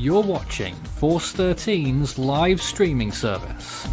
You're watching Force 13's live streaming service.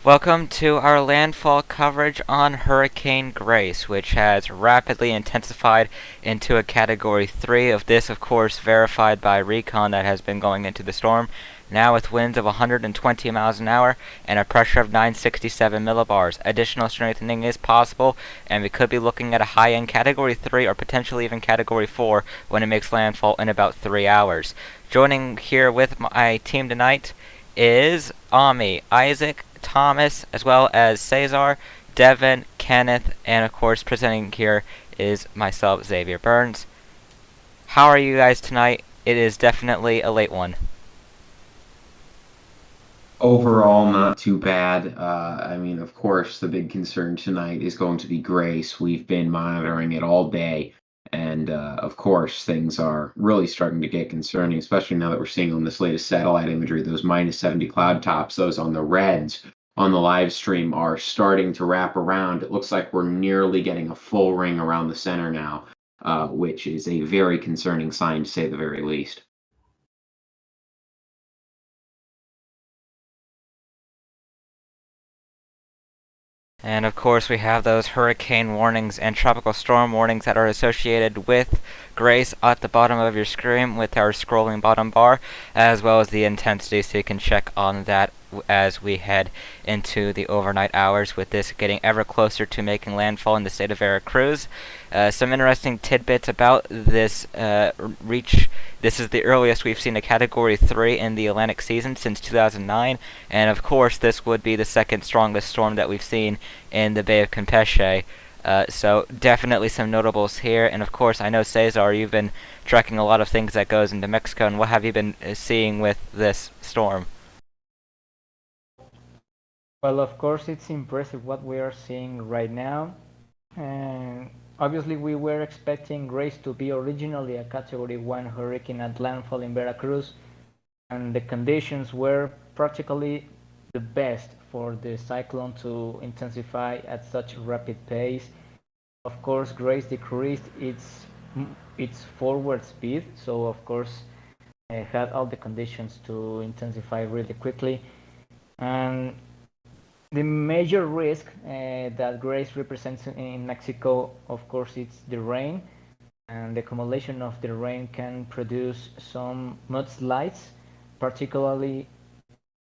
Welcome to our landfall coverage on Hurricane Grace, which has rapidly intensified into a Category 3 of this, of course, verified by Recon that has been going into the storm, now with winds of 120 miles an hour and a pressure of 967 millibars. Additional strengthening is possible, and we could be looking at a high-end Category 3 or potentially even Category 4 when it makes landfall in about 3 hours. Joining here with my team tonight is Ami, Isaac, Thomas, as well as Cesar, Devin, Kenneth, and of course presenting here is myself, Xavier Burns. How are you guys tonight? It is definitely a late one. Overall, not too bad. I mean, of course, the big concern tonight is going to be Grace. We've been monitoring it all day. And of course, things are really starting to get concerning, especially now that we're seeing on this latest satellite imagery, those minus 70 cloud tops, those on the reds on the live stream are starting to wrap around. It looks like we're nearly getting a full ring around the center now, which is a very concerning sign to say the very least. And of course we have those hurricane warnings and tropical storm warnings that are associated with Grace at the bottom of your screen with our scrolling bottom bar, as well as the intensity, so you can check on that as we head into the overnight hours, with this getting ever closer to making landfall in the state of Veracruz. Some interesting tidbits about this reach. This is the earliest we've seen a Category 3 in the Atlantic season since 2009, and of course this would be the second strongest storm that we've seen in the Bay of Campeche. So definitely some notables here, and of course I know Cesar, you've been tracking a lot of things that goes into Mexico, and what have you been seeing with this storm? Well, of course, it's impressive what we are seeing right now. And obviously, we were expecting Grace to be originally a Category 1 hurricane at landfall in Veracruz, and the conditions were practically the best for the cyclone to intensify at such rapid pace. Of course, Grace decreased its forward speed, so of course, had all the conditions to intensify really quickly. And the major risk that Grace represents in Mexico, of course, it's the rain, and the accumulation of the rain can produce some mudslides, particularly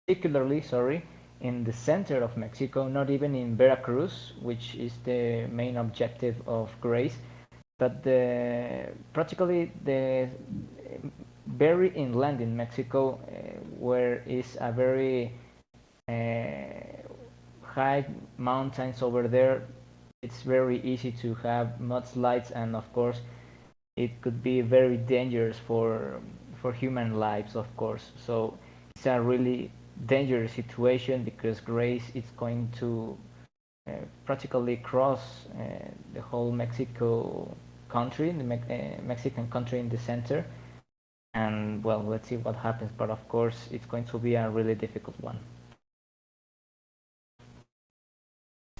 in the center of Mexico, not even in Veracruz, which is the main objective of Grace, but practically the very inland in Mexico, where is a very high mountains over there. It's very easy to have mudslides, and of course it could be very dangerous for human lives, of course. So it's a really dangerous situation because Grace is going to practically cross the whole Mexico country, the Mexican country in the center. And well, let's see what happens, but of course it's going to be a really difficult one.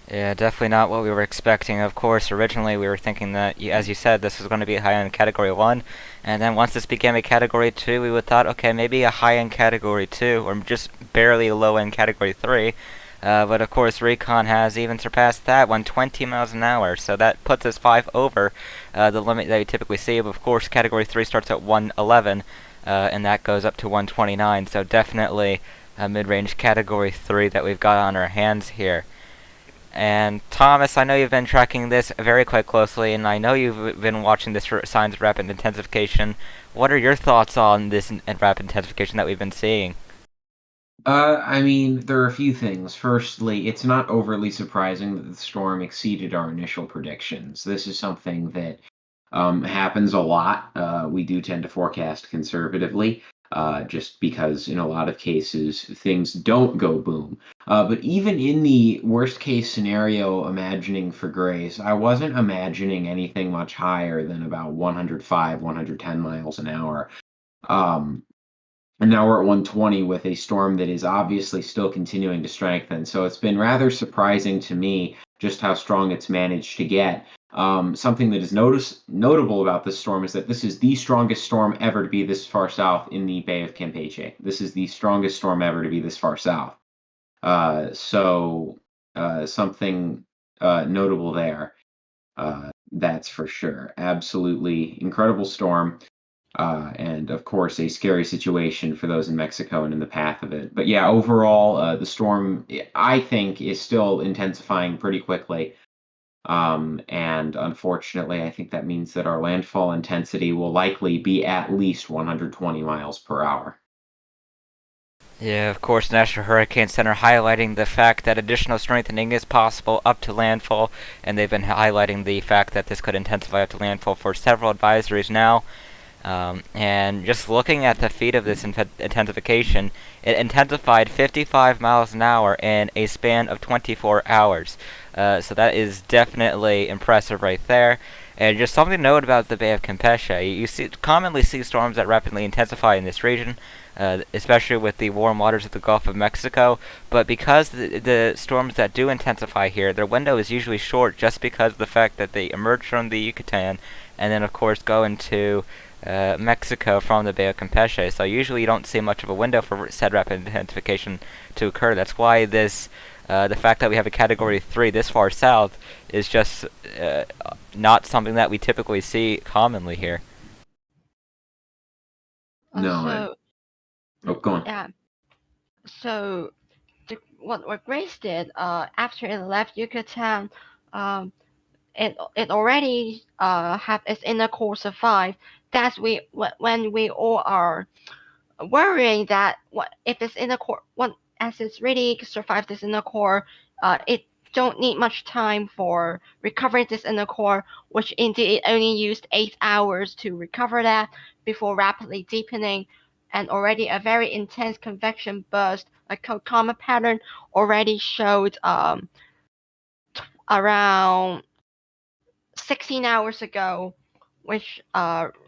Yeah, definitely not what we were expecting. Of course, originally we were thinking that, as you said, this was going to be high-end Category 1, and then once this became a Category 2, we would thought, okay, maybe a high-end Category 2, or just barely a low-end Category 3. But of course, Recon has even surpassed that, 120 miles an hour, so that puts us 5 over the limit that we typically see. But of course, Category 3 starts at 111, and that goes up to 129, so definitely a mid-range Category 3 that we've got on our hands here. And Thomas, I know you've been tracking this very quite closely, and I know you've been watching this for signs of rapid intensification. What are your thoughts on this rapid intensification that we've been seeing? I mean, there are a few things. Firstly, it's not overly surprising that the storm exceeded our initial predictions. This is something that happens a lot. We do tend to forecast conservatively, just because in a lot of cases things don't go boom. But even in the worst case scenario, imagining for Grace, I wasn't imagining anything much higher than about 105, 110 miles an hour. Um, And now we're at 120 with a storm that is obviously still continuing to strengthen. So it's been rather surprising to me just how strong it's managed to get. Something that is notable about this storm is that this is the strongest storm ever to be this far south in the Bay of Campeche. This is the strongest storm ever to be this far south. Something notable there. That's for sure. Absolutely incredible storm. And of course, a scary situation for those in Mexico and in the path of it. But yeah, overall, the storm, I think, is still intensifying pretty quickly. And unfortunately, I think that means that our landfall intensity will likely be at least 120 miles per hour. Yeah, of course, National Hurricane Center highlighting the fact that additional strengthening is possible up to landfall, and they've been highlighting the fact that this could intensify up to landfall for several advisories now. And just looking at the feed of this intensification, it intensified 55 miles an hour in a span of 24 hours. So that is definitely impressive right there. And just something to note about the Bay of Campeche, you commonly see storms that rapidly intensify in this region, especially with the warm waters of the Gulf of Mexico. But because the storms that do intensify here, their window is usually short just because of the fact that they emerge from the Yucatan and then, of course, go into Mexico from the Bay of Campeche. So usually you don't see much of a window for said rapid intensification to occur. That's why this, the fact that we have a Category 3 this far south is just not something that we typically see commonly here. No. Go on. Yeah. So what Grace did after it left Yucatan, it already have its inner core survive. That's when we all are worrying that what if its inner core, as it's really survived this inner core, it don't need much time for recovering this inner core, which indeed it only used 8 hours to recover that before rapidly deepening, and already a very intense convection burst, a comet pattern already showed around 16 hours ago, which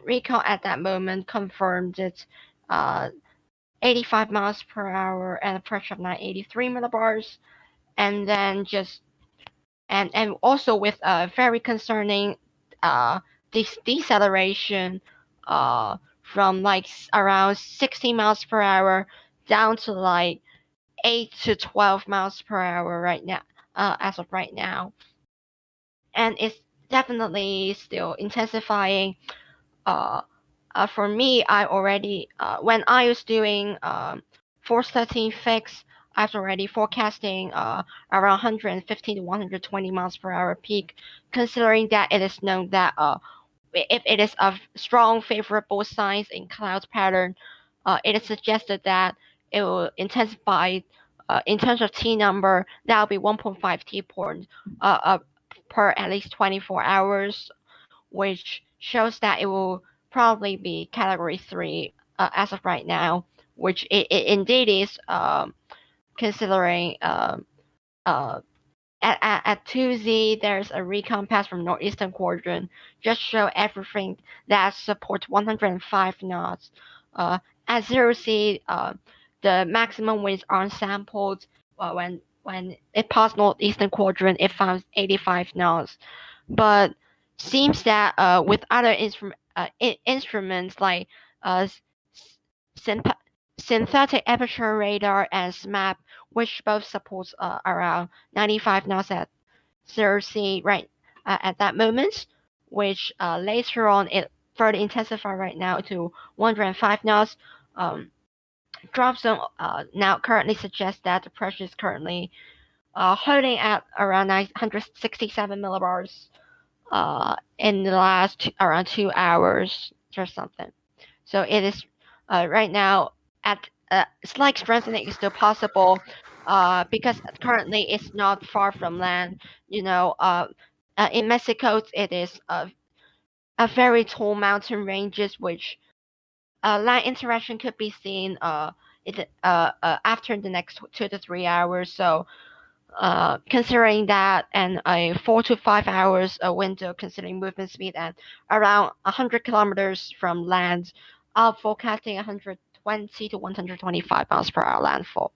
Recon at that moment confirmed it's 85 miles per hour and a pressure of 983 millibars, and then just and also with a very concerning deceleration from like around 60 miles per hour down to like 8 to 12 miles per hour right now, as of right now, and it's definitely still intensifying. For me, I already when I was doing Force 13 fix, I was already forecasting around 150 to 120 miles per hour peak, considering that it is known that if it is of strong favorable signs in cloud pattern, it is suggested that it will intensify in terms of T number. That will be 1.5 T per at least 24 hours, which shows that it will probably be Category 3 as of right now, which it indeed is, considering at 2Z there's a recon pass from northeastern quadrant, just show everything that supports 105 knots. At 0C, the maximum winds are sampled. When it passed northeastern quadrant, it found 85 knots. But seems that with other instruments like synthetic aperture radar and SMAP, which both supports around 95 knots at 0C right at that moment, which later on it further intensified right now to 105 knots. Drop zone now currently suggests that the pressure is currently holding at around 967 millibars in the last around 2 hours or something. So it is right now at slight strengthening is still possible because currently it's not far from land. In Mexico it is a very tall mountain ranges, which land interaction could be seen after the next 2 to 3 hours. So considering that and a 4 to 5 hours window, considering movement speed and around 100 kilometers from land, forecasting 120 120 to 125 miles per hour landfall.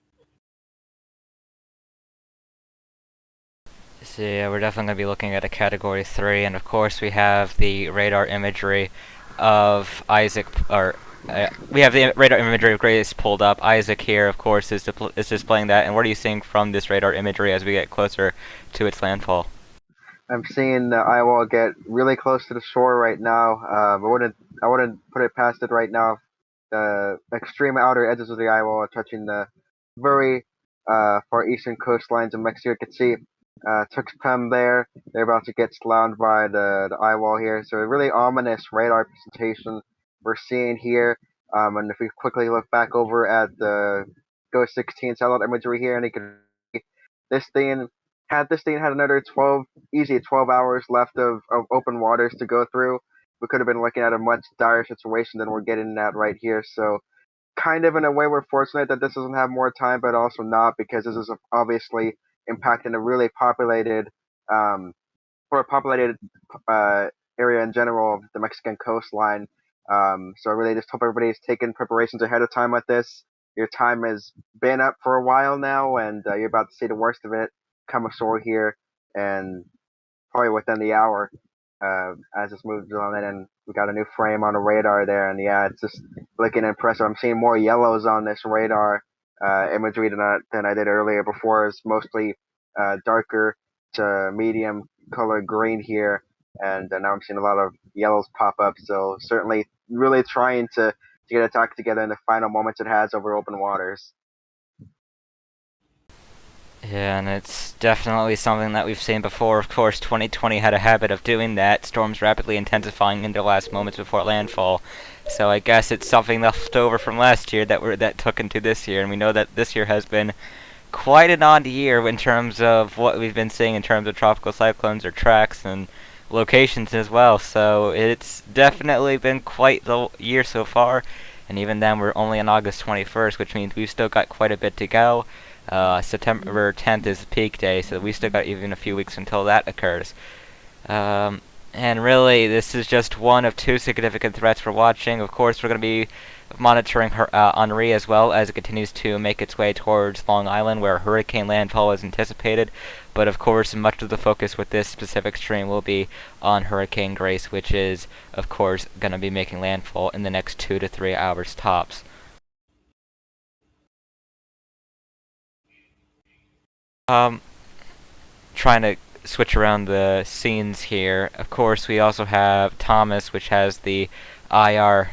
So yeah, we're definitely going to be looking at a Category 3, and of course we have the radar imagery of Isaac, we have the radar imagery of Grace pulled up. Isaac here, of course, is displaying that, and what are you seeing from this radar imagery as we get closer to its landfall? I'm seeing the Eyewall get really close to the shore right now. I wouldn't put it past it right now. The extreme outer edges of the Eyewall are touching the very far eastern coastlines of Mexico. You can see Tuxpan there. They're about to get slammed by the Eyewall here. So a really ominous radar presentation we're seeing here. And if we quickly look back over at the Ghost 16 satellite imagery here, and you can see this thing had another 12 hours left of open waters to go through, we could have been looking at a much dire situation than we're getting at right here. So kind of in a way we're fortunate that this doesn't have more time, but also not, because this is obviously impacting a really populated area in general of the Mexican coastline. So I really just hope everybody's taking preparations ahead of time with this. Your time has been up for a while now, and you're about to see the worst of it come ashore here, and probably within the hour as this moves on in. And we got a new frame on the radar there, and yeah, it's just looking impressive. I'm seeing more yellows on this radar imagery than I did earlier. Before it's mostly darker to medium color green here, and now I'm seeing a lot of yellows pop up. So certainly really trying to get attack together in the final moments it has over open waters. Yeah, and it's definitely something that we've seen before. Of course, 2020 had a habit of doing that, storms rapidly intensifying in the last moments before landfall. So I guess it's something left over from last year that took into this year, and we know that this year has been quite an odd year in terms of what we've been seeing in terms of tropical cyclones or tracks and locations as well. So it's definitely been quite the year so far, and even then we're only on August 21st, which means we've still got quite a bit to go. September 10th is the peak day, so we still got even a few weeks until that occurs. And really, this is just one of two significant threats we're watching. Of course, we're going to be monitoring Henri as well as it continues to make its way towards Long Island, where hurricane landfall is anticipated. But of course, much of the focus with this specific stream will be on Hurricane Grace, which is, of course, going to be making landfall in the next 2 to 3 hours tops. Trying to switch around the scenes here. Of course, we also have Thomas, which has the IR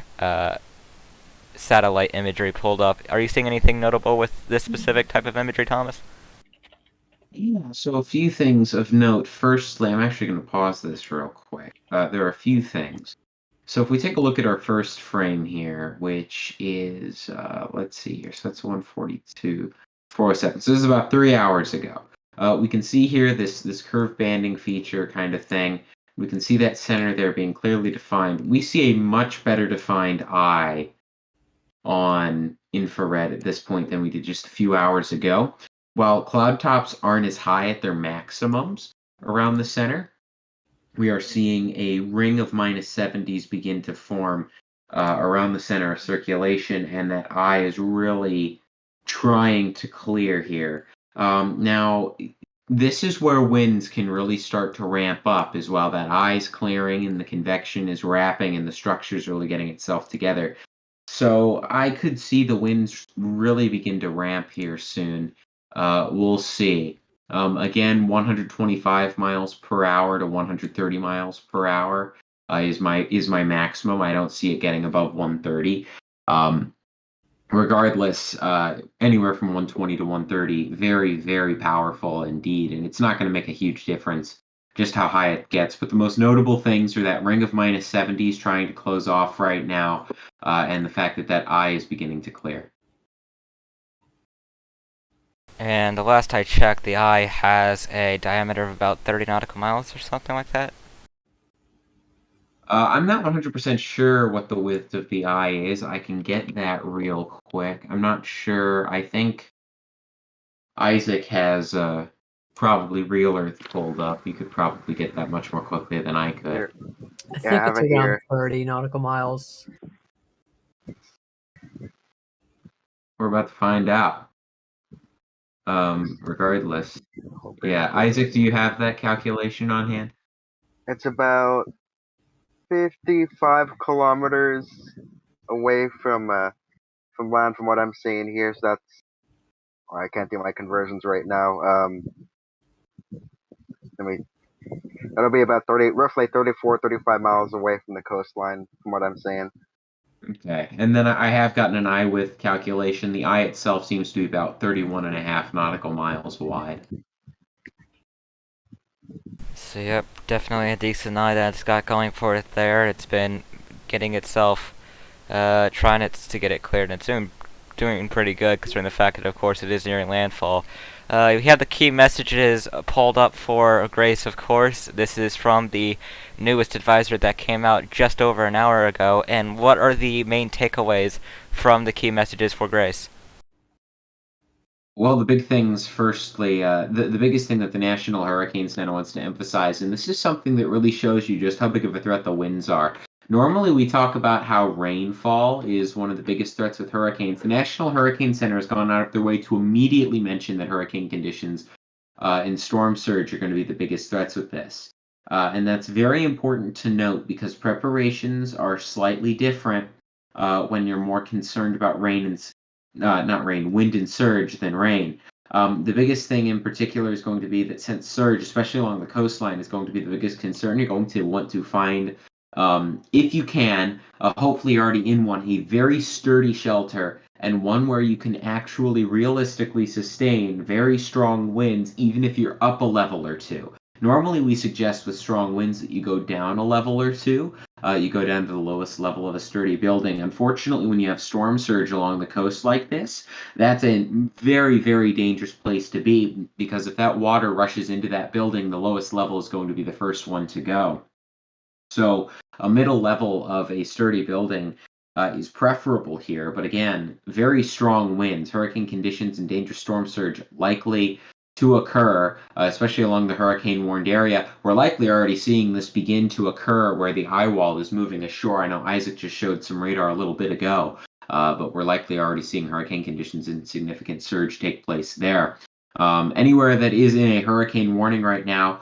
satellite imagery pulled up. Are you seeing anything notable with this specific type of imagery, Thomas? Yeah, so a few things of note. Firstly, I'm actually going to pause this real quick. There are a few things. So if we take a look at our first frame here, which is, let's see here, so that's 142, 407. So this is about 3 hours ago. We can see here this curve banding feature kind of thing. We can see that center there being clearly defined. We see a much better defined eye on infrared at this point than we did just a few hours ago. While cloud tops aren't as high at their maximums around the center, we are seeing a ring of -70s begin to form around the center of circulation, and that eye is really trying to clear here. Now, this is where winds can really start to ramp up as well. That eye's clearing and the convection is wrapping and the structure's really getting itself together. So I could see the winds really begin to ramp here soon. We'll see. Again, 125 miles per hour to 130 miles per hour is my maximum. I don't see it getting above 130. Regardless, anywhere from 120 to 130, very, very powerful indeed. And it's not going to make a huge difference just how high it gets. But the most notable things are that ring of -70s trying to close off right now, and the fact that that eye is beginning to clear. And the last I checked, the eye has a diameter of about 30 nautical miles or something like that. I'm not 100% sure what the width of the eye is. I can get that real quick. I'm not sure. I think Isaac has probably real Earth pulled up. You could probably get that much more quickly than I could. I think it's around 30 nautical miles. We're about to find out. Regardless. Yeah, Isaac, do you have that calculation on hand? It's about 55 kilometers away from land from what I'm seeing here. So that's, I can't do my conversions right now. Let me. That'll be about roughly 34, 35 miles away from the coastline from what I'm seeing. Okay, and then I have gotten an eye width calculation. The eye itself seems to be about 31.5 nautical miles wide. So yep, definitely a decent eye that it's got going for it there. It's been getting itself, trying to get it cleared, and it's doing pretty good considering the fact that, of course, it is nearing landfall. We have the key messages pulled up for Grace, of course. This is from the newest advisory that came out just over an hour ago. And what are the main takeaways from the key messages for Grace? Well, the big things, firstly, the biggest thing that the National Hurricane Center wants to emphasize, and this is something that really shows you just how big of a threat the winds are. Normally, we talk about how rainfall is one of the biggest threats with hurricanes. The National Hurricane Center has gone out of their way to immediately mention that hurricane conditions and storm surge are going to be the biggest threats with this. And that's very important to note because preparations are slightly different when you're more concerned about rain and not rain, wind and surge than rain. The biggest thing in particular is going to be that since surge, especially along the coastline, is going to be the biggest concern, you're going to want to find, if you can, hopefully you're already in one, a very sturdy shelter and one where you can actually realistically sustain very strong winds, even if you're up a level or two. Normally, we suggest with strong winds that you go down a level or two. You go down to the lowest level of a sturdy building. Unfortunately, when you have storm surge along the coast like this, that's a very, very dangerous place to be because if that water rushes into that building, the lowest level is going to be the first one to go. So a middle level of a sturdy building is preferable here. But again, very strong winds, hurricane conditions, and dangerous storm surge likely to occur, especially along the hurricane-warned area. We're likely already seeing this begin to occur where the Eyewall is moving ashore. I know Isaac just showed some radar a little bit ago, but we're likely already seeing hurricane conditions and significant surge take place there. Anywhere that is in a hurricane warning right now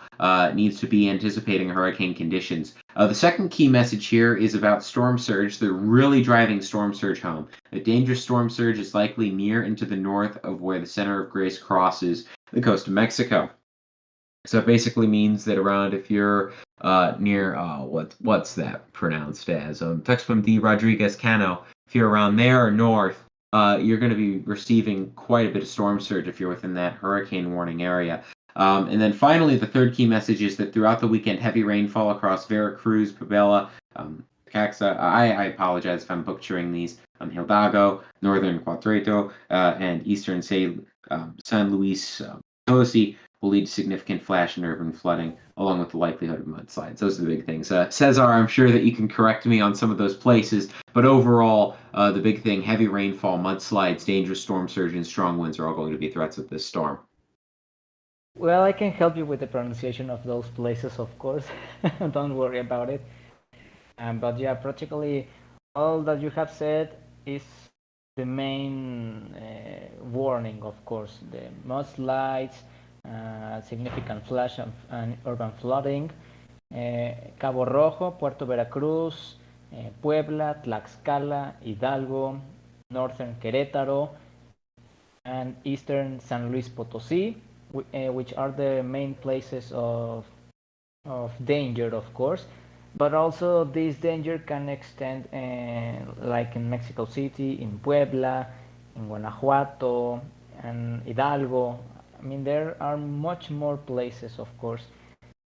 needs to be anticipating hurricane conditions. The second key message here is about storm surge. They're really driving storm surge home. A dangerous storm surge is likely near and to the north of where the center of Grace crosses the coast of Mexico. So it basically means that around if you're near what's that pronounced as Tuxpan de Rodriguez Cano, if you're around there or north, you're going to be receiving quite a bit of storm surge if you're within that hurricane warning area. And then finally, the third key message is that throughout the weekend, heavy rainfall across Veracruz, Puebla, Caxa, I apologize if I'm butchering these, Hidalgo, northern Cuatreto, and eastern San Luis Potosi will lead to significant flash and urban flooding, along with the likelihood of mudslides. Those are the big things. Cesar, I'm sure that you can correct me on some of those places, but overall, the big thing, heavy rainfall, mudslides, dangerous storm surge, and strong winds are all going to be threats of this storm. Well, I can help you with the pronunciation of those places, of course. Don't worry about it. But yeah, practically all that you have said is the main warning, of course. The mudslides, significant flash and urban flooding, Cabo Rojo, Puerto Veracruz, Puebla, Tlaxcala, Hidalgo, northern Querétaro, and eastern San Luis Potosí, which are the main places of danger, of course. But also this danger can extend like in Mexico City, in Puebla, in Guanajuato, and Hidalgo. I mean, there are much more places, of course,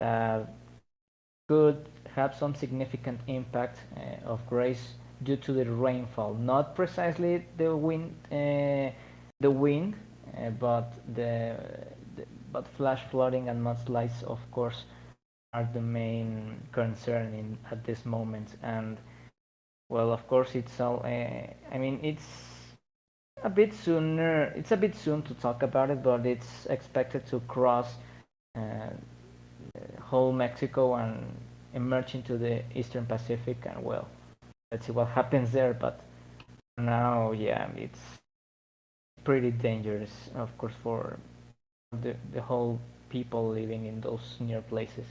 that could have some significant impact of Grace due to the rainfall. Not precisely the wind, but but flash flooding and mudslides, of course, are the main concern at this moment. And well, of course, it's all. I mean, it's a bit sooner. It's a bit soon to talk about it, but it's expected to cross whole Mexico and emerge into the Eastern Pacific. And well, let's see what happens there. But now, yeah, pretty dangerous, of course, for the whole people living in those near places.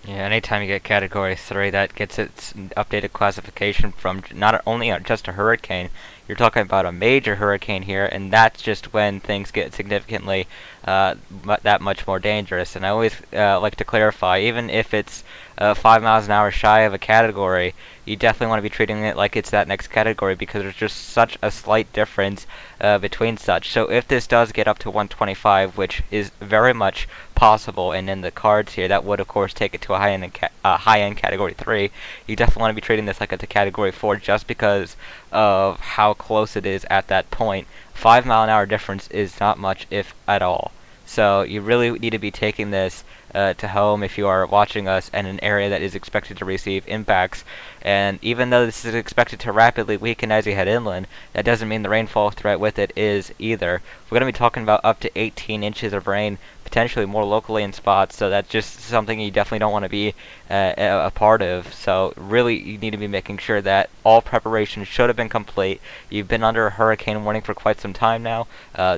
Yeah, anytime you get Category 3, that gets its updated classification from not only just a hurricane, you're talking about a major hurricane here, and that's just when things get significantly that much more dangerous. And I always like to clarify, even if it's 5 miles an hour shy of a category, you definitely want to be treating it like it's that next category, because there's just such a slight difference between such. So if this does get up to 125, which is very much possible and in the cards here, that would of course take it to a high-end category 3. You definitely want to be treating this like it's a category 4 just because of how close it is at that point. 5 mile an hour difference is not much, if at all. So you really need to be taking this to home if you are watching us in an area that is expected to receive impacts. And even though this is expected to rapidly weaken as you head inland, that doesn't mean the rainfall threat with it is either. We're going to be talking about up to 18 inches of rain, potentially more locally in spots, so that's just something you definitely don't want to be a part of. So really, you need to be making sure that all preparations should have been complete. You've been under a hurricane warning for quite some time now.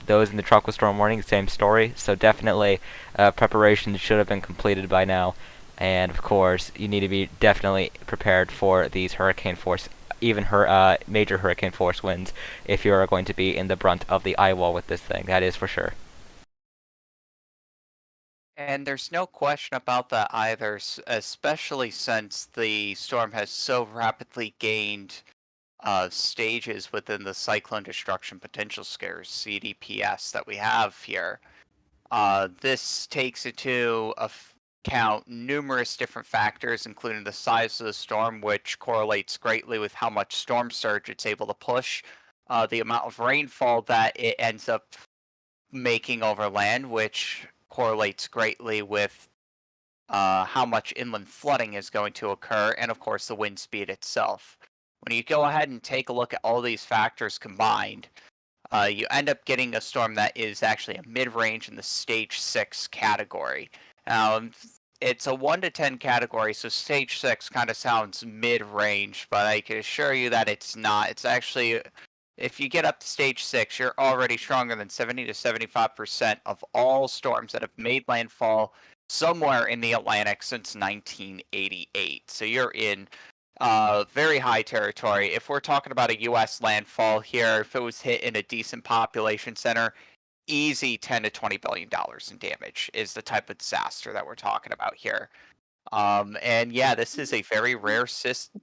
Those in the tropical storm warning, same story. So definitely preparations should have been completed by now. And of course, you need to be definitely prepared for these hurricane force, even major hurricane force winds, if you are going to be in the brunt of the eyewall with this thing. That is for sure. And there's no question about that either, especially since the storm has so rapidly gained stages within the Cyclone Destruction Potential Scares, CDPS, that we have here. This takes into account numerous different factors, including the size of the storm, which correlates greatly with how much storm surge it's able to push, the amount of rainfall that it ends up making over land, which correlates greatly with how much inland flooding is going to occur, and of course the wind speed itself. When you go ahead and take a look at all these factors combined, you end up getting a storm that is actually a mid-range in the stage 6 category. It's a 1 to 10 category, so stage 6 kind of sounds mid-range, but I can assure you that it's not. It's actually, if you get up to stage 6, you're already stronger than 70 to 75% of all storms that have made landfall somewhere in the Atlantic since 1988. So you're in very high territory. If we're talking about a U.S. landfall here, if it was hit in a decent population center, easy 10 to 20 billion dollars in damage is the type of disaster that we're talking about here. And yeah, this is a very rare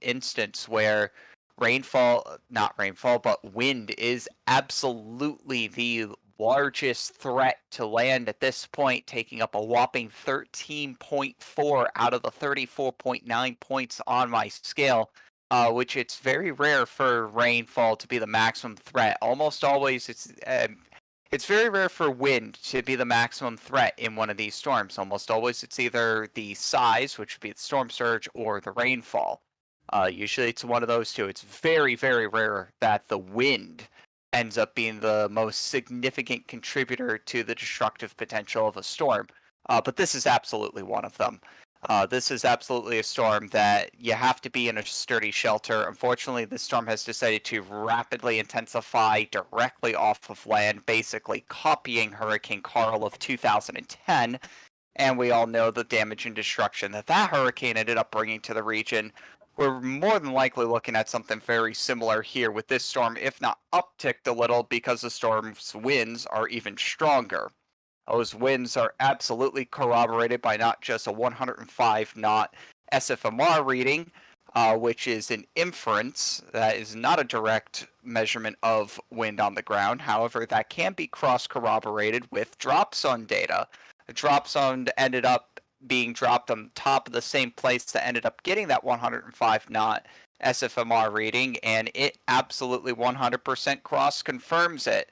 instance where not rainfall, but wind is absolutely the largest threat to land at this point, taking up a whopping 13.4 out of the 34.9 points on my scale, which it's very rare for rainfall to be the maximum threat. Almost always it's very rare for wind to be the maximum threat in one of these storms. Almost always it's either the size, which would be the storm surge, or the rainfall. Usually it's one of those two. It's very, very rare that the wind ends up being the most significant contributor to the destructive potential of a storm. But this is absolutely one of them. This is absolutely a storm that you have to be in a sturdy shelter. Unfortunately, this storm has decided to rapidly intensify directly off of land, basically copying Hurricane Carl of 2010. And we all know the damage and destruction that hurricane ended up bringing to the region. We're more than likely looking at something very similar here with this storm, if not upticked a little, because the storm's winds are even stronger. Those winds are absolutely corroborated by not just a 105 knot SFMR reading, which is an inference that is not a direct measurement of wind on the ground. However, that can be cross-corroborated with drop zone data. The drop zone ended up being dropped on top of the same place that ended up getting that 105 knot SFMR reading, and it absolutely 100% cross confirms it.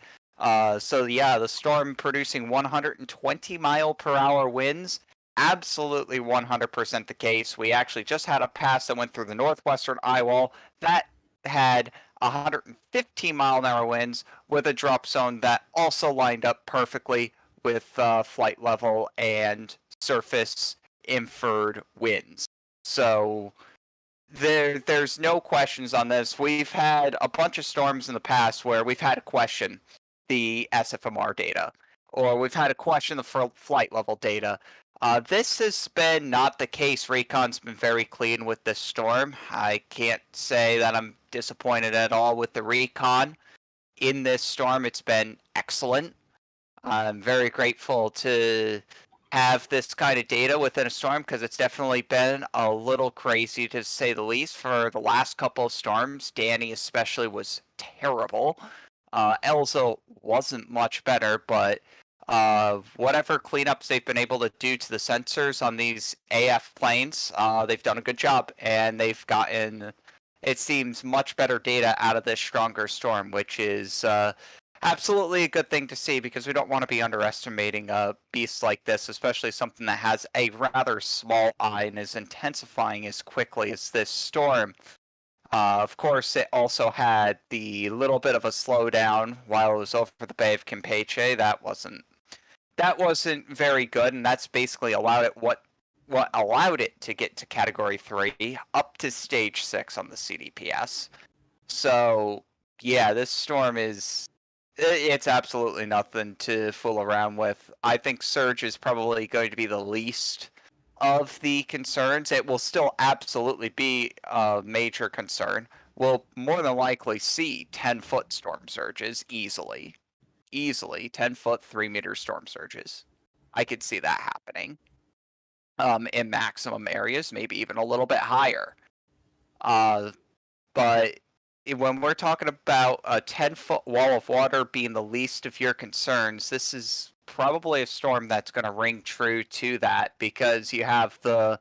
So yeah, the storm producing 120 mile per hour winds, absolutely 100% the case. We actually just had a pass that went through the northwestern eyewall that had 115 mile an hour winds with a drop zone that also lined up perfectly with flight level and surface inferred winds. So there's no questions on this. We've had a bunch of storms in the past where we've had a question. the SFMR data, or we've had to question the flight level data. This has been not the case. Recon's been very clean with this storm. I can't say that I'm disappointed at all with the Recon. In this storm, it's been excellent. I'm very grateful to have this kind of data within a storm because it's definitely been a little crazy to say the least for the last couple of storms. Danny especially was terrible. Elsa wasn't much better, but whatever cleanups they've been able to do to the sensors on these AF planes, they've done a good job, and they've gotten, it seems, much better data out of this stronger storm, which is absolutely a good thing to see because we don't want to be underestimating a beast like this, especially something that has a rather small eye and is intensifying as quickly as this storm. Of course, it also had the little bit of a slowdown while it was over the Bay of Campeche. That wasn't very good, and that's basically allowed it what allowed it to get to Category 3 up to Stage 6 on the CDPS. So yeah, this storm it's absolutely nothing to fool around with. I think surge is probably going to be the least of the concerns. It will still absolutely be a major concern. We'll more than likely see 10-foot storm surges easily. 10-foot, 3-meter storm surges. I could see that happening. In maximum areas, maybe even a little bit higher. But when we're talking about a 10-foot wall of water being the least of your concerns, this is probably a storm that's going to ring true to that because you have the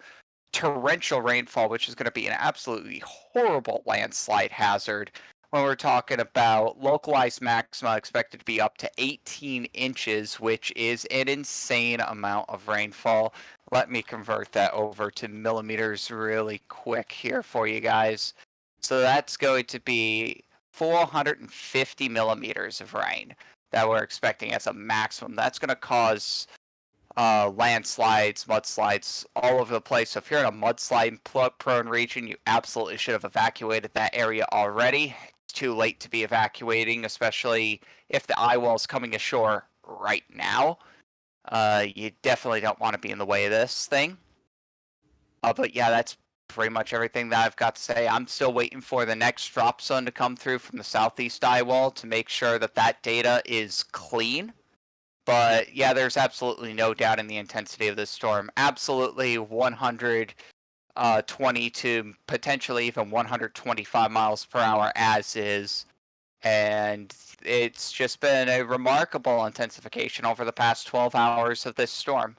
torrential rainfall, which is going to be an absolutely horrible landslide hazard. When we're talking about localized maxima expected to be up to 18 inches, which is an insane amount of rainfall. Let me convert that over to millimeters really quick here for you guys. So that's going to be 450 millimeters of rain that we're expecting as a maximum. That's going to cause landslides, mudslides all over the place. So if you're in a mudslide-prone region, you absolutely should have evacuated that area already. It's too late to be evacuating, especially if the Eyewall is coming ashore right now. You definitely don't want to be in the way of this thing. But yeah, that's pretty much everything that I've got to say. I'm still waiting for the next drop zone to come through from the southeast Eyewall to make sure that that data is clean. But yeah, there's absolutely no doubt in the intensity of this storm. Absolutely 120 to potentially even 125 miles per hour as is. And it's just been a remarkable intensification over the past 12 hours of this storm.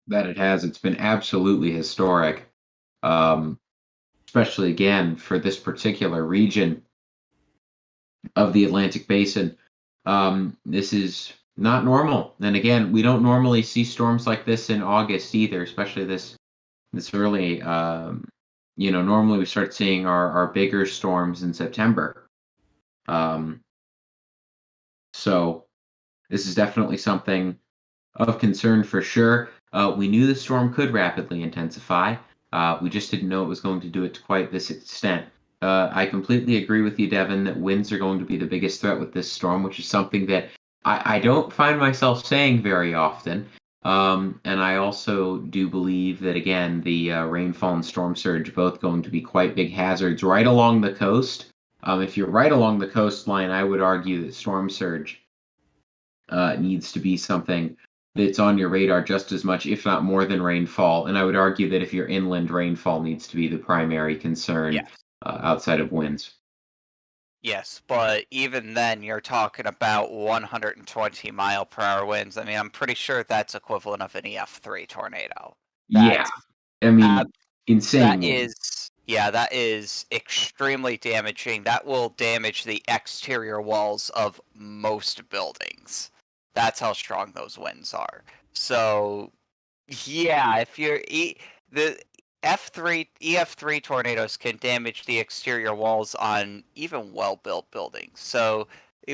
That it has. It's been absolutely historic, especially again for this particular region of the Atlantic Basin. This is not normal. And again, we don't normally see storms like this in August either, especially this early. Normally we start seeing our bigger storms in September. So this is definitely something of concern for sure. We knew the storm could rapidly intensify. We just didn't know it was going to do it to quite this extent. I completely agree with you, Devin, that winds are going to be the biggest threat with this storm, which is something that I don't find myself saying very often. And I also do believe that, again, the rainfall and storm surge both going to be quite big hazards right along the coast. If you're right along the coastline, I would argue that storm surge needs to be something that's on your radar just as much, if not more than rainfall. And I would argue that if you're inland, rainfall needs to be the primary concern. Yes. Outside of winds. Yes, but even then, you're talking about 120 mile per hour winds. I mean, I'm pretty sure that's equivalent of an EF3 tornado. Yeah, I mean, insane. That is extremely damaging. That will damage the exterior walls of most buildings. That's how strong those winds are. So, yeah, if you're the EF3 tornadoes can damage the exterior walls on even well-built buildings. So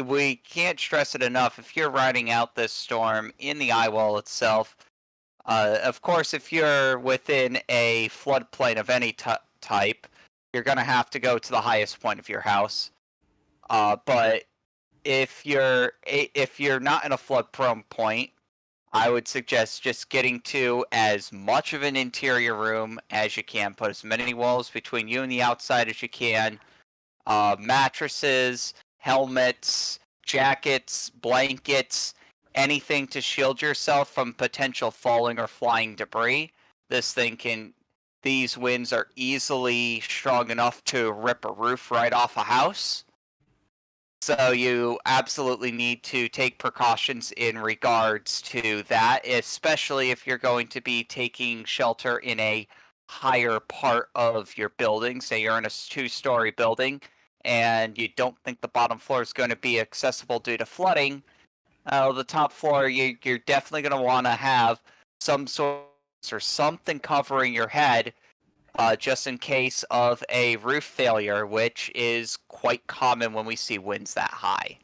we can't stress it enough. If you're riding out this storm in the Eyewall itself, of course, if you're within a floodplain of any type, you're going to have to go to the highest point of your house. But if you're not in a flood-prone point, I would suggest just getting to as much of an interior room as you can. Put as many walls between you and the outside as you can. Mattresses, helmets, jackets, blankets, anything to shield yourself from potential falling or flying debris. These winds are easily strong enough to rip a roof right off a house. So you absolutely need to take precautions in regards to that, especially if you're going to be taking shelter in a higher part of your building. Say you're in a 2-story building and you don't think the bottom floor is going to be accessible due to flooding. The top floor, you're definitely going to want to have some sort or something covering your head, just in case of a roof failure, which is quite common when we see winds that high.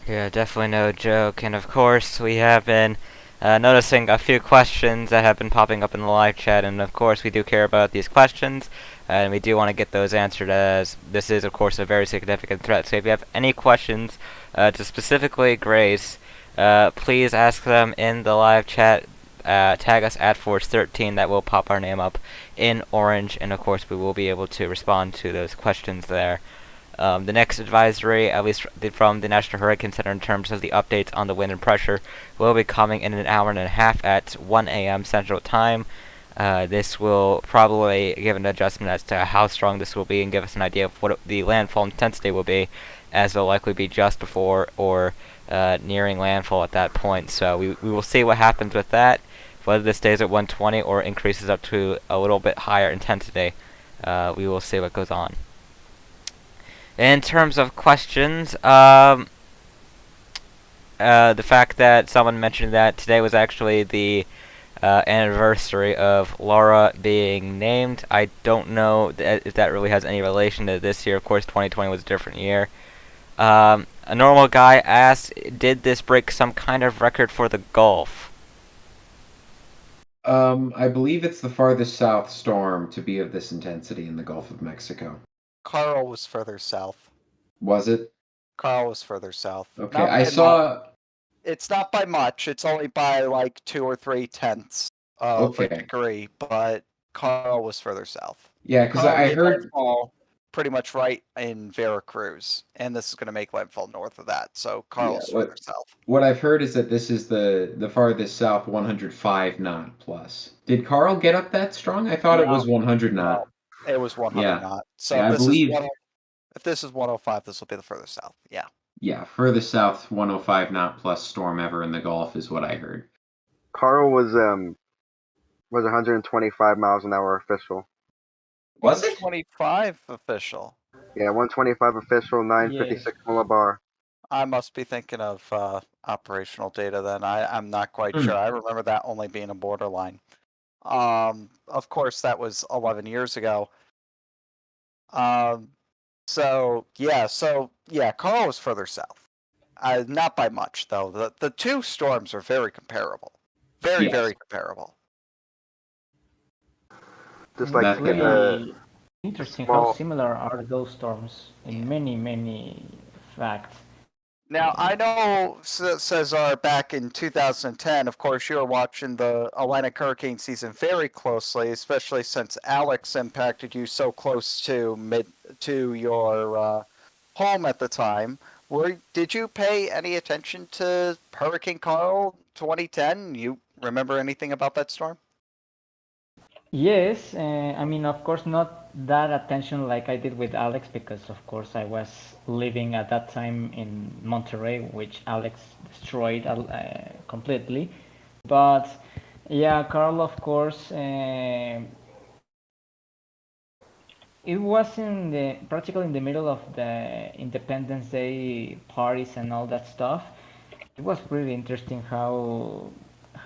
Yeah, definitely no joke. And of course, we have been noticing a few questions that have been popping up in the live chat, and of course, we do care about these questions, and we do want to get those answered, as this is, of course, a very significant threat. So if you have any questions to specifically Grace, please ask them in the live chat. Tag us at Force13. That will pop our name up in orange, and of course we will be able to respond to those questions there. The next advisory, at least from the National Hurricane Center in terms of the updates on the wind and pressure, will be coming in an hour and a half at 1 a.m. Central Time. This will probably give an adjustment as to how strong this will be and give us an idea of what the landfall intensity will be, as it will likely be just before or nearing landfall at that point. So we will see what happens with that, whether this stays at 120 or increases up to a little bit higher intensity. We will see what goes on. In terms of questions, the fact that someone mentioned that today was actually the anniversary of Laura being named, I don't know if that really has any relation to this year. Of course, 2020 was a different year. A normal guy asked, did this break some kind of record for the Gulf? I believe it's the farthest south storm to be of this intensity in the Gulf of Mexico. Carl was further south. Was it? Carl was further south. Okay, I saw. It's not by much. It's only by like 2 or 3 tenths of a degree, but Carl was further south. Yeah, because I heard. Landfall pretty much right in Veracruz, and this is going to make landfall north of that. So Carl's further south. What I've heard is that this is the farthest south 105 knot plus. Did Carl get up that strong? I thought it was 100 knot. No, it was 100 knot. So yeah, if this is 105, this will be the furthest south. Yeah. Yeah, furthest south 105 knot plus storm ever in the Gulf is what I heard. Carl was 125 miles an hour official. Was it? 125 official. Yeah, 125 official, 956 millibar. I must be thinking of operational data then. I'm not quite sure. I remember that only being a borderline. Of course, that was 11 years ago. So yeah, Carl was further south. Not by much, though. The two storms are very comparable. Very comparable. Just like it's really interesting how similar are those storms in many facts. Now, I know, Cesar, back in 2010, of course, you were watching the Atlantic hurricane season very closely, especially since Alex impacted you so close to your home at the time. Did you pay any attention to Hurricane Carl 2010? You remember anything about that storm? Yes, I mean, of course, not that attention like I did with Alex, because of course I was living at that time in Monterrey, which Alex destroyed completely. But yeah, Carl, of course, it was practically in the middle of the Independence Day parties and all that stuff. It was pretty interesting how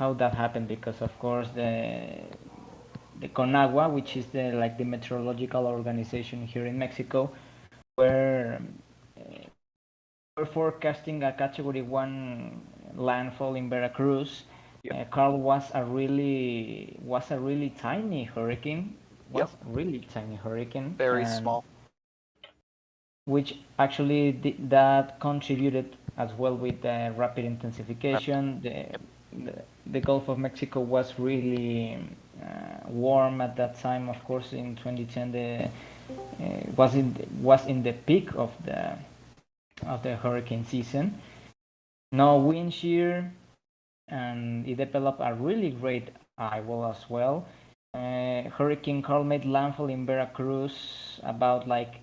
that happened, because of course the CONAGUA, which is the meteorological organization here in Mexico, we're forecasting a Category 1 landfall in Veracruz. Yep. Carl was a really tiny hurricane. Really tiny hurricane. Very small. which actually that contributed as well with the rapid intensification. The Gulf of Mexico was really warm at that time. Of course, in 2010, was in the peak of the hurricane season. No wind shear, and it developed a really great eyewall as well. Hurricane Carl made landfall in Veracruz about like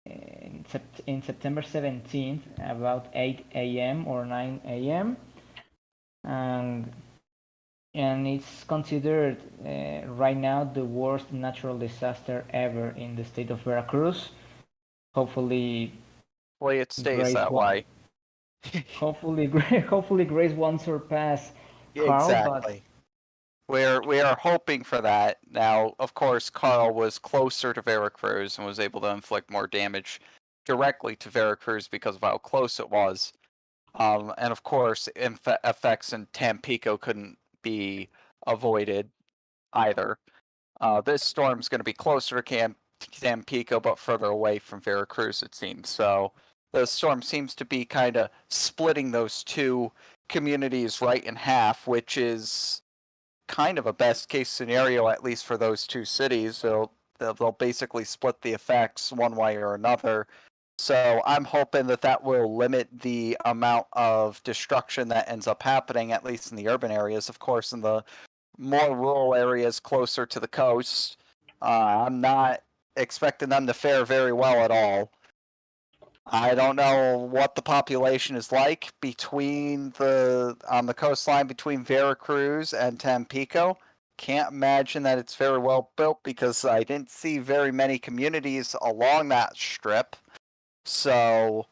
in September 17th, about 8 a.m. or 9 a.m. and it's considered right now the worst natural disaster ever in the state of Veracruz. Hopefully, it stays Grace that way. hopefully Grace won't surpass Carl, Exactly. We are hoping for that. Now, of course, Carl was closer to Veracruz and was able to inflict more damage directly to Veracruz because of how close it was. And of course, effects in Tampico couldn't be avoided either. This storm's going to be closer to Tampico, but further away from Veracruz, it seems. So the storm seems to be kind of splitting those two communities right in half, which is kind of a best case scenario, at least for those two cities. They'll basically split the effects one way or another. So I'm hoping that will limit the amount of destruction that ends up happening, at least in the urban areas. Of course, in the more rural areas closer to the coast, I'm not expecting them to fare very well at all. I don't know what the population is like on the coastline between Veracruz and Tampico. Can't imagine that it's very well built because I didn't see very many communities along that strip. So,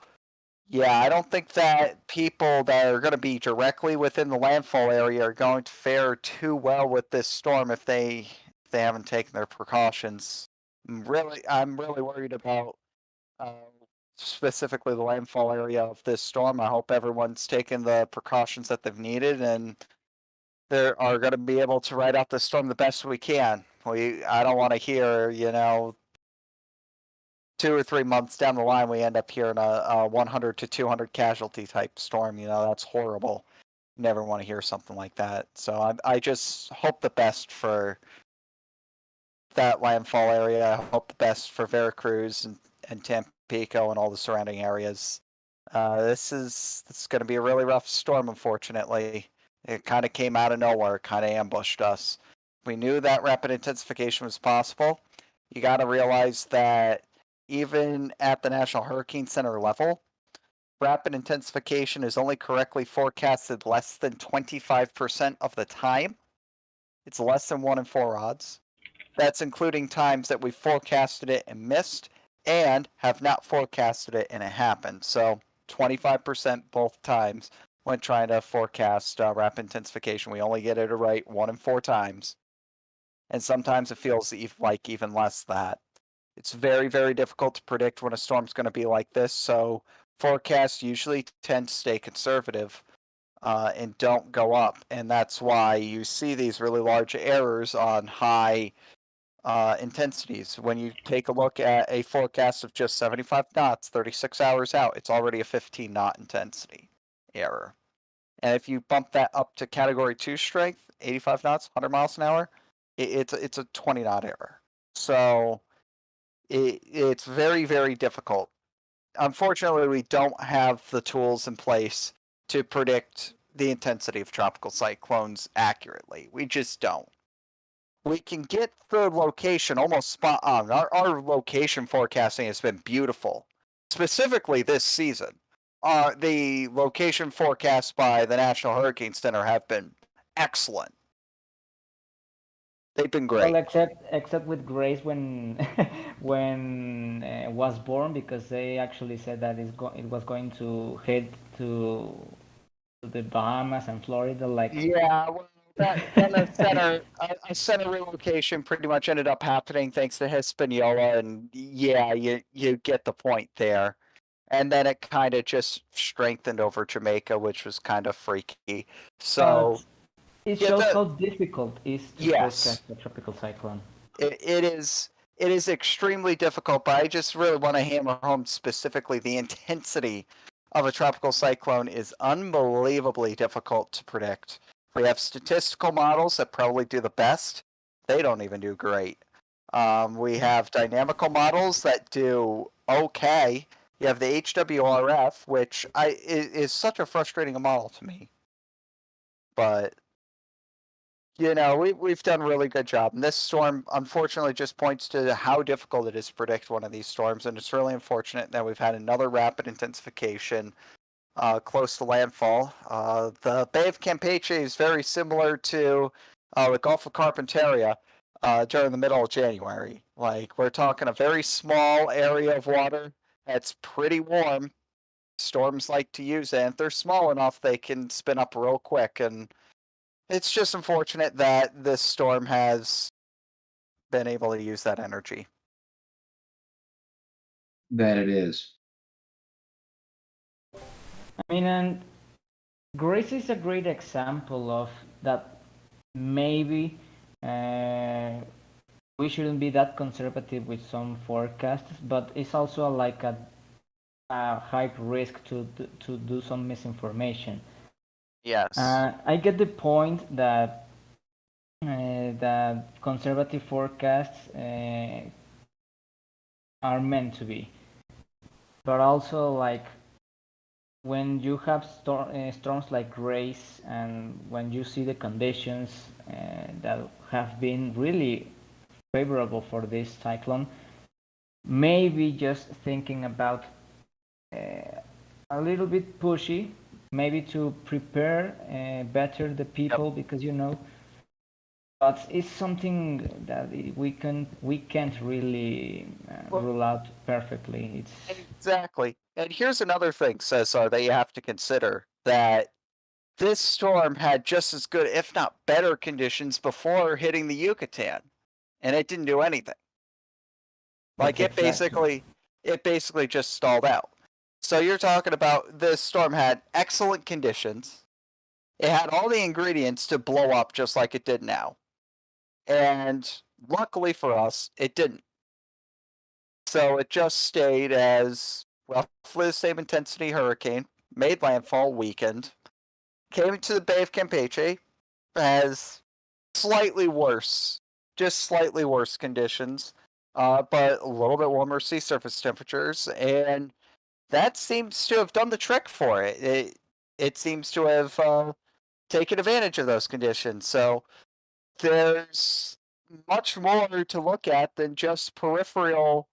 yeah, I don't think that people that are going to be directly within the landfall area are going to fare too well with this storm if they haven't taken their precautions. I'm really worried about specifically the landfall area of this storm. I hope everyone's taken the precautions that they've needed and they are going to be able to ride out the storm the best we can. I don't want to hear, 2 or 3 months down the line, we end up hearing a 100 to 200 casualty type storm. That's horrible. Never want to hear something like that. So I just hope the best for that landfall area. I hope the best for Veracruz and Tampico and all the surrounding areas. This is going to be a really rough storm, unfortunately. It kind of came out of nowhere, kind of ambushed us. We knew that rapid intensification was possible. You got to realize that even at the National Hurricane Center level, rapid intensification is only correctly forecasted less than 25% of the time. It's less than 1 in 4 odds. That's including times that we forecasted it and missed, and have not forecasted it and it happened. So 25% both times when trying to forecast rapid intensification. We only get it right 1 in 4 times. And sometimes it feels like even less than that. It's very, very difficult to predict when a storm's going to be like this, so forecasts usually tend to stay conservative and don't go up. And that's why you see these really large errors on high intensities. When you take a look at a forecast of just 75 knots, 36 hours out, it's already a 15 knot intensity error. And if you bump that up to category 2 strength, 85 knots, 100 miles an hour, it's a 20 knot error. So it's very, very difficult. Unfortunately, we don't have the tools in place to predict the intensity of tropical cyclones accurately. We just don't. We can get the location almost spot on. Our location forecasting has been beautiful, specifically this season. The location forecasts by the National Hurricane Center have been excellent. They've been great. Well, except with Grace when was born, because they actually said that it was going to head to the Bahamas and Florida. Yeah, well, a center relocation pretty much ended up happening thanks to Hispaniola, and yeah, you get the point there. And then it kind of just strengthened over Jamaica, which was kind of freaky. So it shows how difficult it is to forecast a tropical cyclone. It is it is extremely difficult, but I just really want to hammer home specifically the intensity of a tropical cyclone is unbelievably difficult to predict. We have statistical models that probably do the best. They don't even do great. We have dynamical models that do okay. You have the HWRF, which is such a frustrating model to me. But we've done a really good job. And this storm, unfortunately, just points to how difficult it is to predict one of these storms. And it's really unfortunate that we've had another rapid intensification close to landfall. The Bay of Campeche is very similar to the Gulf of Carpentaria during the middle of January. Like, we're talking a very small area of water that's pretty warm. Storms like to use it. And if they're small enough, they can spin up real quick. And it's just unfortunate that this storm has been able to use that energy. That it is. I mean, and Grace is a great example of that. Maybe we shouldn't be that conservative with some forecasts, but it's also like a high risk to do some misinformation. Yes. I get the point that conservative forecasts are meant to be, but also like when you have storms like Grace, and when you see the conditions that have been really favorable for this cyclone, maybe just thinking about a little bit pushy, maybe to prepare better the people, because but it's something that we can't really rule out perfectly. Exactly. And here's another thing, Cesar, that you have to consider, that this storm had just as good, if not better, conditions before hitting the Yucatan, and it didn't do anything. Like, it basically just stalled out. So you're talking about this storm had excellent conditions. It had all the ingredients to blow up just like it did now. And luckily for us, it didn't. So it just stayed as roughly the same intensity hurricane, made landfall, weakened, came to the Bay of Campeche, has slightly worse, just slightly worse conditions, but a little bit warmer sea surface temperatures, and that seems to have done the trick for it. It seems to have taken advantage of those conditions. So there's much more to look at than just peripheral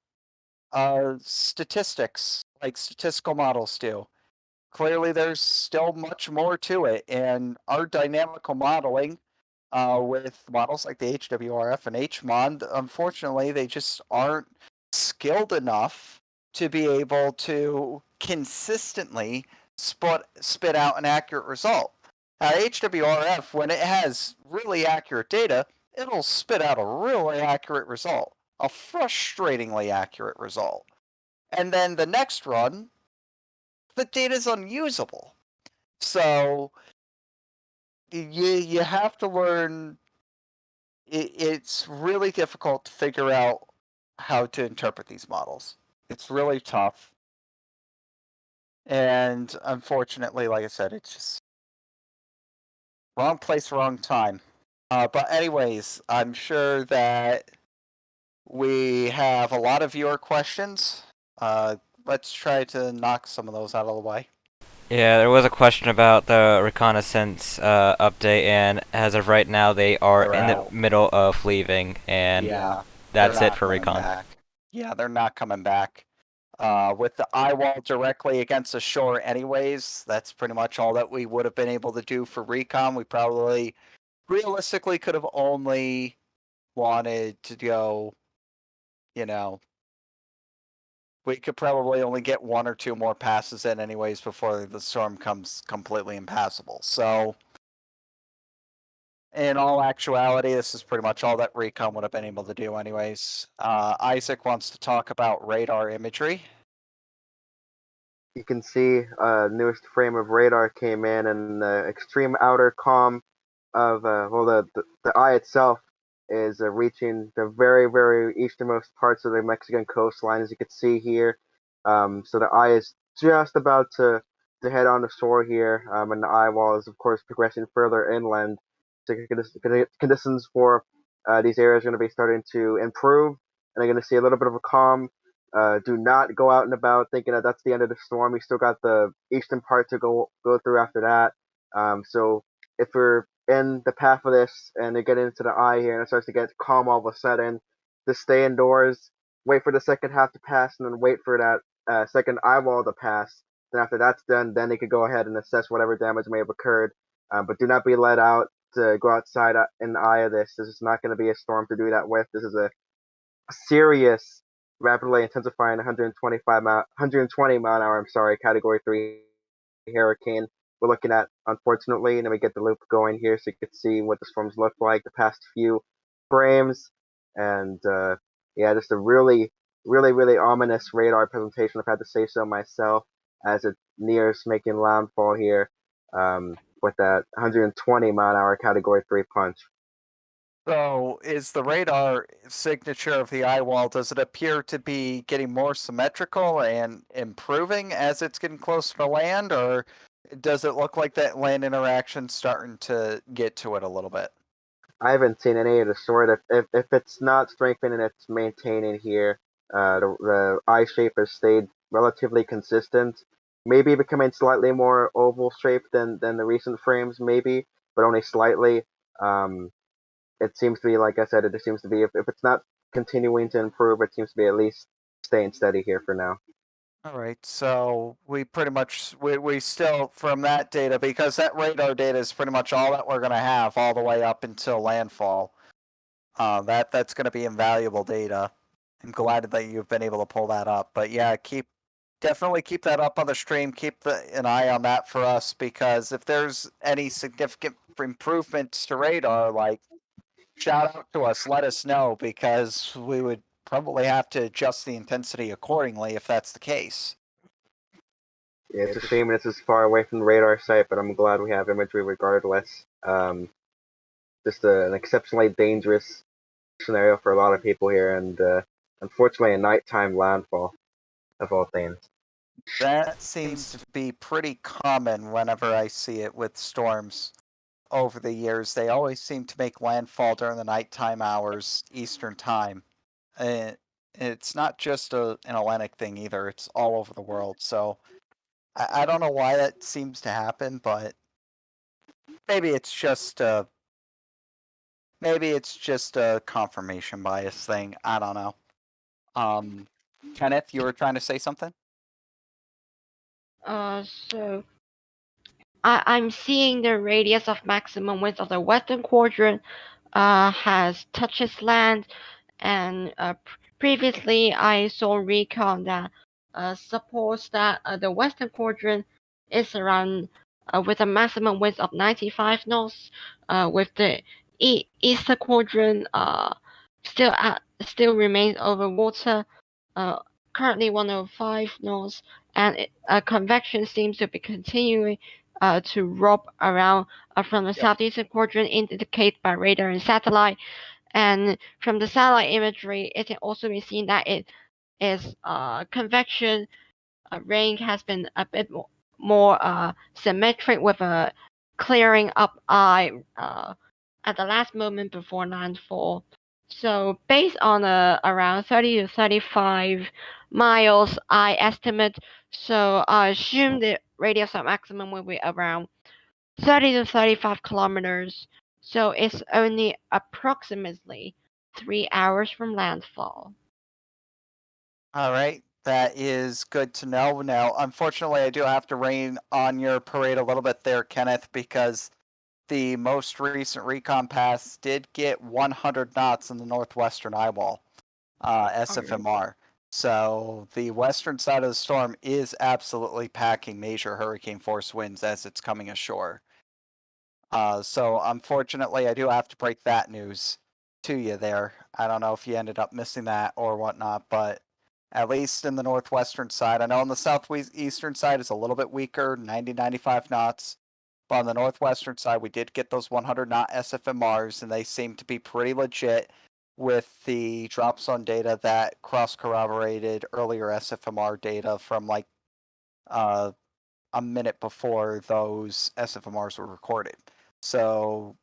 statistics, like statistical models do. Clearly, there's still much more to it, and our dynamical modeling with models like the HWRF and HMON, unfortunately, they just aren't skilled enough to be able to consistently spit out an accurate result. HWRF, when it has really accurate data, it'll spit out a really accurate result, a frustratingly accurate result. And then the next run, the data's unusable. So you have to learn. It's really difficult to figure out how to interpret these models. It's really tough. And unfortunately, like I said, it's just wrong place, wrong time. But anyways, I'm sure that we have a lot of viewer questions. Let's try to knock some of those out of the way. Yeah, there was a question about the Reconnaissance update, and as of right now, they are in the middle of leaving, and that's it for Recon. Yeah, they're not coming back. With the Eyewall directly against the shore anyways, that's pretty much all that we would have been able to do for Recon. We probably, realistically, could have only wanted to go, we could probably only get one or two more passes in anyways before the storm comes completely impassable. So, in all actuality, this is pretty much all that Recon would have been able to do anyways. Isaac wants to talk about radar imagery. You can see newest frame of radar came in, and the extreme outer calm of the eye itself is reaching the very, very easternmost parts of the Mexican coastline, as you can see here. So the eye is just about to head on the shore here, and the eye wall is, of course, progressing further inland. So conditions for these areas are going to be starting to improve, and they're going to see a little bit of a calm. Do not go out and about thinking that that's the end of the storm. We still got the eastern part to go through after that. So if we're in the path of this and they get into the eye here and it starts to get calm all of a sudden, just stay indoors, wait for the second half to pass, and then wait for that second eye wall to pass. Then after that's done, then they could go ahead and assess whatever damage may have occurred. But do not be let out to go outside in the eye of this. This is not going to be a storm to do that with. This is a serious, rapidly intensifying 120 mile an hour, Category 3 hurricane we're looking at, unfortunately. And then we get the loop going here so you can see what the storms look like the past few frames. And yeah, just a really, really, really ominous radar presentation, if I had to say so myself, as it nears making landfall here with that 120 mile an hour Category 3 punch. So, is the radar signature of the Eyewall, does it appear to be getting more symmetrical and improving as it's getting closer to land, or does it look like that land interaction's starting to get to it a little bit? I haven't seen any of the sort. If it's not strengthening, it's maintaining here. The eye shape has stayed relatively consistent. Maybe becoming slightly more oval shaped than the recent frames, maybe, but only slightly. It seems to be, like I said, it just seems to be, if it's not continuing to improve, it seems to be at least staying steady here for now. All right, so we pretty much, we still, from that data, because that radar data is pretty much all that we're going to have all the way up until landfall. That's going to be invaluable data. I'm glad that you've been able to pull that up. But yeah, definitely keep that up on the stream. Keep an eye on that for us, because if there's any significant improvements to radar, like, shout out to us, let us know, because we would probably have to adjust the intensity accordingly if that's the case. Yeah, it's a shame this is far away from the radar site, but I'm glad we have imagery regardless. Just an exceptionally dangerous scenario for a lot of people here, and unfortunately a nighttime landfall of all things. That seems to be pretty common whenever I see it with storms over the years. They always seem to make landfall during the nighttime hours, Eastern time. It's not just an Atlantic thing either. It's all over the world. So I don't know why that seems to happen, but maybe it's just a confirmation bias thing. I don't know. Kenneth, you were trying to say something? So I'm seeing the radius of maximum width of the western quadrant has touches land, and previously I saw recon that supports that the western quadrant is around with a maximum width of 95 knots, with the eastern quadrant still remains over water, currently 105 knots, and convection seems to be continuing to rob around from the southeastern quadrant, indicated by radar and satellite. And from the satellite imagery, it can also be seen that it is convection range has been a bit more symmetric, with a clearing up eye at the last moment before landfall. So based on around 30 to 35 miles I estimate, so I assume the radius of maximum will be around 30 to 35 kilometers. So it's only approximately 3 hours from landfall. All right, that is good to know. Now, unfortunately, I do have to rain on your parade a little bit there, Kenneth, because the most recent recon pass did get 100 knots in the northwestern eyewall, SFMR. So the western side of the storm is absolutely packing major hurricane force winds as it's coming ashore. So unfortunately, I do have to break that news to you there. I don't know if you ended up missing that or whatnot, but at least in the northwestern side. I know on the southeastern side is a little bit weaker, 90, 95 knots. But on the northwestern side, we did get those 100 knot SFMRs, and they seem to be pretty legit with the drop zone data that cross corroborated earlier SFMR data from like a minute before those SFMRs were recorded. So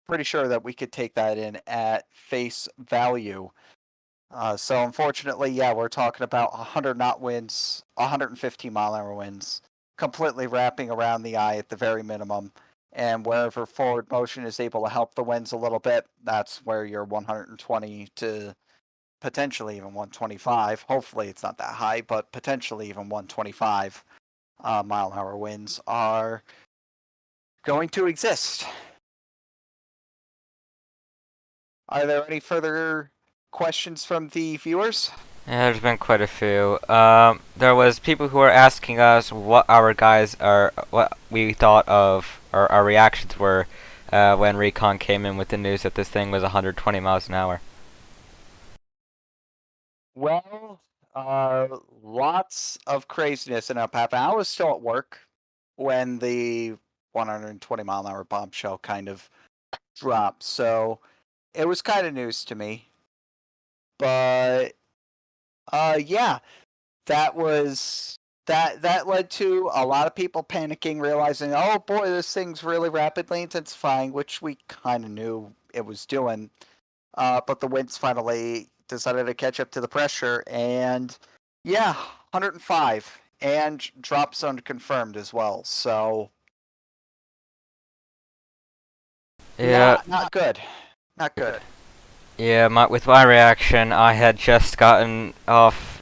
pretty sure that we could take that in at face value. So unfortunately, yeah, we're talking about 100 knot winds, 115 mile an hour winds, completely wrapping around the eye at the very minimum. And wherever forward motion is able to help the winds a little bit, that's where your 120 to potentially even 125. Hopefully it's not that high, but potentially even 125 mile an hour winds are going to exist. Are there any further questions from the viewers? Yeah, there's been quite a few. There was people who were asking us what what we thought of, or our reactions were, when Recon came in with the news that this thing was 120 miles an hour. Well, lots of craziness in up happened. I was still at work when the 120 mile an hour bombshell kind of dropped, so it was kind of news to me. But yeah, that led to a lot of people panicking, realizing, oh boy, this thing's really rapidly intensifying, which we kind of knew it was doing. But the winds finally decided to catch up to the pressure, and yeah, 105 and drop zone confirmed as well. So Yeah. not good, not good. Yeah, with my reaction, I had just gotten off,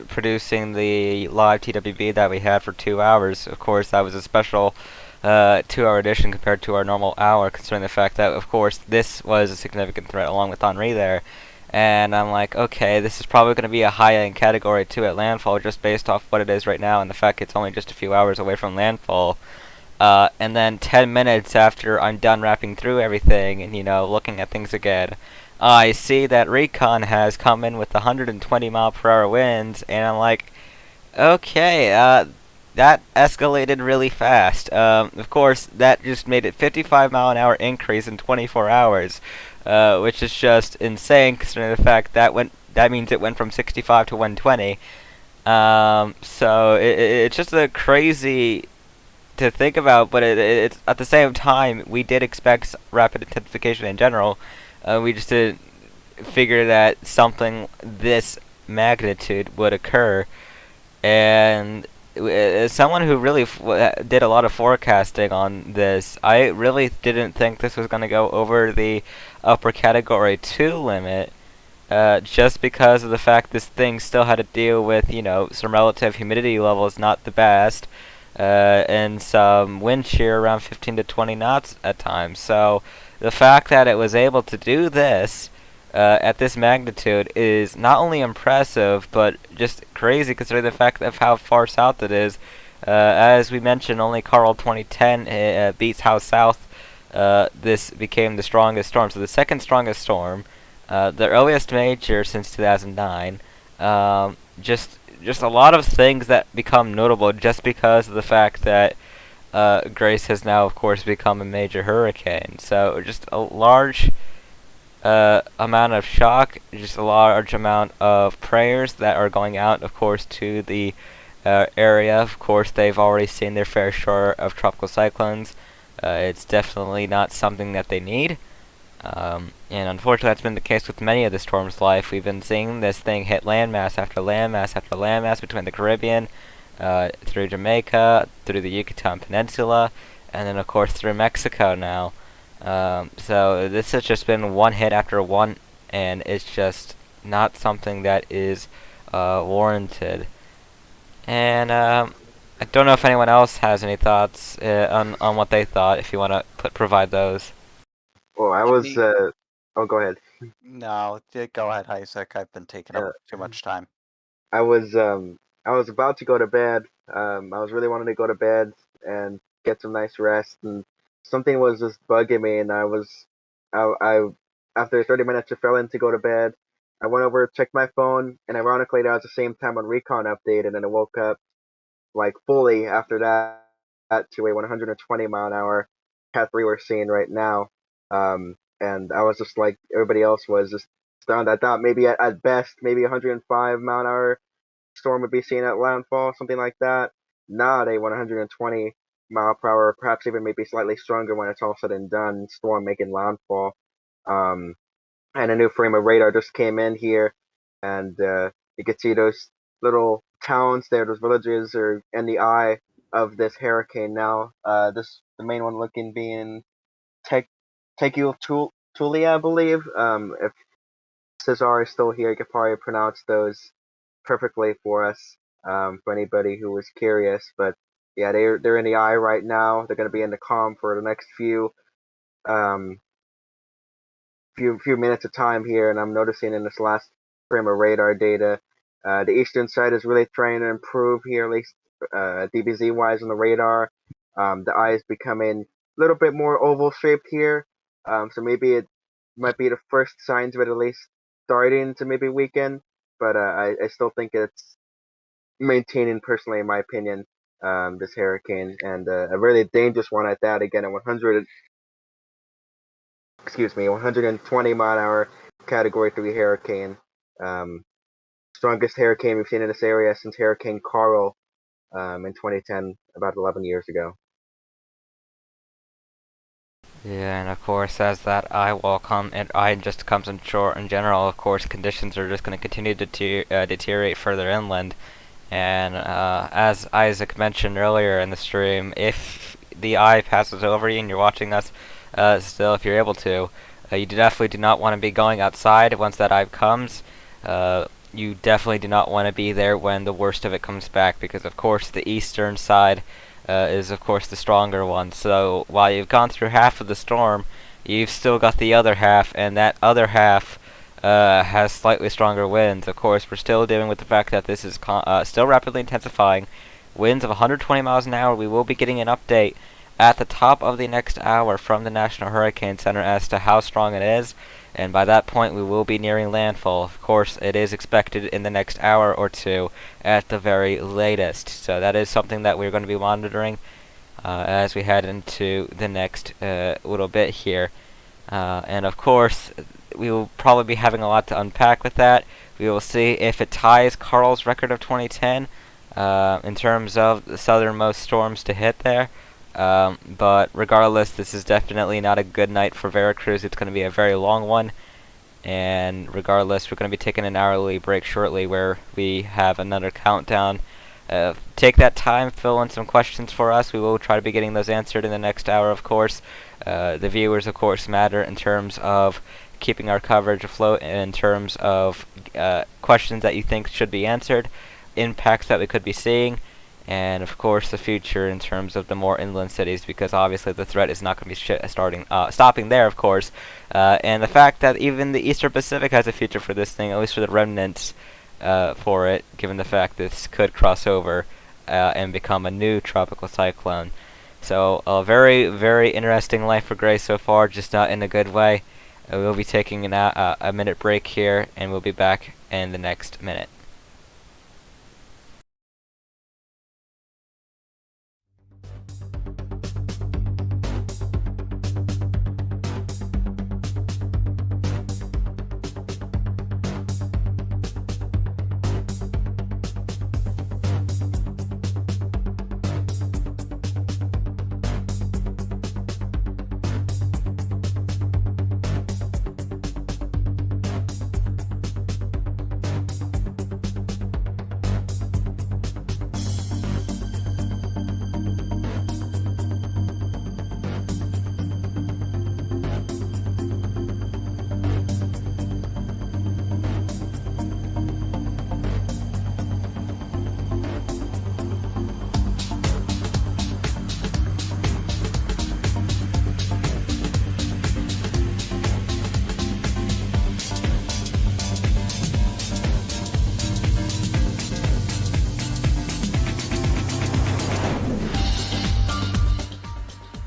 producing the live TWB that we had for 2 hours. Of course, that was a special 2-hour edition compared to our normal hour, considering the fact that, of course, this was a significant threat along with Henri there. And I'm like, okay, this is probably going to be a high-end Category 2 at landfall, just based off what it is right now and the fact it's only just a few hours away from landfall. And then 10 minutes after I'm done wrapping through everything and, looking at things again, I see that Recon has come in with 120 mile per hour winds, and I'm like, okay, that escalated really fast. Of course, that just made it 55 mile an hour increase in 24 hours, which is just insane considering the fact that means it went from 65 to 120. So it's just a crazy to think about, but it's at the same time we did expect rapid intensification in general. We just didn't figure that something this magnitude would occur. And as someone who really did a lot of forecasting on this, I really didn't think this was going to go over the upper Category 2 limit, just because of the fact this thing still had to deal with, some relative humidity levels not the best, and some wind shear around 15 to 20 knots at times. So the fact that it was able to do this at this magnitude is not only impressive, but just crazy considering the fact of how far south it is. As we mentioned, only Carl 2010 beats how south this became the strongest storm. So the second strongest storm, the earliest major since 2009. Just a lot of things that become notable just because of the fact that Grace has now, of course, become a major hurricane. So just a large amount of shock, just a large amount of prayers that are going out, of course, to the area. Of course, they've already seen their fair share of tropical cyclones. It's definitely not something that they need. And unfortunately, that's been the case with many of the storm's life. We've been seeing this thing hit landmass after landmass after landmass between the Caribbean, through Jamaica, through the Yucatan Peninsula, and then, of course, through Mexico now. So this has just been one hit after one, and it's just not something that is warranted. And I don't know if anyone else has any thoughts on what they thought, if you want to provide those. Well, I was. Oh, go ahead. No, go ahead, Isaac. I've been taking up too much time. I was about to go to bed. I was really wanting to go to bed and get some nice rest, and something was just bugging me, and I after 30 minutes, I fell in to go to bed. I went over, checked my phone, and ironically, that was the same time when Recon updated, and I woke up like fully after that. to a 120 mile an hour Cat 3 we're seeing right now. And I was just like everybody else was just stunned. I thought maybe at best, maybe 105 mile an hour storm would be seen at landfall, something like that. Not a 120 mile per hour, perhaps even maybe slightly stronger when it's all said and done, storm making landfall. And a new frame of radar just came in here, and you can see those little towns there, those villages are in the eye of this hurricane now. The main one looking being Tecutulia, I believe. If Cesar is still here, he could probably pronounce those perfectly for us, for anybody who was curious. But yeah, they're in the eye right now. They're going to be in the calm for the next um, few minutes of time here, and I'm noticing in this last frame of radar data, the eastern side is really trying to improve here, at least DBZ wise on the radar. The eye is becoming a little bit more oval shaped here, so maybe it might be the first signs of it at least starting to maybe weaken, but I still think it's maintaining, personally, in my opinion, this hurricane, and a really dangerous one at that. Again, at 120 mile an hour Category 3 hurricane. Strongest hurricane we've seen in this area since Hurricane Carl in 2010, about 11 years ago. Yeah, and of course, as that Eyewall just comes on shore in general, of course, conditions are just going to continue to deteriorate further inland. And as Isaac mentioned earlier in the stream, if the eye passes over you and you're watching us, still, if you're able to, you definitely do not want to be going outside once that eye comes. You definitely do not want to be there when the worst of it comes back, because of course the eastern side is of course the stronger one. So while you've gone through half of the storm, you've still got the other half, and that other half has slightly stronger winds. Of course, we're still dealing with the fact that this is still rapidly intensifying. Winds of 120 miles an hour. We will be getting an update at the top of the next hour from the National Hurricane Center as to how strong it is, and by that point we will be nearing landfall. Of course, it is expected in the next hour or two at the very latest, so that is something that we're going to be monitoring as we head into the next little bit here. And of course, we will probably be having a lot to unpack with that. We will see if it ties Carl's record of 2010 in terms of the southernmost storms to hit there. But regardless, this is definitely not a good night for Veracruz. It's going to be a very long one. And regardless, we're going to be taking an hourly break shortly where we have another countdown. Take that time, fill in some questions for us. We will try to be getting those answered in the next hour, of course. The viewers, of course, matter in terms of keeping our coverage afloat, in terms of questions that you think should be answered, impacts that we could be seeing, and of course the future in terms of the more inland cities, because obviously the threat is not going to be stopping there, of course. And the fact that even the Eastern Pacific has a future for this thing, at least for the remnants for it, given the fact this could cross over and become a new tropical cyclone. So a very, very interesting life for Grace so far, just not in a good way. We'll be taking a minute break here, and we'll be back in the next minute.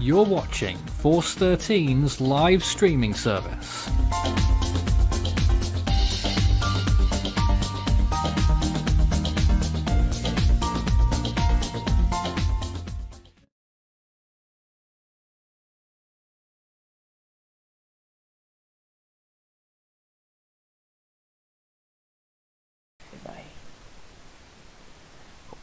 You're watching Force 13's live streaming service.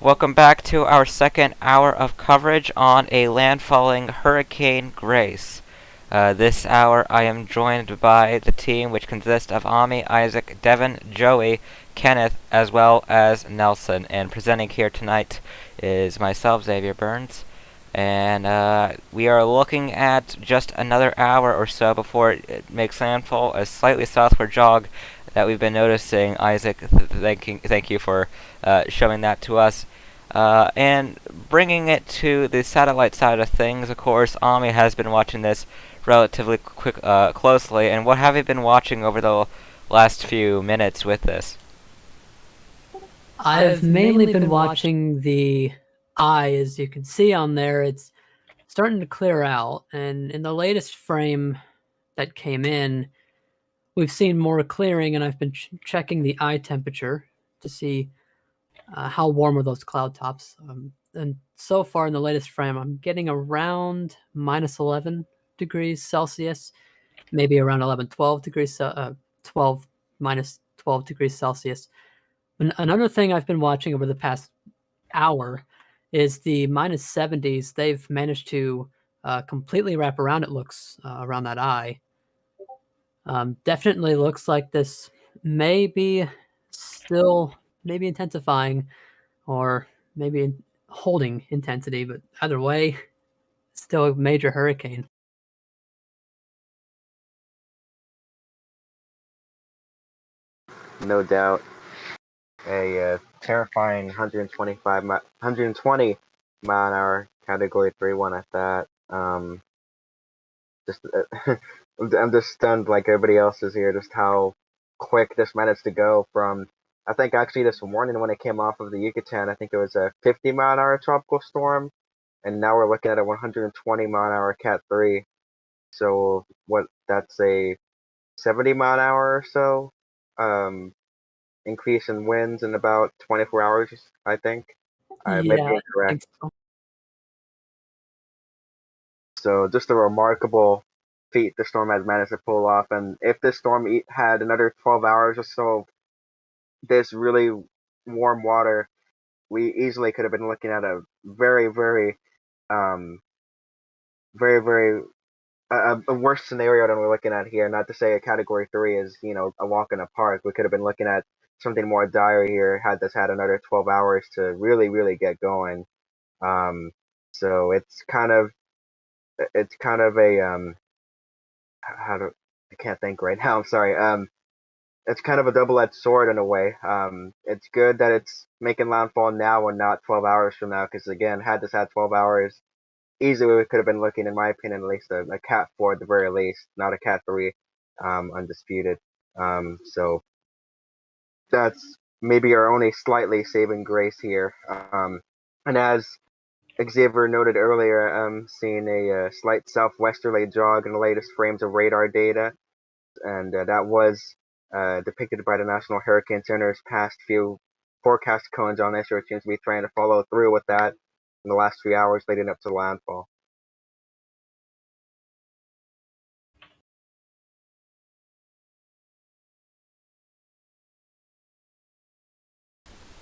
Welcome back to our second hour of coverage on a landfalling Hurricane Grace. This hour I am joined by the team, which consists of Ami, Isaac, Devin, Joey, Kenneth, as well as Nelson. And presenting here tonight is myself, Xavier Burns. And we are looking at just another hour or so before it makes landfall, a slightly southward jog that we've been noticing. Isaac, thank you for showing that to us. And bringing it to the satellite side of things, of course, Ami has been watching this relatively closely. And what have you been watching over the last few minutes with this? I've mainly been watching the eye. As you can see on there, it's starting to clear out. And in the latest frame that came in, we've seen more clearing, and I've been checking the eye temperature to see how warm are those cloud tops. And so far in the latest frame, I'm getting around minus 11 degrees Celsius, maybe around 12 degrees, 12 minus 12 degrees Celsius. And another thing I've been watching over the past hour is the minus 70s. They've managed to completely wrap around, it looks, around that eye. Definitely looks like this may be still maybe intensifying or maybe holding intensity, but either way, still a major hurricane. No doubt. A terrifying 120 mile an hour Category 3 one at that. Just I'm just stunned like everybody else is here, just how quick this managed to go from, I think actually this morning when it came off of the Yucatan, I think it was a 50 mile an hour tropical storm, and now we're looking at a 120 mile an hour Cat 3. So that's a 70 mile an hour or so increase in winds in about 24 hours, I think. I may be I incorrect. think so. So just a remarkable feat the storm has managed to pull off. And if this storm had another 12 hours or so, this really warm water, we easily could have been looking at a very, very, a worse scenario than we're looking at here. Not to say a Category 3 is, a walk in the park. We could have been looking at something more dire here had this had another 12 hours to really, really get going. So it's kind of a I can't think right now. I'm sorry. It's kind of a double-edged sword in a way. It's good that it's making landfall now and not 12 hours from now, because again, had this had 12 hours, easily we could have been looking, in my opinion, at least a Cat 4 at the very least, not a Cat 3, undisputed. So that's maybe our only slightly saving grace here. And as Xavier noted earlier, seeing a slight southwesterly jog in the latest frames of radar data, and that was depicted by the National Hurricane Center's past few forecast cones on this, or it seems to be trying to follow through with that in the last few hours leading up to landfall.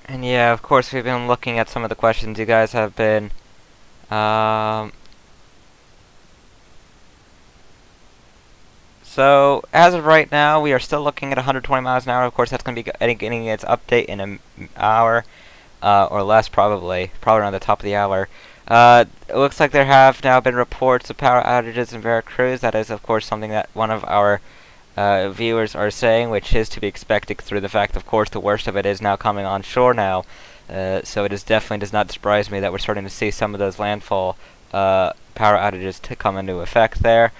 And yeah, of course, we've been looking at some of the questions you guys have been so as of right now, we are still looking at 120 miles an hour. Of course, that's going to be getting its update in an hour or less, probably around the top of the hour. It looks like there have now been reports of power outages in Veracruz. That is, of course, something that one of our viewers are saying, which is to be expected through the fact, of course, the worst of it is now coming on shore now. So it definitely does not surprise me that we're starting to see some of those landfall power outages to come into effect there.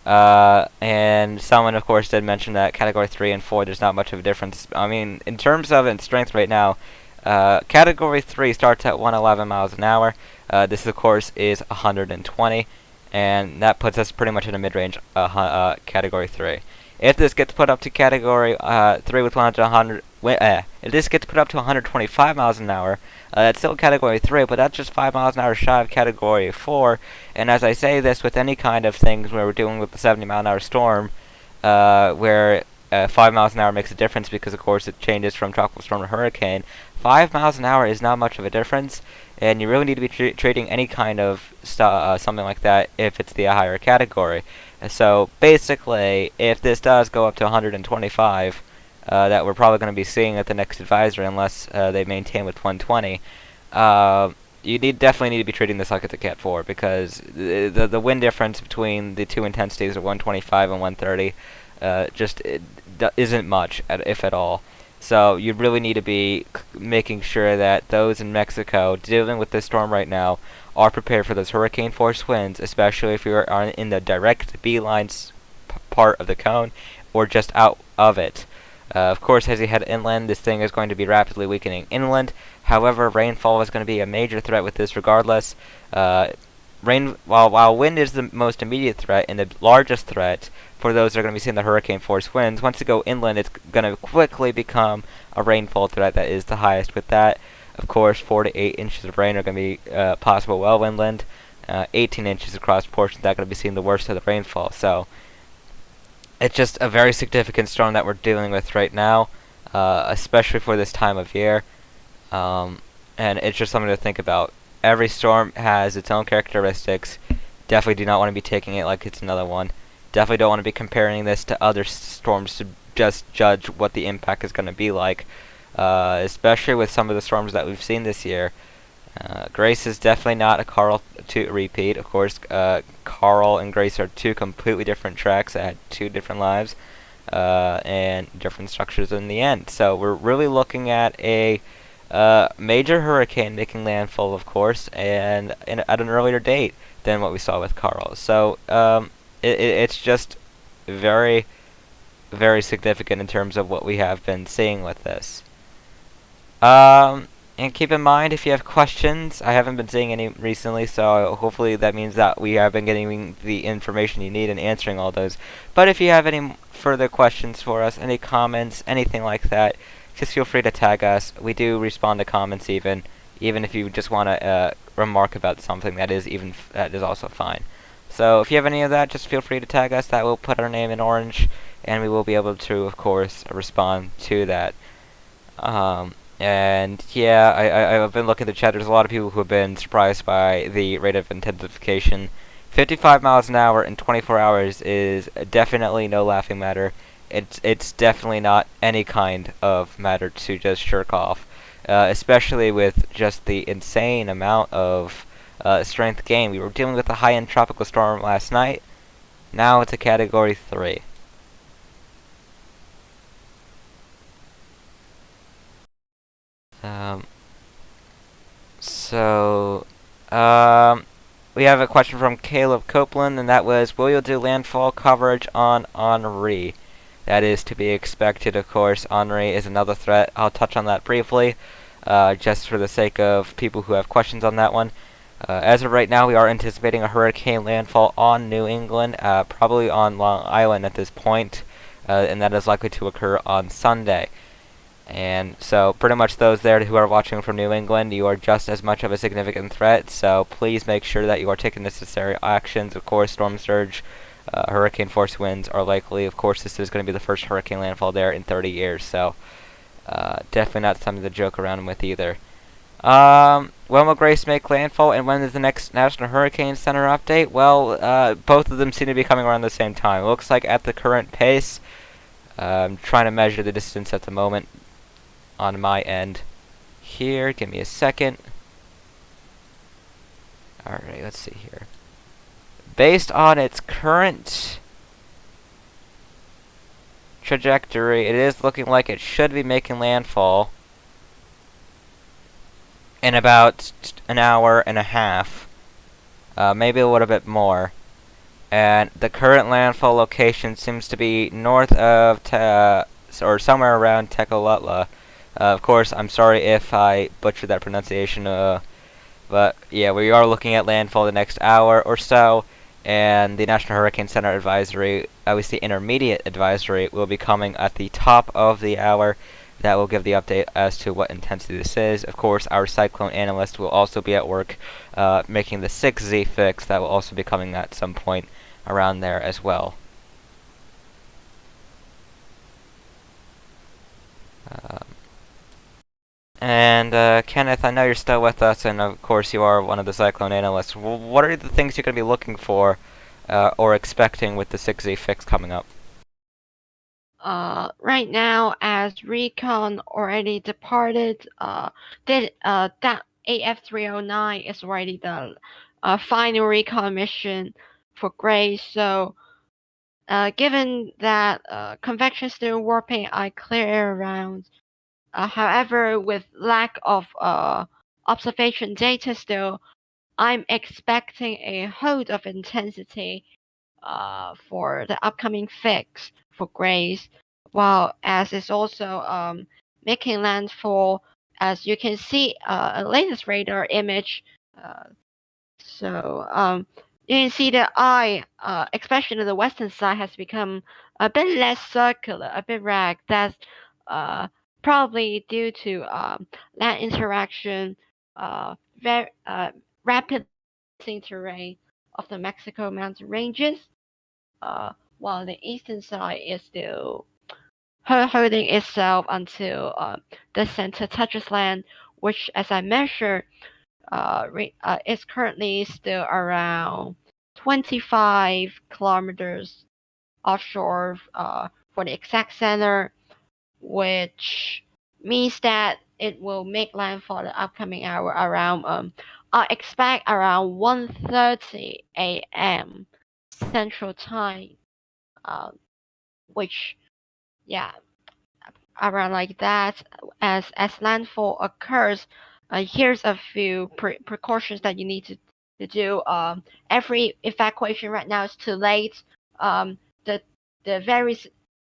And someone, of course, did mention that Category 3 and 4, there's not much of a difference. I mean, in terms of its strength right now, Category 3 starts at 111 miles an hour. This, of course, is 120, and that puts us pretty much in a mid-range Category 3. If this gets put up to Category 3 with 100, if this gets put up to 125 miles an hour, that's still Category 3, but that's just 5 miles an hour shy of Category 4. And as I say this with any kind of things where we're dealing with the 70 mile an hour storm, where 5 miles an hour makes a difference because, of course, it changes from tropical storm to hurricane. 5 miles an hour is not much of a difference, and you really need to be treating any kind of something like that if it's the higher category. So basically, if this does go up to 125, that we're probably going to be seeing at the next advisory, unless they maintain with 120. You definitely need to be treating this like it's a Cat 4, because the wind difference between the two intensities of 125 and 130 isn't much, if at all. So you really need to be making sure that those in Mexico dealing with this storm right now are prepared for those hurricane force winds, especially if you are in the direct beeline part of the cone or just out of it. Of course, as you head inland, this thing is going to be rapidly weakening inland. However, rainfall is going to be a major threat with this regardless. While wind is the most immediate threat and the largest threat for those that are going to be seeing the hurricane force winds, once you go inland, it's going to quickly become a rainfall threat that is the highest with that. Of course, 4 to 8 inches of rain are going to be possible well inland. 18 inches across portions that are going to be seeing the worst of the rainfall. So it's just a very significant storm that we're dealing with right now, especially for this time of year. And it's just something to think about. Every storm has its own characteristics. Definitely do not want to be taking it like it's another one. Definitely don't want to be comparing this to other storms to just judge what the impact is going to be like, especially with some of the storms that we've seen this year. Grace is definitely not a Carl to repeat. Of course, Carl and Grace are two completely different tracks that had two different lives and different structures in the end. So we're really looking at a major hurricane making landfall, of course, and at an earlier date than what we saw with Carl. So it's just very, very significant in terms of what we have been seeing with this. And keep in mind, if you have questions, I haven't been seeing any recently, so hopefully that means that we have been getting the information you need and answering all those. But if you have any further questions for us, any comments, anything like that, just feel free to tag us. We do respond to comments even if you just want to remark about something that is also fine. So if you have any of that, just feel free to tag us. That will put our name in orange, and we will be able to, of course, respond to that. And yeah, I've been looking at the chat. There's a lot of people who have been surprised by the rate of intensification. 55 miles an hour in 24 hours is definitely no laughing matter. It's definitely not any kind of matter to just shirk off, especially with just the insane amount of strength gain. We were dealing with a high-end tropical storm last night. Now it's a Category 3. We have a question from Caleb Copeland, and that was, will you do landfall coverage on Henri? That is to be expected, of course. Henri is another threat. I'll touch on that briefly, just for the sake of people who have questions on that one. As of right now, we are anticipating a hurricane landfall on New England, probably on Long Island at this point, and that is likely to occur on Sunday. And so pretty much those there who are watching from New England, you are just as much of a significant threat, so please make sure that you are taking necessary actions. Of course, storm surge, hurricane force winds are likely. Of course, this is going to be the first hurricane landfall there in 30 years, so definitely not something to joke around with either. When will Grace make landfall, and when is the next National Hurricane Center update? Well, both of them seem to be coming around the same time. It looks like at the current pace, I'm trying to measure the distance at the moment on my end here. Give me a second. Alright, let's see here. Based on its current trajectory, it is looking like it should be making landfall in about an hour and a half, maybe a little bit more. And the current landfall location seems to be north of or somewhere around Tekautla. Of course, I'm sorry if I butchered that pronunciation, but yeah, we are looking at landfall the next hour or so, and the National Hurricane Center advisory, at least the intermediate advisory, will be coming at the top of the hour. That will give the update as to what intensity this is. Of course, our cyclone analyst will also be at work making the 6Z fix. That will also be coming at some point around there as well. And Kenneth, I know you're still with us, and of course you are one of the cyclone analysts. What are the things you're going to be looking for or expecting with the 6Z fix coming up? Right now, as Recon already departed, that AF309 is already the final Recon mission for Grace. So, given that convection still warping, I clear around. However, with lack of observation data still, I'm expecting a hold of intensity for the upcoming fix for Grace, while as it's also making landfall, as you can see a latest radar image. So you can see the eye, especially the western side, has become a bit less circular, a bit rag. That's probably due to land interaction, very rapid terrain of the Mexico mountain ranges, while the eastern side is still holding itself until the center touches land, which, as I measured, is currently still around 25 kilometers offshore for the exact center, which means that it will make landfall the upcoming hour around I expect around 1:30 a.m. Central Time, which yeah, around like that. As landfall occurs, here's a few precautions that you need to do. Every evacuation right now is too late. The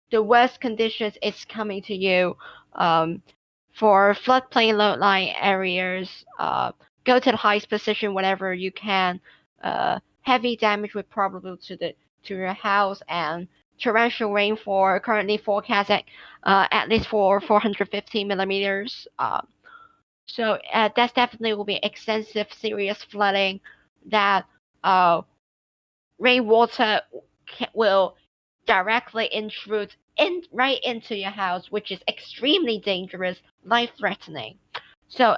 the worst conditions is coming to you. For floodplain low lying areas, go to the highest position whenever you can. Heavy damage would probably to your house, and torrential rainfall currently forecast at least for 450 millimeters. So that's definitely will be extensive, serious flooding that rainwater will directly intrude right into your house, which is extremely dangerous, life-threatening. So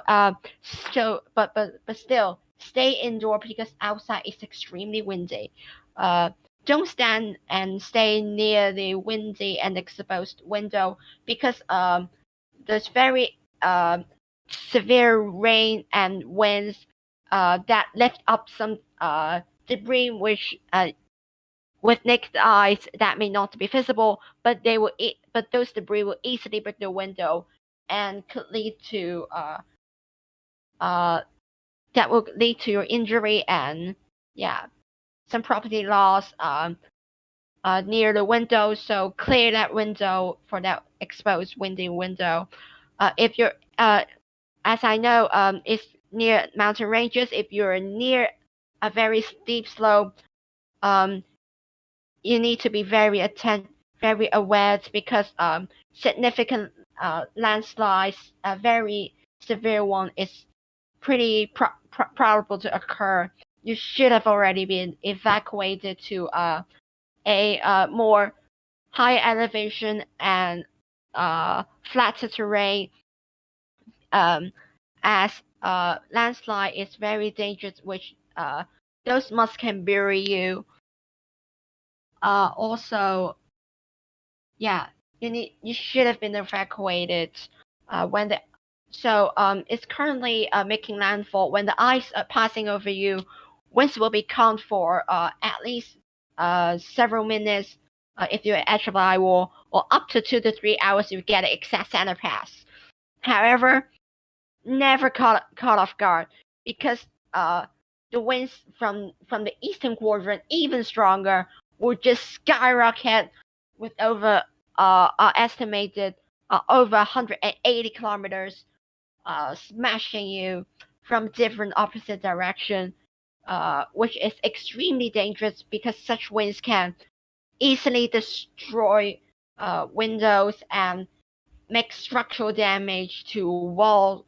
but still stay indoor because outside is extremely windy. Don't stand and stay near the windy and exposed window because there's very severe rain and winds that lift up some debris which with naked eyes that may not be visible, but those debris will easily break the window and could lead to that will lead to your injury and some property loss near the window. So clear that window for that exposed windy window. If you're as I know it's near mountain ranges, if you're near a very steep slope, you need to be very aware because significant landslides, a very severe one, is pretty probable to occur. You should have already been evacuated to a more high elevation and flatter terrain, as landslide is very dangerous, which those muds can bury you. Also, you should have been evacuated when it's currently making landfall. When the ice passing over you, winds will be calm for at least several minutes if you're at the Eyewall, or up to 2 to 3 hours if you get an exact center pass. However, never caught off guard because the winds from the eastern quadrant, even stronger, will just skyrocket with over estimated over 180 kilometers, smashing you from different opposite direction, which is extremely dangerous because such winds can easily destroy windows and make structural damage to walls,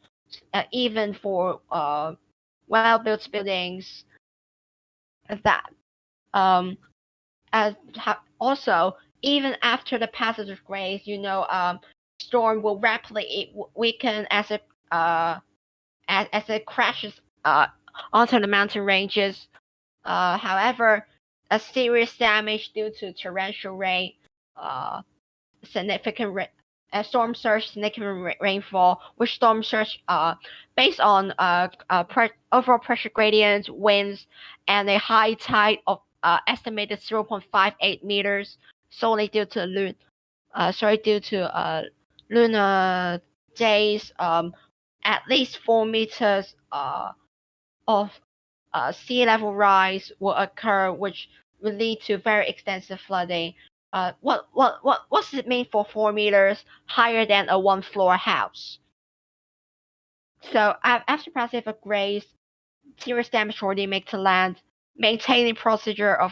even for well-built buildings. That also, even after the passage of Grace, storm will rapidly weaken as it as it crashes onto the mountain ranges. However, a serious damage due to torrential rain, significant storm surge, significant rainfall, which storm surge based on overall pressure gradient, winds, and a high tide of estimated 0.58 meters, solely due to lunar days. At least 4 meters of sea level rise will occur, which will lead to very extensive flooding. What's it mean for 4 meters higher than a 1-floor house? So after passing of grace, serious damage already made to land. Maintaining procedure of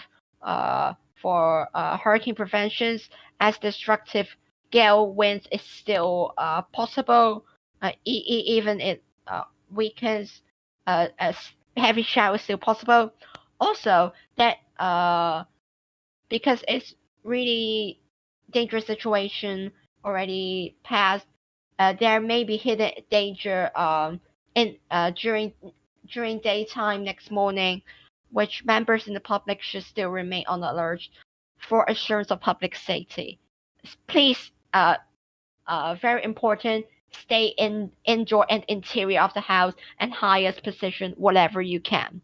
for hurricane preventions as destructive gale winds is still possible. Even it weakens, as heavy showers still possible. Also, that because it's really dangerous situation already passed, there may be hidden danger during daytime next morning, which members in the public should still remain on alert for assurance of public safety. Please, very important, stay indoor and interior of the house and highest position whatever you can.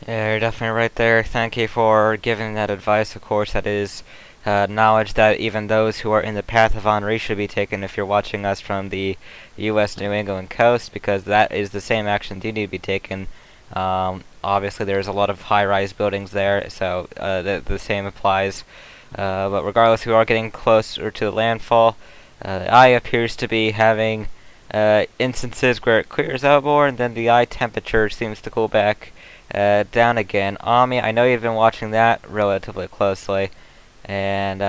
Yeah, you're definitely right there. Thank you for giving that advice. Of course, that is knowledge that even those who are in the path of Henri should be taken if you're watching us from the U.S. New England coast, because that is the same action you need to be taken. Obviously, there's a lot of high-rise buildings there, so the same applies. But regardless, we are getting closer to the landfall. The eye appears to be having instances where it clears out more, and then the eye temperature seems to cool back down again. Ami, I know you've been watching that relatively closely, and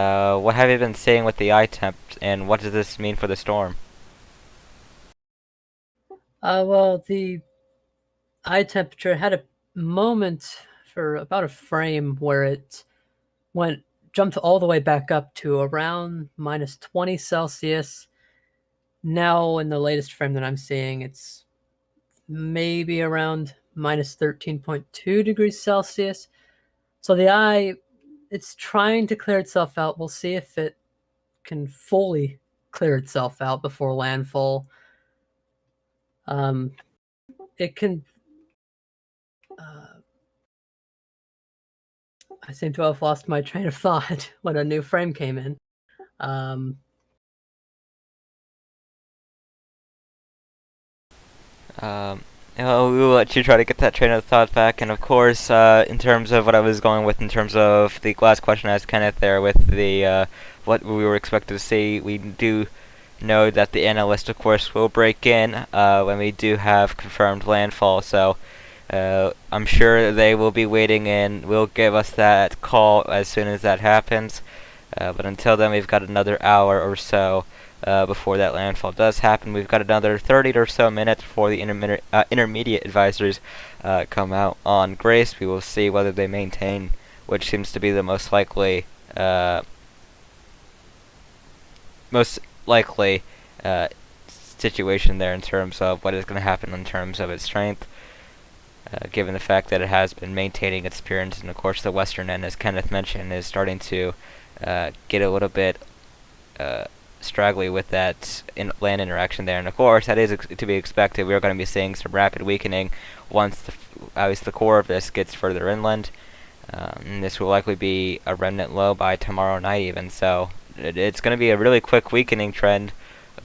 what have you been seeing with the eye temp, and what does this mean for the storm? Well, the eye temperature had a moment for about a frame where it jumped all the way back up to around minus 20 Celsius. Now, in the latest frame that I'm seeing, it's maybe around minus 13.2 degrees Celsius. So the eye, it's trying to clear itself out. We'll see if it can fully clear itself out before landfall. It can... I seem to have lost my train of thought when a new frame came in. We'll let you try to get that train of thought back, and of course, in terms of what I was going with, in terms of the last question I asked Kenneth there with the what we were expected to see, we do know that the analyst, of course, will break in when we do have confirmed landfall, so I'm sure they will be waiting and will give us that call as soon as that happens. But until then, we've got another hour or so before that landfall does happen. We've got another 30 or so minutes before the intermediate advisories come out on Grace. We will see whether they maintain, which seems to be the most likely situation there in terms of what is going to happen in terms of its strength. Given the fact that it has been maintaining its appearance, and of course the western end, as Kenneth mentioned, is starting to get a little bit straggly with that land interaction there, and of course that is to be expected. We are going to be seeing some rapid weakening once the core of this gets further inland. And this will likely be a remnant low by tomorrow night even, so it's going to be a really quick weakening trend,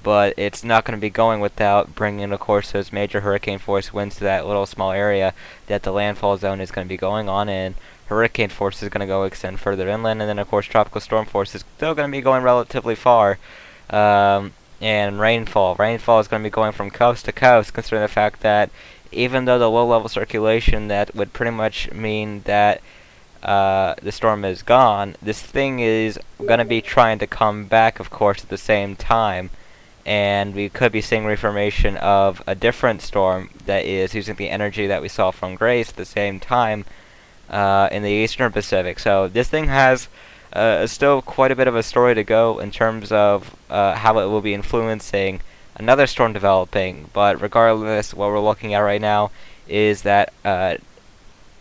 but it's not going to be going without bringing, of course, those major hurricane force winds to that little small area that the landfall zone is going to be going on in. Hurricane force is going to go extend further inland, and then of course tropical storm force is still going to be going relatively far. And rainfall is going to be going from coast to coast, considering the fact that even though the low-level circulation that would pretty much mean that the storm is gone, this thing is going to be trying to come back, of course, at the same time. And we could be seeing reformation of a different storm that is using the energy that we saw from Grace at the same time in the eastern Pacific. So this thing has still quite a bit of a story to go in terms of how it will be influencing another storm developing. But regardless, what we're looking at right now is that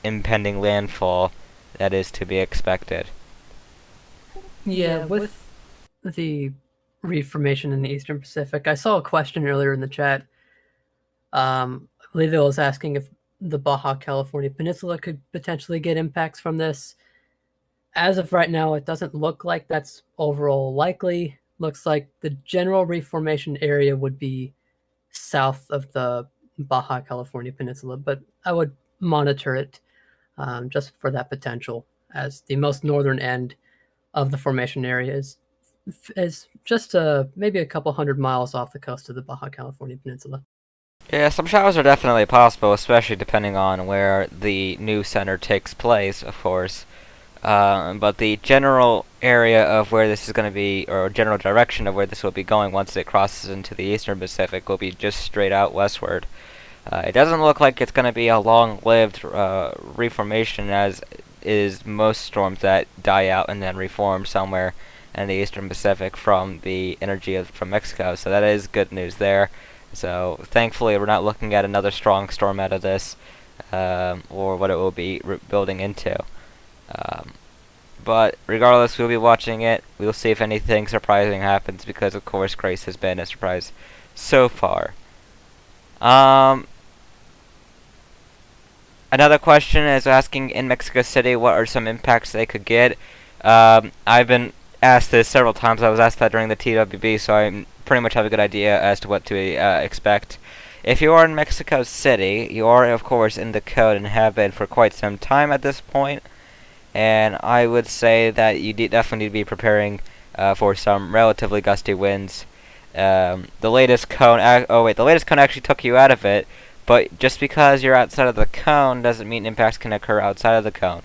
impending landfall that is to be expected. Yeah, with the reformation in the Eastern Pacific, I saw a question earlier in the chat. I believe it was asking if the Baja California Peninsula could potentially get impacts from this. As of right now, it doesn't look like that's overall likely. Looks like the general reformation area would be south of the Baja California Peninsula, but I would monitor it just for that potential, as the most northern end of the formation area is just maybe a couple hundred miles off the coast of the Baja California Peninsula. Yeah, some showers are definitely possible, especially depending on where the new center takes place, of course. But the general area of where this is going to be, or general direction of where this will be going once it crosses into the Eastern Pacific, will be just straight out westward. It doesn't look like it's going to be a long-lived reformation, as is most storms that die out and then reform somewhere in the Eastern Pacific from the energy from Mexico. So that is good news there. So thankfully, we're not looking at another strong storm out of this, or what it will be building into. But regardless, we'll be watching it. We'll see if anything surprising happens, because of course Grace has been a surprise so far. Another question is asking in Mexico City what are some impacts they could get. I've been asked this several times. I was asked that during the TWB, so I pretty much have a good idea as to what to expect. If you are in Mexico City, you are of course in the code and have been for quite some time at this point. And I would say that you definitely need to be preparing for some relatively gusty winds. The latest cone. The latest cone actually took you out of it. But just because you're outside of the cone doesn't mean impacts can occur outside of the cone.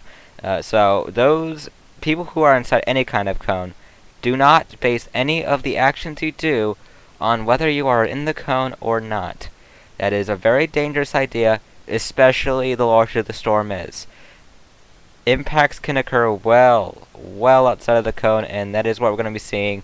So those people who are inside any kind of cone, do not base any of the actions you do on whether you are in the cone or not. That is a very dangerous idea, especially the larger the storm is. Impacts can occur well outside of the cone, and that is what we're going to be seeing.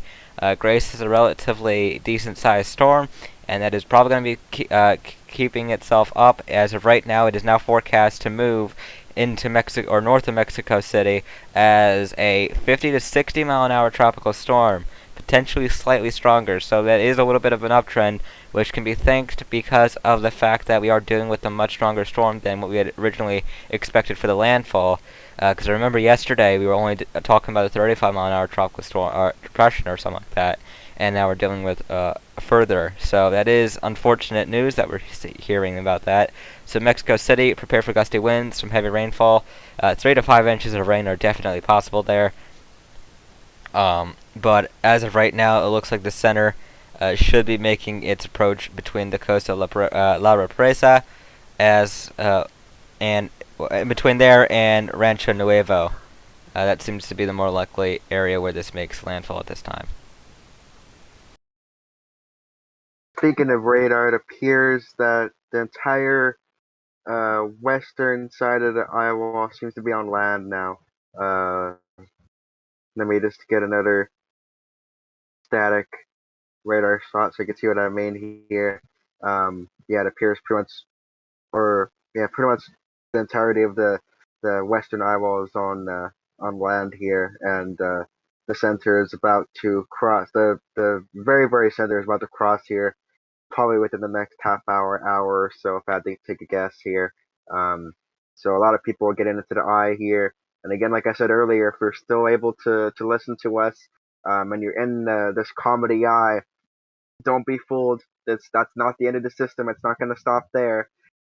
Grace is a relatively decent-sized storm, and that is probably going to be keeping itself up. As of right now, it is now forecast to move into Mexico or north of Mexico City as a 50 to 60 mile an hour tropical storm, potentially slightly stronger. So that is a little bit of an uptrend, which can be thanked because of the fact that we are dealing with a much stronger storm than what we had originally expected for the landfall. Because I remember yesterday we were only talking about a 35 mile an hour tropical storm or depression or something like that, and now we're dealing with further. So that is unfortunate news that we're hearing about that. So Mexico City, prepare for gusty winds, some heavy rainfall. 3 to 5 inches of rain are definitely possible there. But as of right now, it looks like the center should be making its approach between the coast of La Represa and between there and Rancho Nuevo. That seems to be the more likely area where this makes landfall at this time. Speaking of radar, it appears that the entire western side of the Eyewall seems to be on land now. Let me just get another static radar shot so you can see what I mean here. Yeah, it appears pretty much the entirety of the western Eyewall is on land here, and the center is about to cross. The very very center is about to cross here, probably within the next half hour or so, if I had to take a guess here. So a lot of people are getting into the eye here. And again, like I said earlier, if you're still able to listen to us, and you're in this comedy eye, don't be fooled. That's not the end of the system. It's not going to stop there.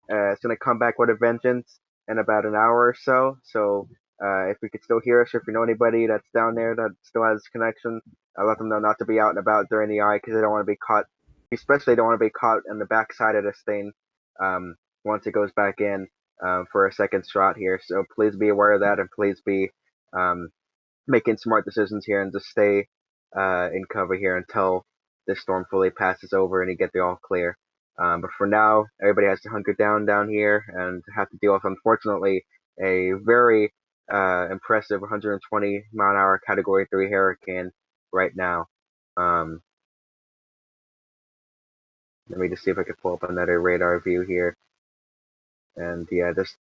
It's going to come back with a vengeance in about an hour or so. So if you could still hear us, or if you know anybody that's down there that still has connection, let them know not to be out and about during the eye, because they don't want to be caught. Especially don't want to be caught in the backside of this thing once it goes back in for a second shot here. So please be aware of that, and please be making smart decisions here, and just stay in cover here until this storm fully passes over and you get the all clear. But for now, everybody has to hunker down here and have to deal with, unfortunately, a very impressive 120 mile an hour Category 3 hurricane right now. Let me just see if I can pull up another radar view here. And yeah, just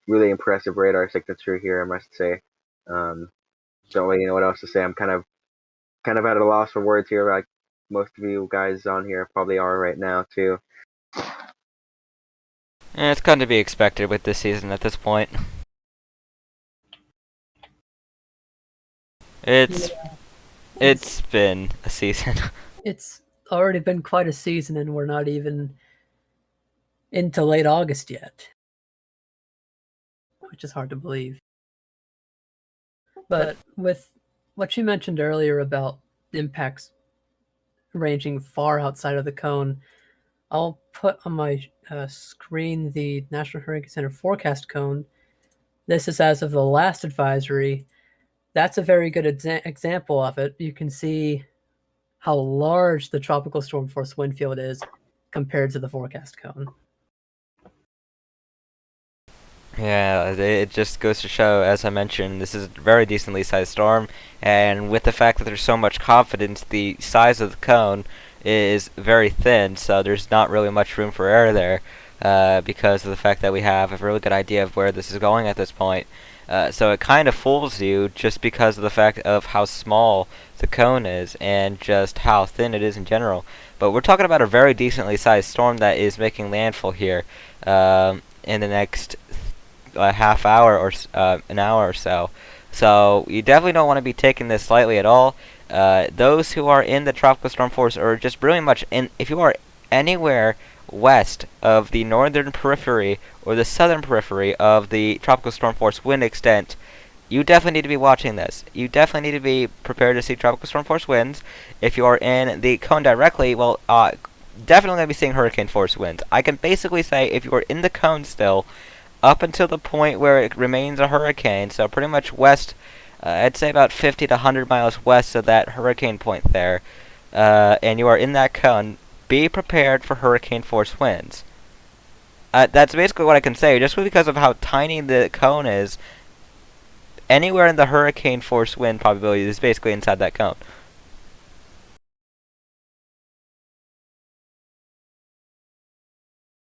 really impressive radar signature here, I must say. Don't really know what else to say. I'm kind of at a loss for words here, like most of you guys on here probably are right now too. And it's kind of to be expected with this season at this point. It's been a season. It's already been quite a season, and we're not even into late August yet, which is hard to believe. But with what you mentioned earlier about impacts ranging far outside of the cone, I'll put on my screen the National Hurricane Center forecast cone. This is as of the last advisory. That's a very good example of it. You can see how large the tropical storm force wind field is compared to the forecast cone. Yeah, it just goes to show, as I mentioned, this is a very decently sized storm, and with the fact that there's so much confidence, the size of the cone is very thin, so there's not really much room for error there, because of the fact that we have a really good idea of where this is going at this point. So it kind of fools you just because of the fact of how small the cone is and just how thin it is in general. But we're talking about a very decently sized storm that is making landfall here in the next half hour or an hour or so. So you definitely don't want to be taking this lightly at all. Those who are in the tropical storm force, or just really much in, if you are anywhere west of the northern periphery or the southern periphery of the tropical storm force wind extent, you definitely need to be watching this. You definitely need to be prepared to see tropical storm force winds. If you are in the cone directly, well, definitely going to be seeing hurricane force winds. I can basically say if you are in the cone still, up until the point where it remains a hurricane, so pretty much west, I'd say about 50 to 100 miles west of that hurricane point there, and you are in that cone, be prepared for hurricane force winds. That's basically what I can say. Just because of how tiny the cone is, anywhere in the hurricane force wind probability is basically inside that cone.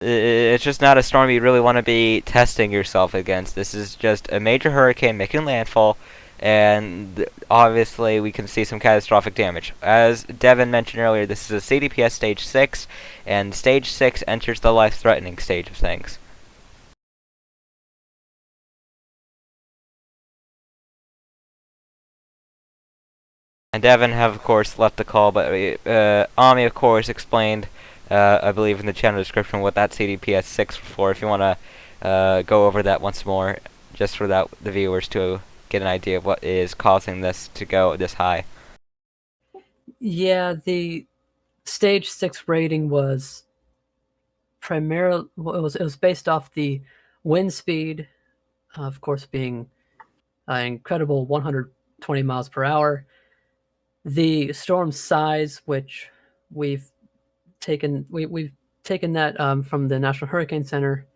It's just not a storm you really want to be testing yourself against. This is just a major hurricane making landfall, and obviously we can see some catastrophic damage. As Devin mentioned earlier, this is a CDPS Stage 6, and Stage 6 enters the life-threatening stage of things. And Devin have, of course, left the call, but Ami, of course, explained, I believe in the channel description, what that CDPS 6 for, if you want to go over that once more, just for the viewers to get an idea of what is causing this to go this high. Yeah, the stage 6 rating was primarily, it was based off the wind speed, of course, being an incredible 120 miles per hour. The storm size, which we've taken that from the National Hurricane Center.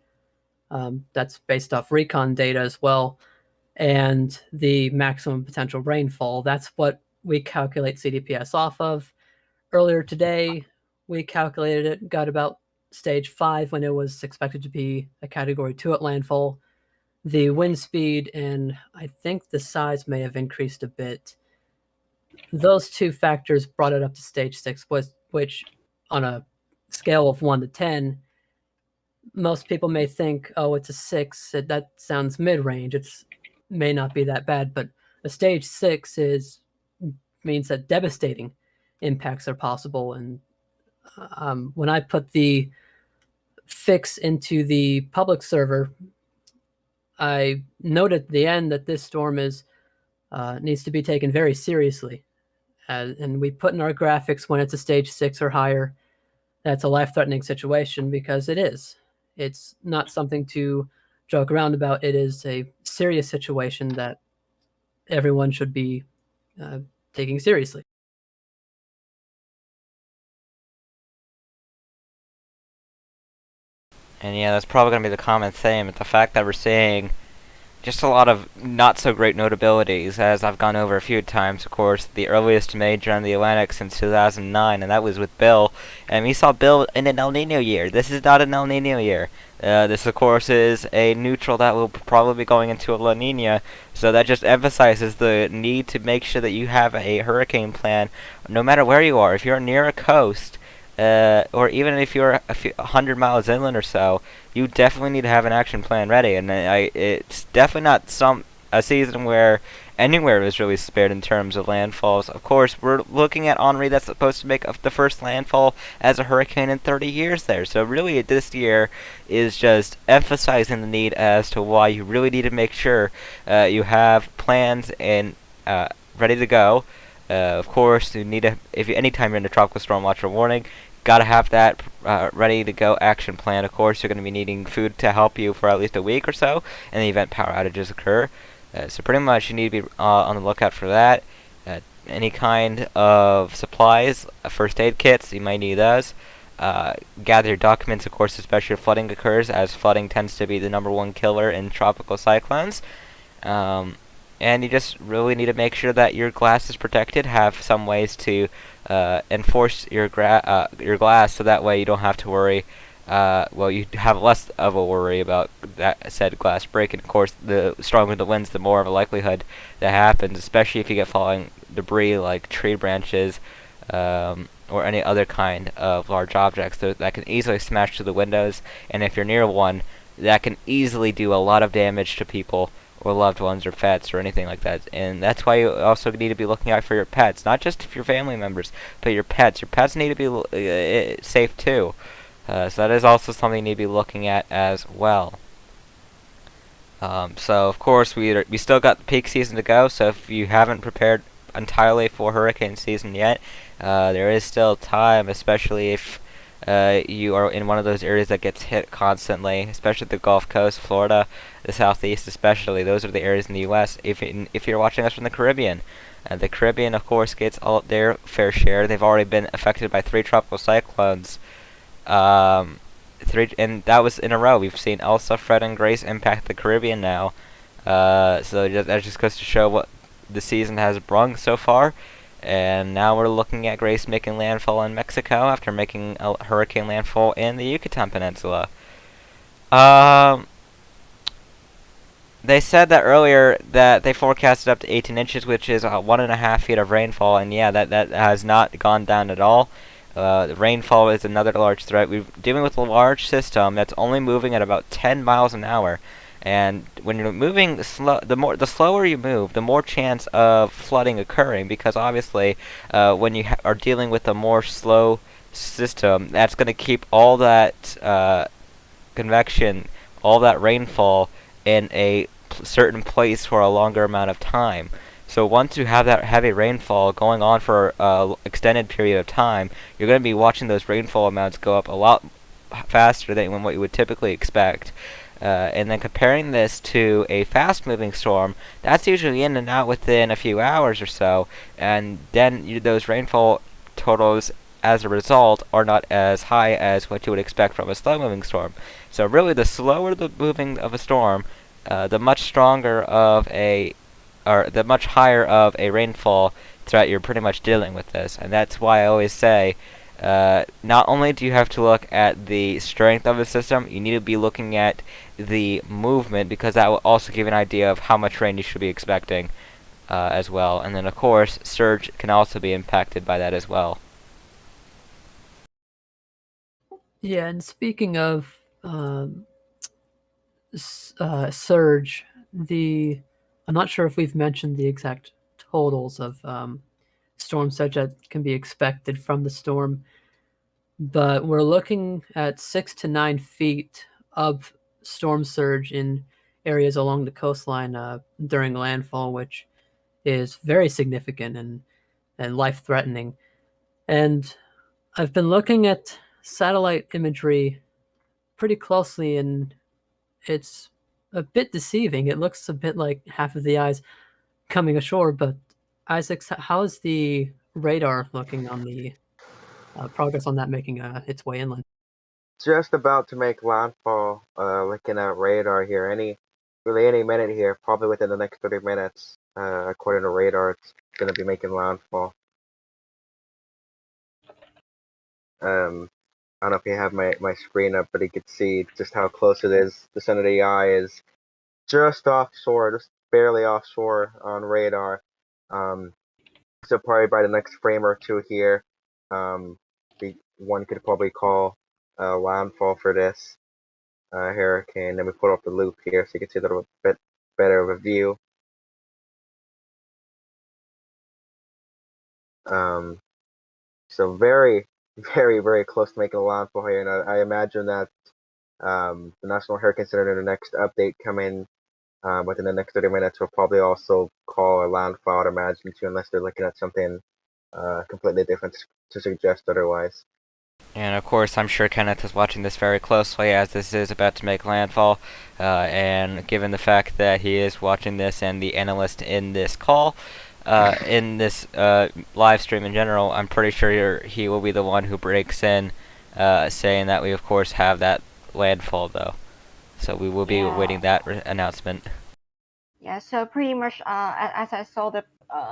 That's based off recon data as well, and the maximum potential rainfall. That's what we calculate CDPS off of. Earlier today, we calculated it, got about stage 5 when it was expected to be a category 2 at landfall. The wind speed and I think the size may have increased a bit. Those two factors brought it up to stage 6, which on a scale of 1 to 10, most people may think, oh, it's a 6. That sounds mid-range. It may not be that bad, but a stage 6 means that devastating impacts are possible. And when I put the fix into the public server, I noted at the end that this storm needs to be taken very seriously. And we put in our graphics when it's a stage 6 or higher, that's a life-threatening situation, because it is. It's not something to joke around about. It is a serious situation that everyone should be taking seriously. And yeah, that's probably going to be the common theme. But the fact that we're seeing just a lot of not so great notabilities, as I've gone over a few times. Of course, the earliest major on the Atlantic since 2009, and that was with Bill. And we saw Bill in an El Nino year. This is not an El Nino year. This, of course, is a neutral that will probably be going into a La Nina. So that just emphasizes the need to make sure that you have a hurricane plan, no matter where you are. If you're near a coast, or even if you're a few 100 miles inland or so, you definitely need to have an action plan ready. And it's definitely not a season where anywhere is really spared in terms of landfalls. Of course, we're looking at Henri, that's supposed to make the first landfall as a hurricane in 30 years there. So really, this year is just emphasizing the need as to why you really need to make sure you have plans and ready to go. Of course, you need to, anytime you're in a tropical storm watch or warning, gotta have that ready to go action plan. Of course, you're going to be needing food to help you for at least a week or so in the event power outages occur. So pretty much you need to be on the lookout for that. Any kind of supplies, first aid kits, you might need those. Gather your documents, of course, especially if flooding occurs, as flooding tends to be the #1 killer in tropical cyclones. And you just really need to make sure that your glass is protected. Have some ways to enforce your glass, so that way you don't have to worry. Well, you have less of a worry about that said glass breaking. Of course, the stronger the winds, the more of a likelihood that happens, especially if you get falling debris like tree branches or any other kind of large objects that can easily smash through the windows. And if you're near one, that can easily do a lot of damage to people or loved ones or pets or anything like that. And that's why you also need to be looking out for your pets, not just for your family members, but your pets. Your pets need to be safe too. So that is also something you need to be looking at as well. So of course we still got the peak season to go, so if you haven't prepared entirely for hurricane season yet, there is still time, especially if you are in one of those areas that gets hit constantly, especially the Gulf Coast, Florida, the Southeast especially. Those are the areas in the U.S. If you're watching us from the Caribbean, the Caribbean, of course, gets all their fair share. They've already been affected by 3 tropical cyclones. And that was in a row. We've seen Elsa, Fred, and Grace impact the Caribbean now. So that just goes to show what the season has brung so far. And now we're looking at Grace making landfall in Mexico after making a hurricane landfall in the Yucatan Peninsula. They said that earlier that they forecasted up to 18 inches, which is 1.5 feet of rainfall, and yeah, that has not gone down at all. The rainfall is another large threat. We're dealing with a large system that's only moving at about 10 miles an hour. And when you're moving the slower you move, the more chance of flooding occurring, because obviously when you are dealing with a more slow system, that's going to keep all that convection, all that rainfall in a certain place for a longer amount of time. So once you have that heavy rainfall going on for an extended period of time, you're going to be watching those rainfall amounts go up a lot faster than what you would typically expect. And then comparing this to a fast-moving storm, that's usually in and out within a few hours or so, and then those rainfall totals, as a result, are not as high as what you would expect from a slow-moving storm. So really, the slower the moving of a storm, the much stronger of the much higher of a rainfall threat you're pretty much dealing with this. And that's why I always say, not only do you have to look at the strength of the system, you need to be looking at the movement, because that will also give you an idea of how much rain you should be expecting as well. And then of course, surge can also be impacted by that as well. Yeah, and speaking of surge, I'm not sure if we've mentioned the exact totals of storm surge that can be expected from the storm, but we're looking at 6 to 9 feet of storm surge in areas along the coastline during landfall, which is very significant and life-threatening. And I've been looking at satellite imagery pretty closely, and it's a bit deceiving. It looks a bit like half of the eyes coming ashore, but Isaac, how is the radar looking on the progress on that making its way inland? Just about to make landfall. Looking at radar here. Any really any minute here, probably within the next 30 minutes, according to radar, it's going to be making landfall. I don't know if you have my screen up, but you can see just how close it is. The center of the eye is just offshore, just barely offshore on radar. So probably by the next frame or two here, one could probably call landfall for this hurricane. Then we put up the loop here so you can see a little bit better of a view. So very, very, very close to making a landfall here, and I imagine that the National Hurricane Center in the next update coming within the next 30 minutes will probably also call a landfall, I'd imagine, too, unless they're looking at something completely different to suggest otherwise. And of course, I'm sure Kenneth is watching this very closely as this is about to make landfall. And given the fact that he is watching this and the analyst in this call, in this live stream in general, I'm pretty sure he will be the one who breaks in, saying that we of course have that landfall though. So we will be awaiting that announcement. Yeah, so pretty much as I saw the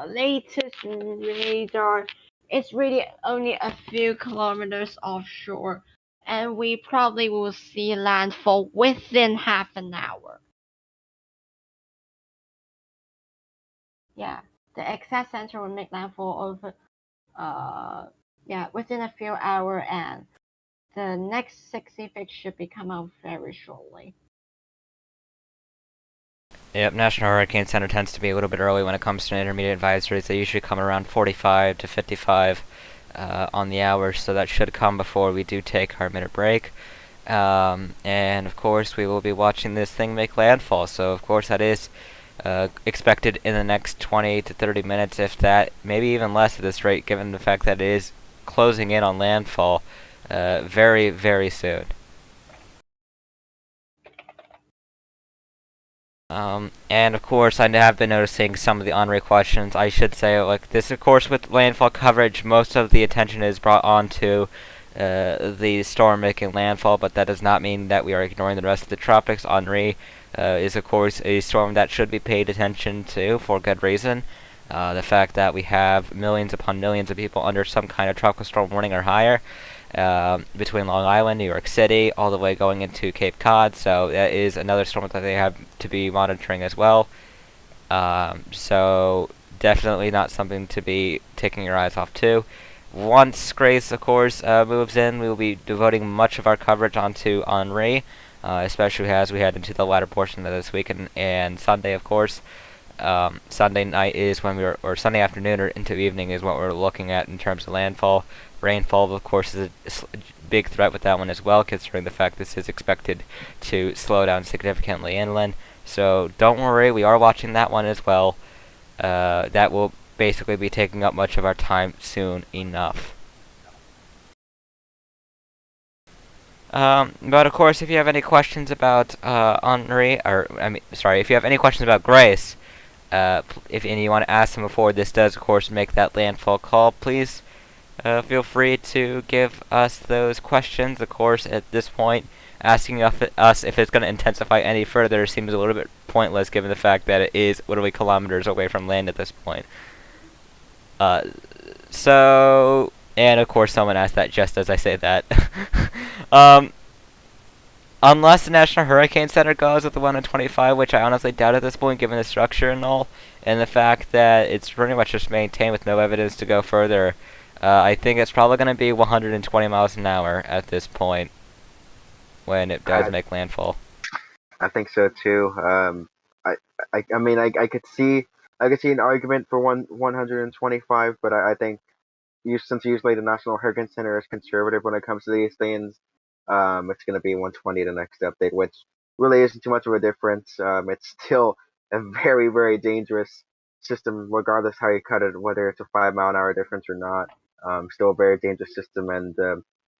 latest radar, it's really only a few kilometers offshore, and we probably will see landfall within half an hour. Yeah, the exact center will make landfall over within a few hours, and the next 60 fix should be come out very shortly. Yep, National Hurricane Center tends to be a little bit early when it comes to intermediate advisories. They usually come around 45 to 55 on the hour, so that should come before we do take our minute break. And of course, we will be watching this thing make landfall. So of course, that is expected in the next 20 to 30 minutes, if that, maybe even less at this rate, given the fact that it is closing in on landfall very, very soon. And of course, I have been noticing some of the on-ray questions. I should say, like this, of course, with landfall coverage, most of the attention is brought onto the storm making landfall, but that does not mean that we are ignoring the rest of the tropics. Henri is, of course, a storm that should be paid attention to for good reason. The fact that we have millions upon millions of people under some kind of tropical storm warning or higher. Between Long Island, New York City, all the way going into Cape Cod, so that is another storm that they have to be monitoring as well. So definitely not something to be taking your eyes off to. Once Grace, of course, moves in, we will be devoting much of our coverage onto Henri, especially as we head into the latter portion of this week and Sunday, of course. Sunday night is when or Sunday afternoon or into evening is what we're looking at in terms of landfall. Rainfall, of course, is a big threat with that one as well, considering the fact this is expected to slow down significantly inland. So don't worry, we are watching that one as well. That will basically be taking up much of our time soon enough. But of course, if you have any questions about Henri, if you have any questions about Grace, if you want to ask them before this does, of course, make that landfall call, please feel free to give us those questions. Of course, at this point, asking us if it's going to intensify any further seems a little bit pointless, given the fact that it is literally kilometers away from land at this point. And of course, someone asked that just as I say that. Unless the National Hurricane Center goes with the 1 in 25, which I honestly doubt at this point, given the structure and all, and the fact that it's pretty much just maintained with no evidence to go further, I think it's probably going to be 120 miles an hour at this point when it does make landfall. I think so too. I mean, I could see an argument for 125, but I think since usually the National Hurricane Center is conservative when it comes to these things, it's going to be 120 the next update, which really isn't too much of a difference. It's still a very, very dangerous system, regardless how you cut it, whether it's a 5-mile-an-hour difference or not. Still a very dangerous system, and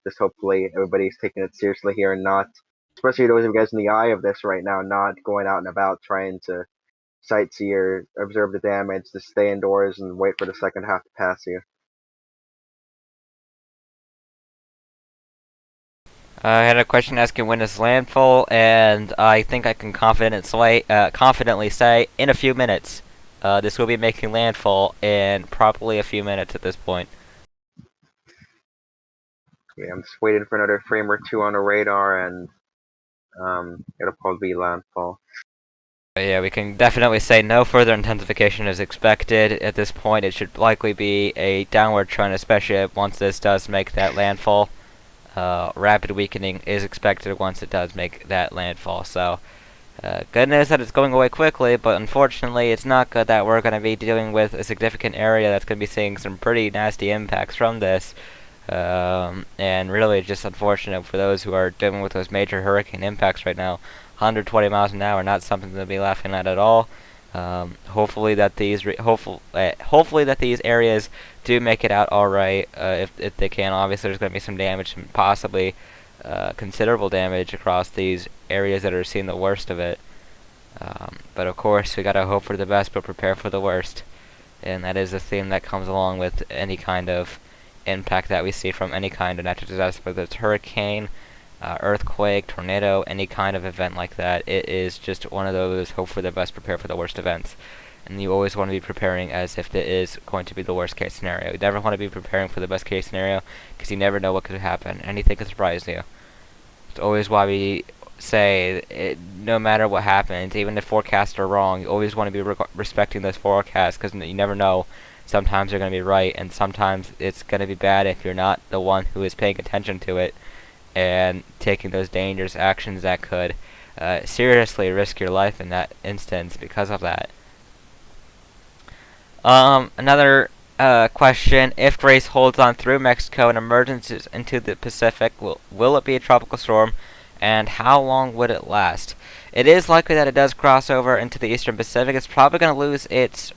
just hopefully everybody's taking it seriously here and not, especially those of you guys in the eye of this right now, not going out and about trying to sightsee or observe the damage. Just stay indoors and wait for the second half to pass you. I had a question asking when is landfall, and I think I can confidently say in a few minutes. This will be making landfall in probably a few minutes at this point. Yeah, I'm just waiting for another frame or two on the radar, and it'll probably be landfall. Yeah, we can definitely say no further intensification is expected. At this point, it should likely be a downward trend, especially once this does make that landfall. Rapid weakening is expected once it does make that landfall. So, good news that it's going away quickly, but unfortunately, it's not good that we're going to be dealing with a significant area that's going to be seeing some pretty nasty impacts from this. And really just unfortunate for those who are dealing with those major hurricane impacts right now. 120 miles an hour, not something to be laughing at all. Hopefully that these areas do make it out all right. If they can, obviously there's going to be some damage and possibly considerable damage across these areas that are seeing the worst of it. But of course, we gotta hope for the best, but prepare for the worst. And that is a theme that comes along with any kind of impact that we see from any kind of natural disaster, whether it's hurricane, earthquake, tornado, any kind of event like that. It is just one of those hope for the best, prepare for the worst events. And you always want to be preparing as if it is going to be the worst case scenario. You never want to be preparing for the best case scenario because you never know what could happen. Anything could surprise you. It's always why we say no matter what happens, even if forecasts are wrong, you always want to be respecting those forecasts because you never know. Sometimes they're going to be right, and sometimes it's going to be bad if you're not the one who is paying attention to it and taking those dangerous actions that could seriously risk your life in that instance because of that. Another question: if Grace holds on through Mexico and emergencies into the Pacific, will it be a tropical storm, and how long would it last? It is likely that it does cross over into the Eastern Pacific. It's probably going to lose its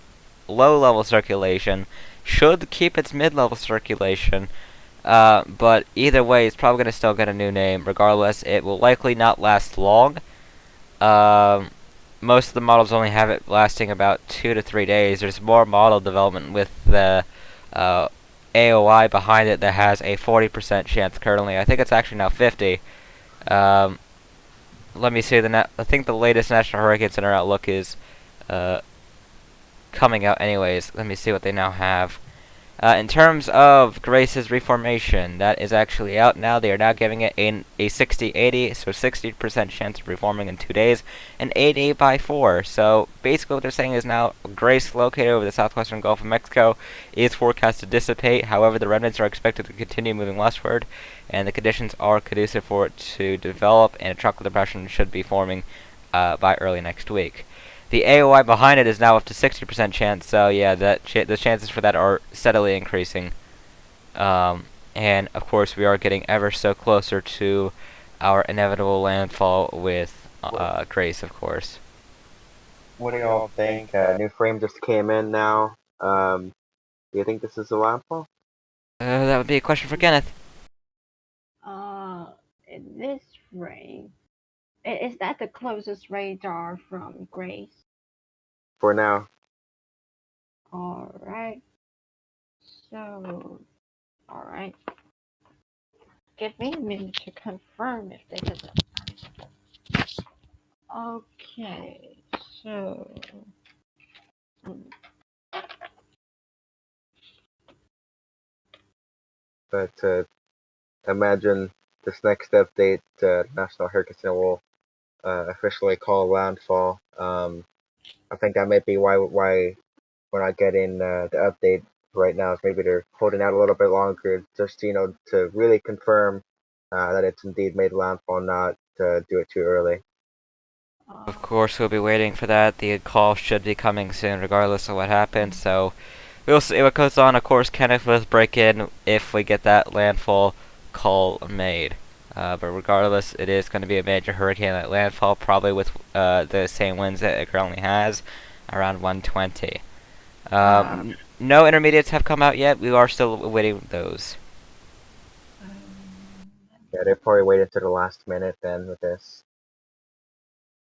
low-level circulation, should keep its mid-level circulation, but either way, it's probably going to still get a new name. Regardless, it will likely not last long. Most of the models only have it lasting about 2 to 3 days. There's more model development with the AOI behind it that has a 40% chance currently. I think it's actually now 50. Let me see I think the latest National Hurricane Center outlook is coming out anyways. Let me see what they now have. In terms of Grace's reformation, that is actually out now. They are now giving it a 60-80, so 60% chance of reforming in 2 days, and 80 by 4. So basically what they're saying is now Grace, located over the southwestern Gulf of Mexico, is forecast to dissipate. However, the remnants are expected to continue moving westward, and the conditions are conducive for it to develop, and a tropical depression should be forming by early next week. The AOI behind it is now up to 60% chance, so yeah, the chances for that are steadily increasing. And of course, we are getting ever so closer to our inevitable landfall with Grace, of course. What do y'all think? New frame just came in now. Do you think this is a landfall? That would be a question for Kenneth. In this frame, is that the closest radar from Grace? For now. Alright. So, alright. Give me a minute to confirm if they did that. Okay, so. But imagine this next update, National Hurricane Center will officially call landfall. I think that might be why we're not getting the update right now. Is maybe they're holding out a little bit longer, just to really confirm that it's indeed made landfall, not to do it too early. Of course, we'll be waiting for that. The call should be coming soon, regardless of what happens. So we'll see what goes on. Of course, Kenneth will break in if we get that landfall call made. But regardless, it is going to be a major hurricane at landfall, probably with the same winds that it currently has, around 120. No intermediates have come out yet. We are still awaiting those. Yeah, they're probably waiting to the last minute then with this.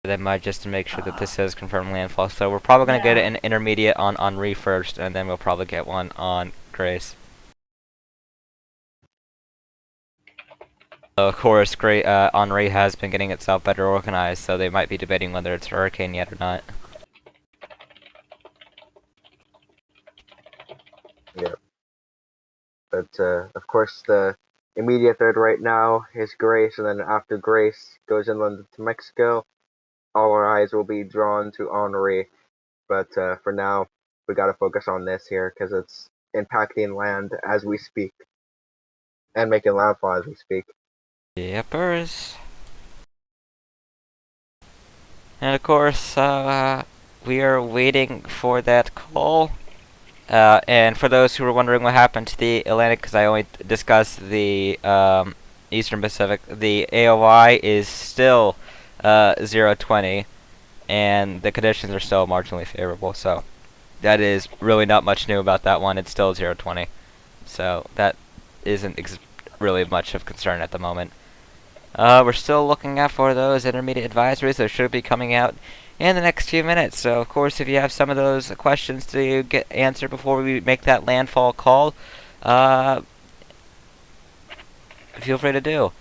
They might, just to make sure that this is confirmed landfall. So we're probably going to get an intermediate on Henri first, and then we'll probably get one on Grace. Of course, Henri has been getting itself better organized, so they might be debating whether it's a hurricane yet or not. Yeah. But of course, the immediate threat right now is Grace, and then after Grace goes inland to Mexico, all our eyes will be drawn to Henri. But for now, we got to focus on this here because it's impacting land as we speak and making landfall as we speak. Yepers. And of course, we are waiting for that call. And for those who were wondering what happened to the Atlantic, because I only discussed the Eastern Pacific, the AOI is still 020, and the conditions are still marginally favorable. So that is really not much new about that one. It's still 020, so that isn't really much of concern at the moment. We're still looking out for those intermediate advisories. Those should be coming out in the next few minutes. So, of course, if you have some of those questions to get answered before we make that landfall call, feel free to do.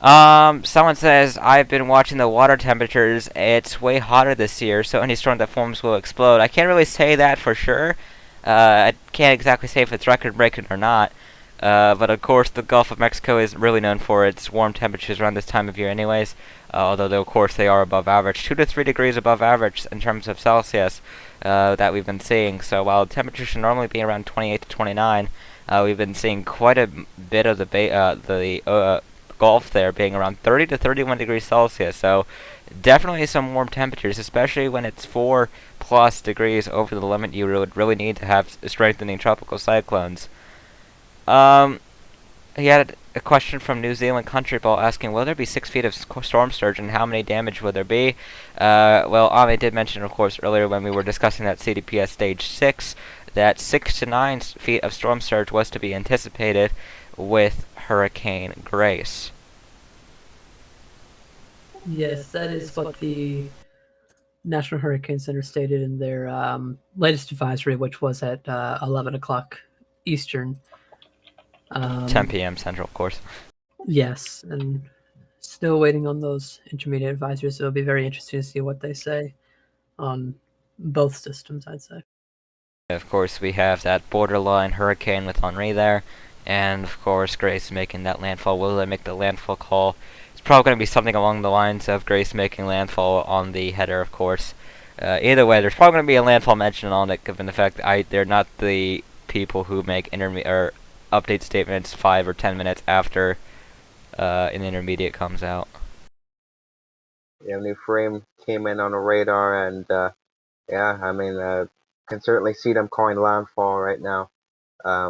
Someone says, I've been watching the water temperatures. It's way hotter this year, so any storm that forms will explode. I can't really say that for sure. I can't exactly say if it's record-breaking or not. But of course, the Gulf of Mexico is really known for its warm temperatures around this time of year anyways, although of course they are above average, 2 to 3 degrees above average in terms of Celsius that we've been seeing. So while temperatures should normally be around 28 to 29, we've been seeing quite a bit of the Gulf there being around 30 to 31 degrees Celsius. So definitely some warm temperatures, especially when it's 4+ degrees over the limit you would really need to have strengthening tropical cyclones. He had a question from New Zealand Country Ball asking, will there be 6 feet of storm surge and how many damage will there be? Well, Ame did mention, of course, earlier when we were discussing that CDPS stage 6, that 6 to 9 feet of storm surge was to be anticipated with Hurricane Grace. Yes, that is what the National Hurricane Center stated in their latest advisory, which was at 11 o'clock Eastern. 10 p.m. Central, of course. Yes, and still waiting on those intermediate advisories. It'll be very interesting to see what they say on both systems, I'd say. Of course, we have that borderline hurricane with Henri there, and of course, Grace making that landfall. Will they make the landfall call? It's probably going to be something along the lines of Grace making landfall on the header, of course. Either way, there's probably going to be a landfall mention on it, given the fact that they're not the people who make update statements 5 or 10 minutes after an intermediate comes out. Yeah, new frame came in on the radar, and yeah, I mean, can certainly see them calling landfall right now.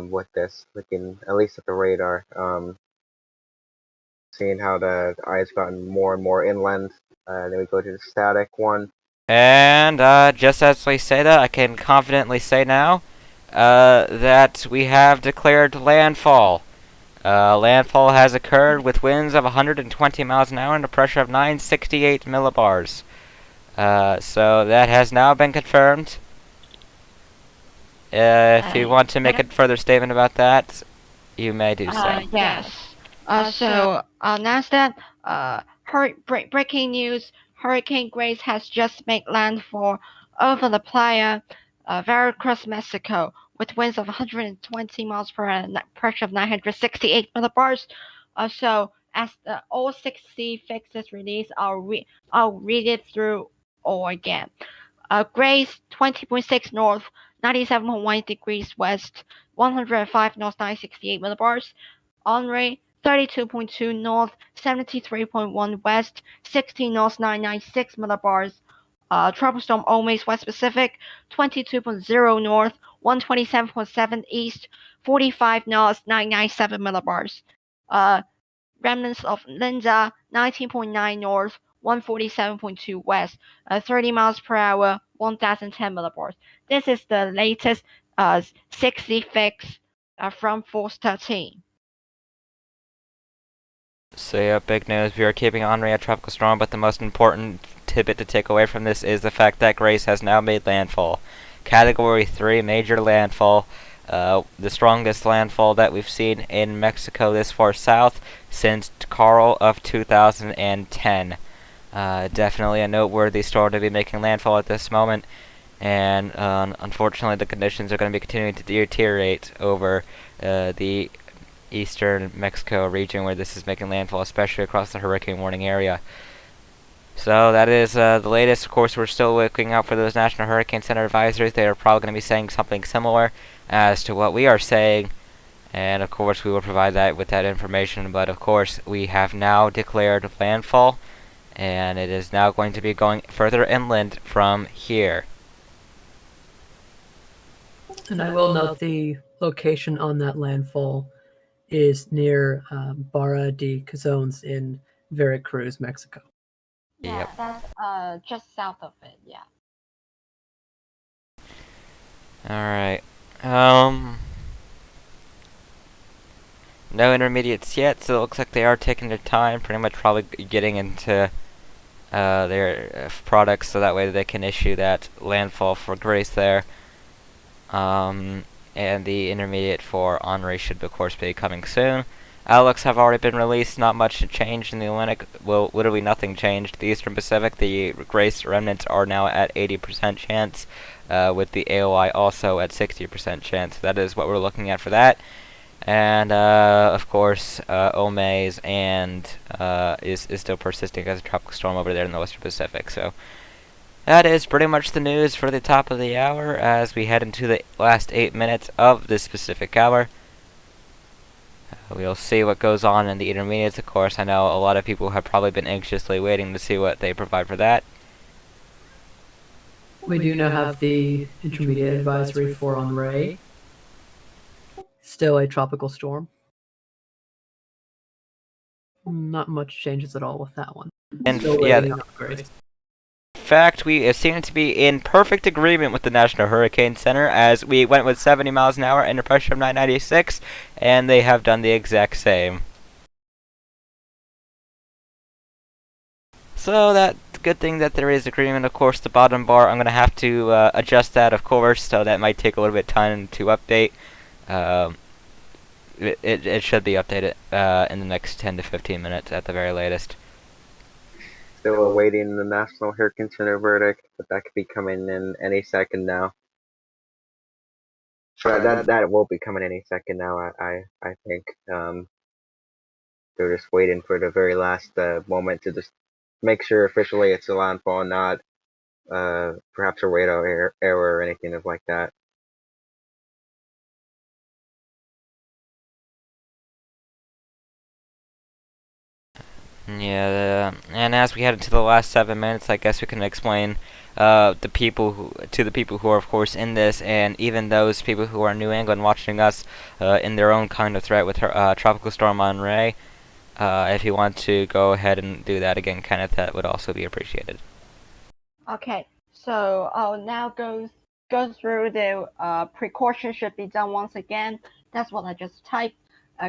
With this, looking at least at the radar, seeing how the eye's gotten more and more inland. Then we go to the static one. And just as we say that, I can confidently say now that we have declared landfall. Landfall has occurred with winds of 120 miles an hour and a pressure of 968 millibars. So that has now been confirmed. If you want to make a further statement about that, you may do so. Yes. So, NASDAQ, breaking news, Hurricane Grace has just made landfall over the playa, Veracruz, Mexico, with winds of 120 miles per hour and a pressure of 968 millibars. So, as all 60 fixes released, I'll read it through all again. Grace, 20.6 north, 97.1 degrees west, 105 north, 968 millibars. Henri, 32.2 north, 73.1 west, 16 north, 996 millibars. Tropical storm Omaze West Pacific, 22.0 north, 127.7 east, 45 north, 997 millibars. Remnants of Linda, 19.9 north, 147.2 west, 30 miles per hour, 1010 millibars. This is the latest 60 fix from Force 13. So yeah, big news. We are keeping Henri a tropical storm, but the most important tidbit to take away from this is the fact that Grace has now made landfall. Category 3 major landfall. the strongest landfall that we've seen in Mexico this far south since Carl of 2010. Definitely a noteworthy storm to be making landfall at this moment, and unfortunately the conditions are going to be continuing to deteriorate over the eastern Mexico region where this is making landfall, especially across the hurricane warning area. So that is the latest. Of course, we're still looking out for those National Hurricane Center advisories. They are probably going to be saying something similar as to what we are saying, and of course we will provide that with that information. But of course we have now declared landfall, and it is now going to be going further inland from here. And I will note the location on that landfall is near Barra de Cazones in Veracruz, Mexico. Yeah, Yep. that's just south of it. Yeah. Alright. No intermediates yet, so it looks like they are taking their time, pretty much probably getting into their products so that way they can issue that landfall for Grace there. And the intermediate for Henri should of course be coming soon. Outlooks have already been released, not much changed in the Atlantic. Well, literally nothing changed. The Eastern Pacific, the Grace remnants are now at 80% chance, with the AOI also at 60% chance. That is what we're looking at for that. And of course, Omaze and is still persisting as a tropical storm over there in the Western Pacific. So that is pretty much the news for the top of the hour as we head into the last 8 minutes of this specific hour. We'll see what goes on in the intermediates, of course. I know a lot of people have probably been anxiously waiting to see what they provide for that. We do now have the intermediate advisory for Henri. Still a tropical storm. Not much changes at all with that one. And Still yeah, waiting on Grace. in fact, we seem to be in perfect agreement with the National Hurricane Center as we went with 70 miles an hour under pressure of 996, and they have done the exact same. So that's a good thing that there is agreement. Of course, the bottom bar, I'm going to have to adjust that, of course, so that might take a little bit of time to update. It should be updated in the next 10 to 15 minutes at the very latest. Still awaiting the National Hurricane Center verdict, but that could be coming in any second now. So that will be coming any second now. I think they're just waiting for the very last moment to just make sure officially it's a landfall, not perhaps a radar error or anything like that. Yeah, and as we head into the last 7 minutes, I guess we can explain the people who are of course in this, and even those people who are in New England watching us in their own kind of threat with Tropical Storm Henri. If you want to go ahead and do that again, Kenneth, that would also be appreciated. Okay, so I'll now go through the precautions should be done once again. That's what I just typed.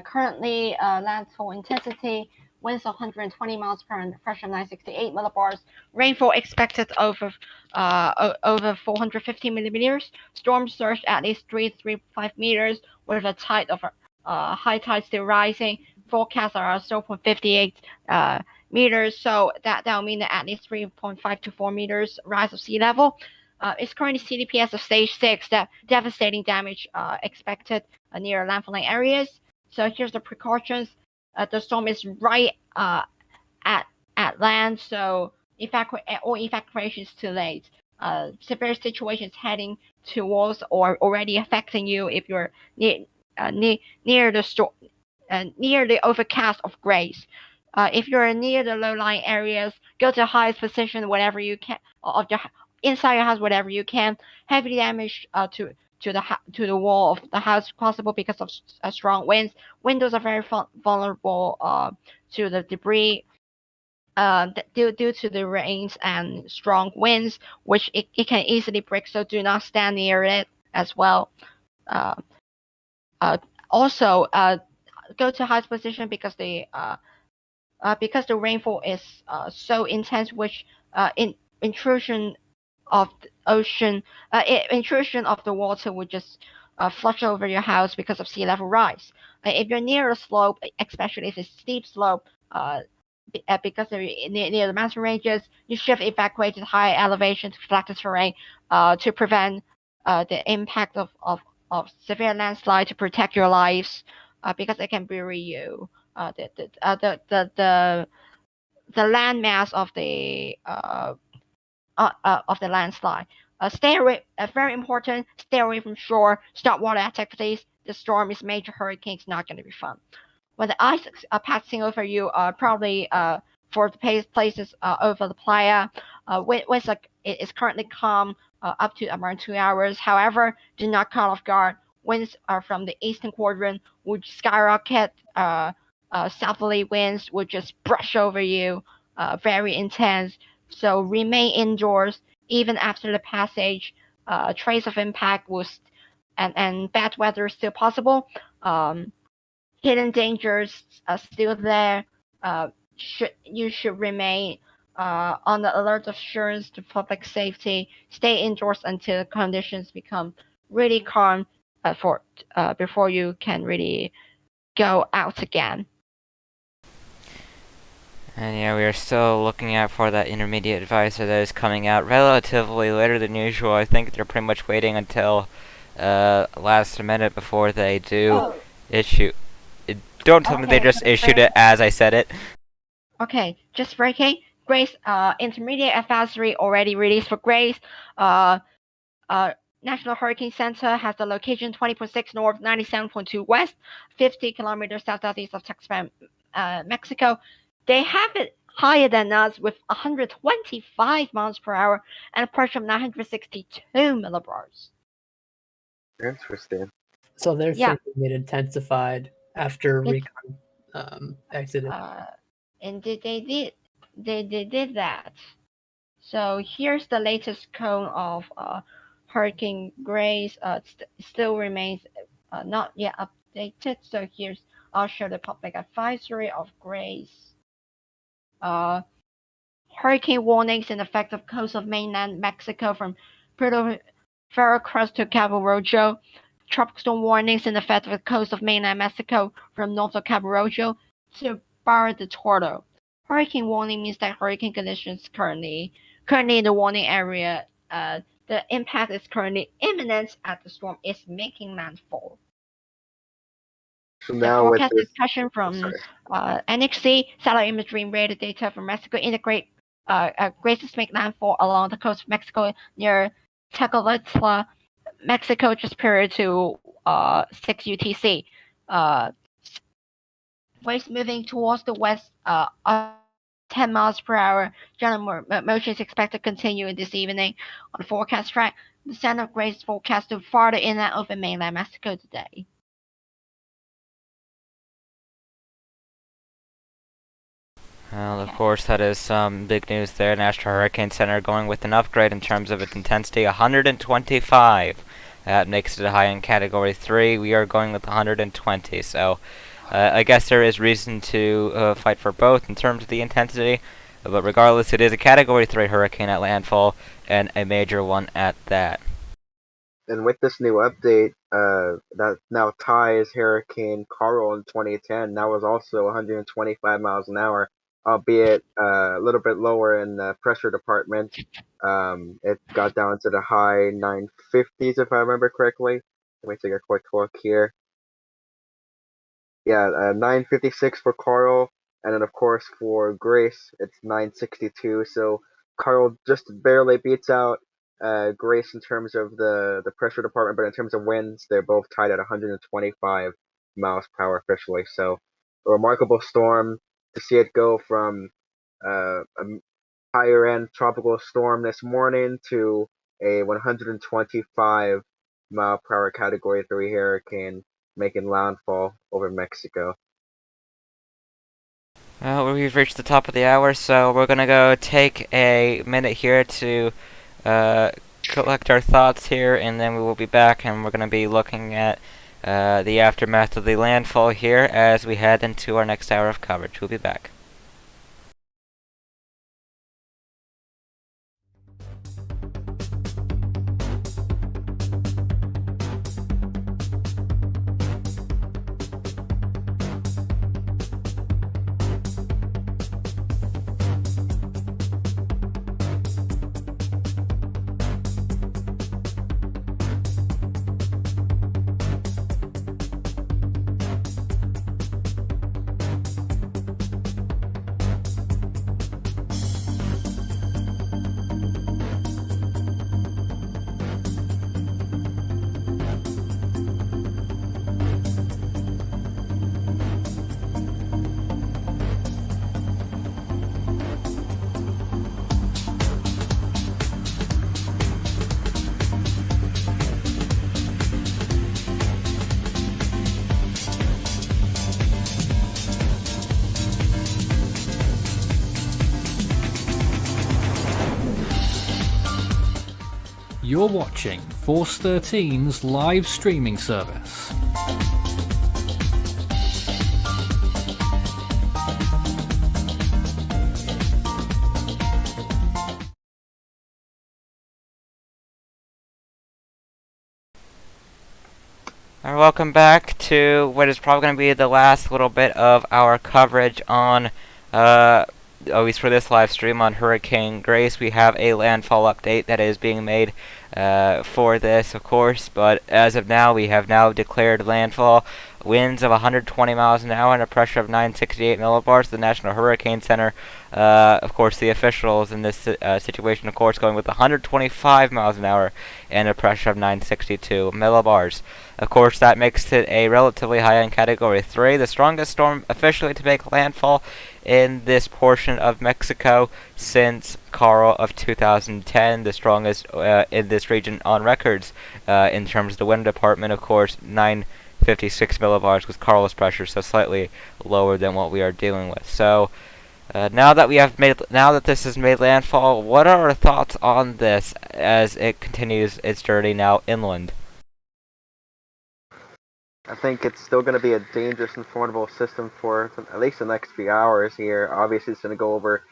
Currently, landfall intensity, winds of 120 miles per hour, pressure 968 millibars, rainfall expected over 450 millimeters, storm surge at least 3.5 meters, with a tide of high tide still rising. Forecasts are 0.58 meters, so that'll mean that at least 3.5 to 4 meters rise of sea level. It's currently CDPS of stage 6, that devastating damage expected near landfalling areas. So here's the precautions. The storm is right at land, so all evacuation is too late. Severe situations heading towards or already affecting you if you're near the storm, near the overcast of Grace. If you're near the low-lying areas, go to the highest position whatever you can of the inside your house, whatever you can. Heavy damage to the wall of the house possible because of strong winds. Windows are very vulnerable to the debris due to the rains and strong winds, which it can easily break. So do not stand near it as well. Also, go to highest position because the rainfall is so intense, which intrusion of the ocean, intrusion of the water would just flush over your house because of sea level rise. If you're near a slope, especially if it's a steep slope, because they're near the mountain ranges, you should evacuate to high elevation to flatter terrain to prevent the impact of severe landslide, to protect your lives, because it can bury you. The landmass of the landslide. Stay away. Very important. Stay away from shore. Stop water activities. The storm is major hurricane. It's not going to be fun. When the ice passing over you, probably for the places over the playa, winds is currently calm up to around 2 hours. However, do not caught off guard. Winds are from the eastern quadrant, would skyrocket. Southerly winds would just brush over you, very intense. So remain indoors even after the passage. Trace of impact was, and bad weather is still possible. Hidden dangers are still there. You should remain on the alert of assurance to public safety. Stay indoors until conditions become really calm before you can really go out again. And yeah, we are still looking out for that intermediate advisory that is coming out relatively later than usual. I think they're pretty much waiting until last minute before they do issue. Don't tell me they just issued it as I said it. Okay, just breaking. Grace, intermediate advisory already released for Grace. National Hurricane Center has the location 20.6 north, 97.2 west, 50 kilometers southeast of Tuxpan, Mexico. They have it higher than us with 125 miles per hour and a pressure of 962 millibars. Interesting. So they're thinking it intensified after Recon exited. And they did that. So here's the latest cone of Hurricane Grace. Still remains not yet updated. So I'll show the public advisory of Grace. Hurricane warnings in effect of coast of mainland Mexico from Puerto Veracruz to Cabo Rojo. Tropical storm warnings in effect of the coast of mainland Mexico from north of Cabo Rojo to Barra de Toro. Hurricane warning means that hurricane conditions currently in the warning area. The impact is currently imminent as the storm is making landfall. So The now forecast with this, discussion from NHC, satellite imagery and radar data from Mexico indicate Grace's make landfall along the coast of Mexico near Tecolotlán, Mexico, just prior to 6 UTC. Waves moving towards the west 10 miles per hour. General motion is expected to continue this evening. On the forecast track, the center of Grace is forecast to farther inland over mainland Mexico today. Well, of course, that is some big news there. National Hurricane Center going with an upgrade in terms of its intensity, 125. That makes it a high in Category 3. We are going with 120, so I guess there is reason to fight for both in terms of the intensity. But regardless, it is a Category 3 hurricane at landfall, and a major one at that. And with this new update, that now ties Hurricane Carl in 2010. That was also 125 miles an hour, albeit a little bit lower in the pressure department. It got down to the high 950s, if I remember correctly. Let me take a quick look here. Yeah, 956 for Carl, and then of course for Grace, it's 962. So Carl just barely beats out Grace in terms of the pressure department, but in terms of winds, they're both tied at 125 miles per hour officially. So a remarkable storm to see it go from a higher end tropical storm this morning to a 125 mile per hour Category 3 hurricane making landfall over Mexico. Well, we've reached the top of the hour, so we're gonna go take a minute here to collect our thoughts here, and then we will be back, and we're gonna be looking at the aftermath of the landfall here as we head into our next hour of coverage. We'll be back. You're watching Force 13's live streaming service. And welcome back to what is probably going to be the last little bit of our coverage on, at least for this live stream, on Hurricane Grace. We have a landfall update that is being made for this, of course, but as of now, we have now declared landfall. Winds of 120 miles an hour and a pressure of 968 millibars. The National Hurricane Center, of course, the officials in this situation, of course, going with 125 miles an hour and a pressure of 962 millibars. Of course, that makes it a relatively high-end Category 3, the strongest storm officially to make landfall in this portion of Mexico since Carl of 2010, the strongest in this region on records. In terms of the wind department, of course, 956 millibars with Carl's pressure, so slightly lower than what we are dealing with. So now that this has made landfall, what are our thoughts on this as it continues its journey now inland? I think it's still going to be a dangerous and formidable system for at least the next few hours here. Obviously, it's going to go over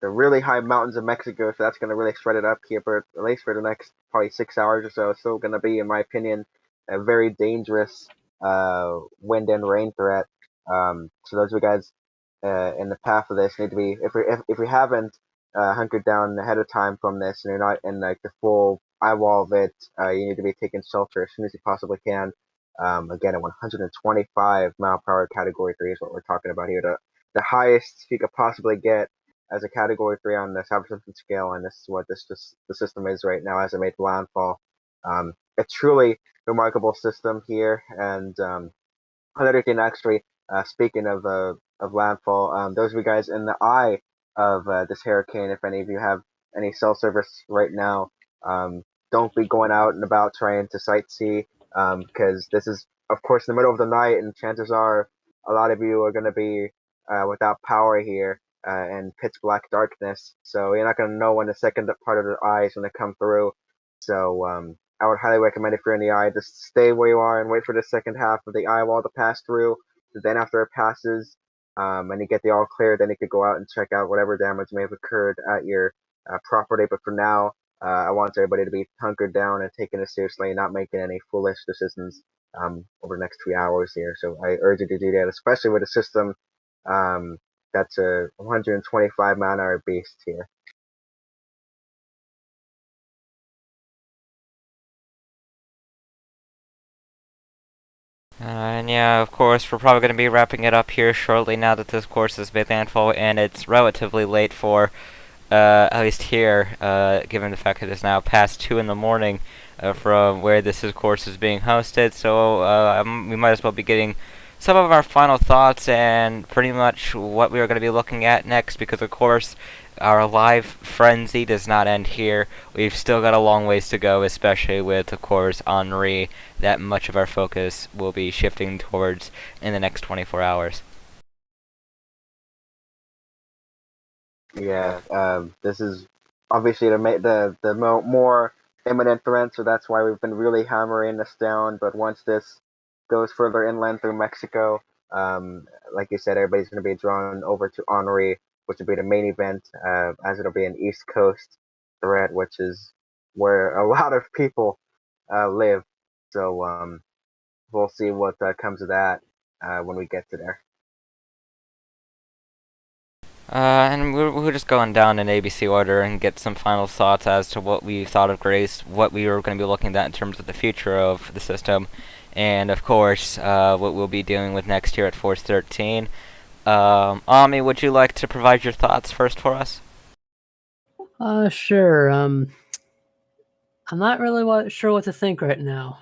the really high mountains of Mexico, so that's going to really shred it up here. But at least for the next probably 6 hours or so, it's still going to be, in my opinion, a very dangerous wind and rain threat. So those of you guys in the path of this need to be, if we haven't hunkered down ahead of time from this, and you're not in like the full eyewall of it, you need to be taking shelter as soon as you possibly can. Again, a 125 mile per hour Category 3 is what we're talking about here. The highest you could possibly get as a Category 3 on the Saber-Simpson scale, and this is what the system is right now as it made landfall. A truly remarkable system here, and another thing actually, speaking of landfall, those of you guys in the eye of this hurricane, if any of you have any cell service right now, don't be going out and about trying to sightsee, because this is, of course, in the middle of the night, and chances are a lot of you are going to be without power here and pitch black darkness. So you're not going to know when the second part of the eye is going to come through. So I would highly recommend, if you're in the eye, just stay where you are and wait for the second half of the eye wall to pass through. Then after it passes, and you get the all clear, then you could go out and check out whatever damage may have occurred at your property. But for now, I want everybody to be hunkered down and taking it seriously and not making any foolish decisions over the next 3 hours here. So I urge you to do that, especially with a system that's a 125 mile an hour beast here. And yeah, of course, we're probably going to be wrapping it up here shortly now that this course has made landfall, and it's relatively late for, at least here, given the fact that it's now past 2 in the morning from where this course is being hosted. So we might as well be getting some of our final thoughts and pretty much what we are going to be looking at next, because of course our live frenzy does not end here. We've still got a long ways to go, especially with, of course, Henri, that much of our focus will be shifting towards in the next 24 hours. Yeah, this is obviously the more imminent threat, so that's why we've been really hammering this down. But once this goes further inland through Mexico, like you said, everybody's going to be drawn over to Henri, which will be the main event, as it'll be an East Coast threat, which is where a lot of people live. So we'll see what comes of that when we get to there. And we're just going down in ABC order and get some final thoughts as to what we thought of Grace, what we were going to be looking at in terms of the future of the system, and of course, what we'll be dealing with next year at Force 13. Ami, would you like to provide your thoughts first for us? Sure. I'm not really sure what to think right now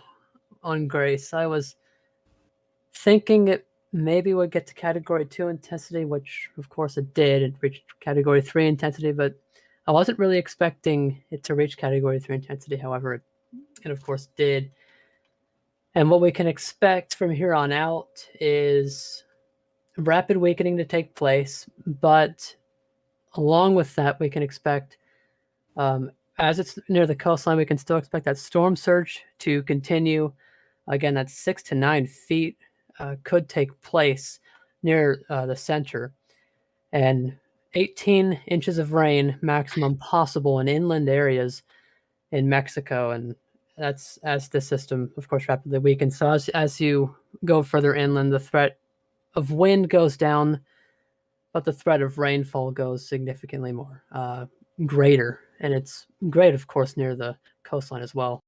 on Grace. I was thinking it maybe would get to Category 2 intensity, which of course it did. It reached Category 3 intensity, but I wasn't really expecting it to reach Category 3 intensity. However, it of course did. And what we can expect from here on out is rapid weakening to take place, but along with that, we can expect as it's near the coastline, we can still expect that storm surge to continue. Again, that 6 to 9 feet could take place near the center. And 18 inches of rain maximum possible in inland areas in Mexico. And that's as the system, of course, rapidly weakens. So as you go further inland, the threat of wind goes down, but the threat of rainfall goes significantly more greater. And it's great, of course, near the coastline as well.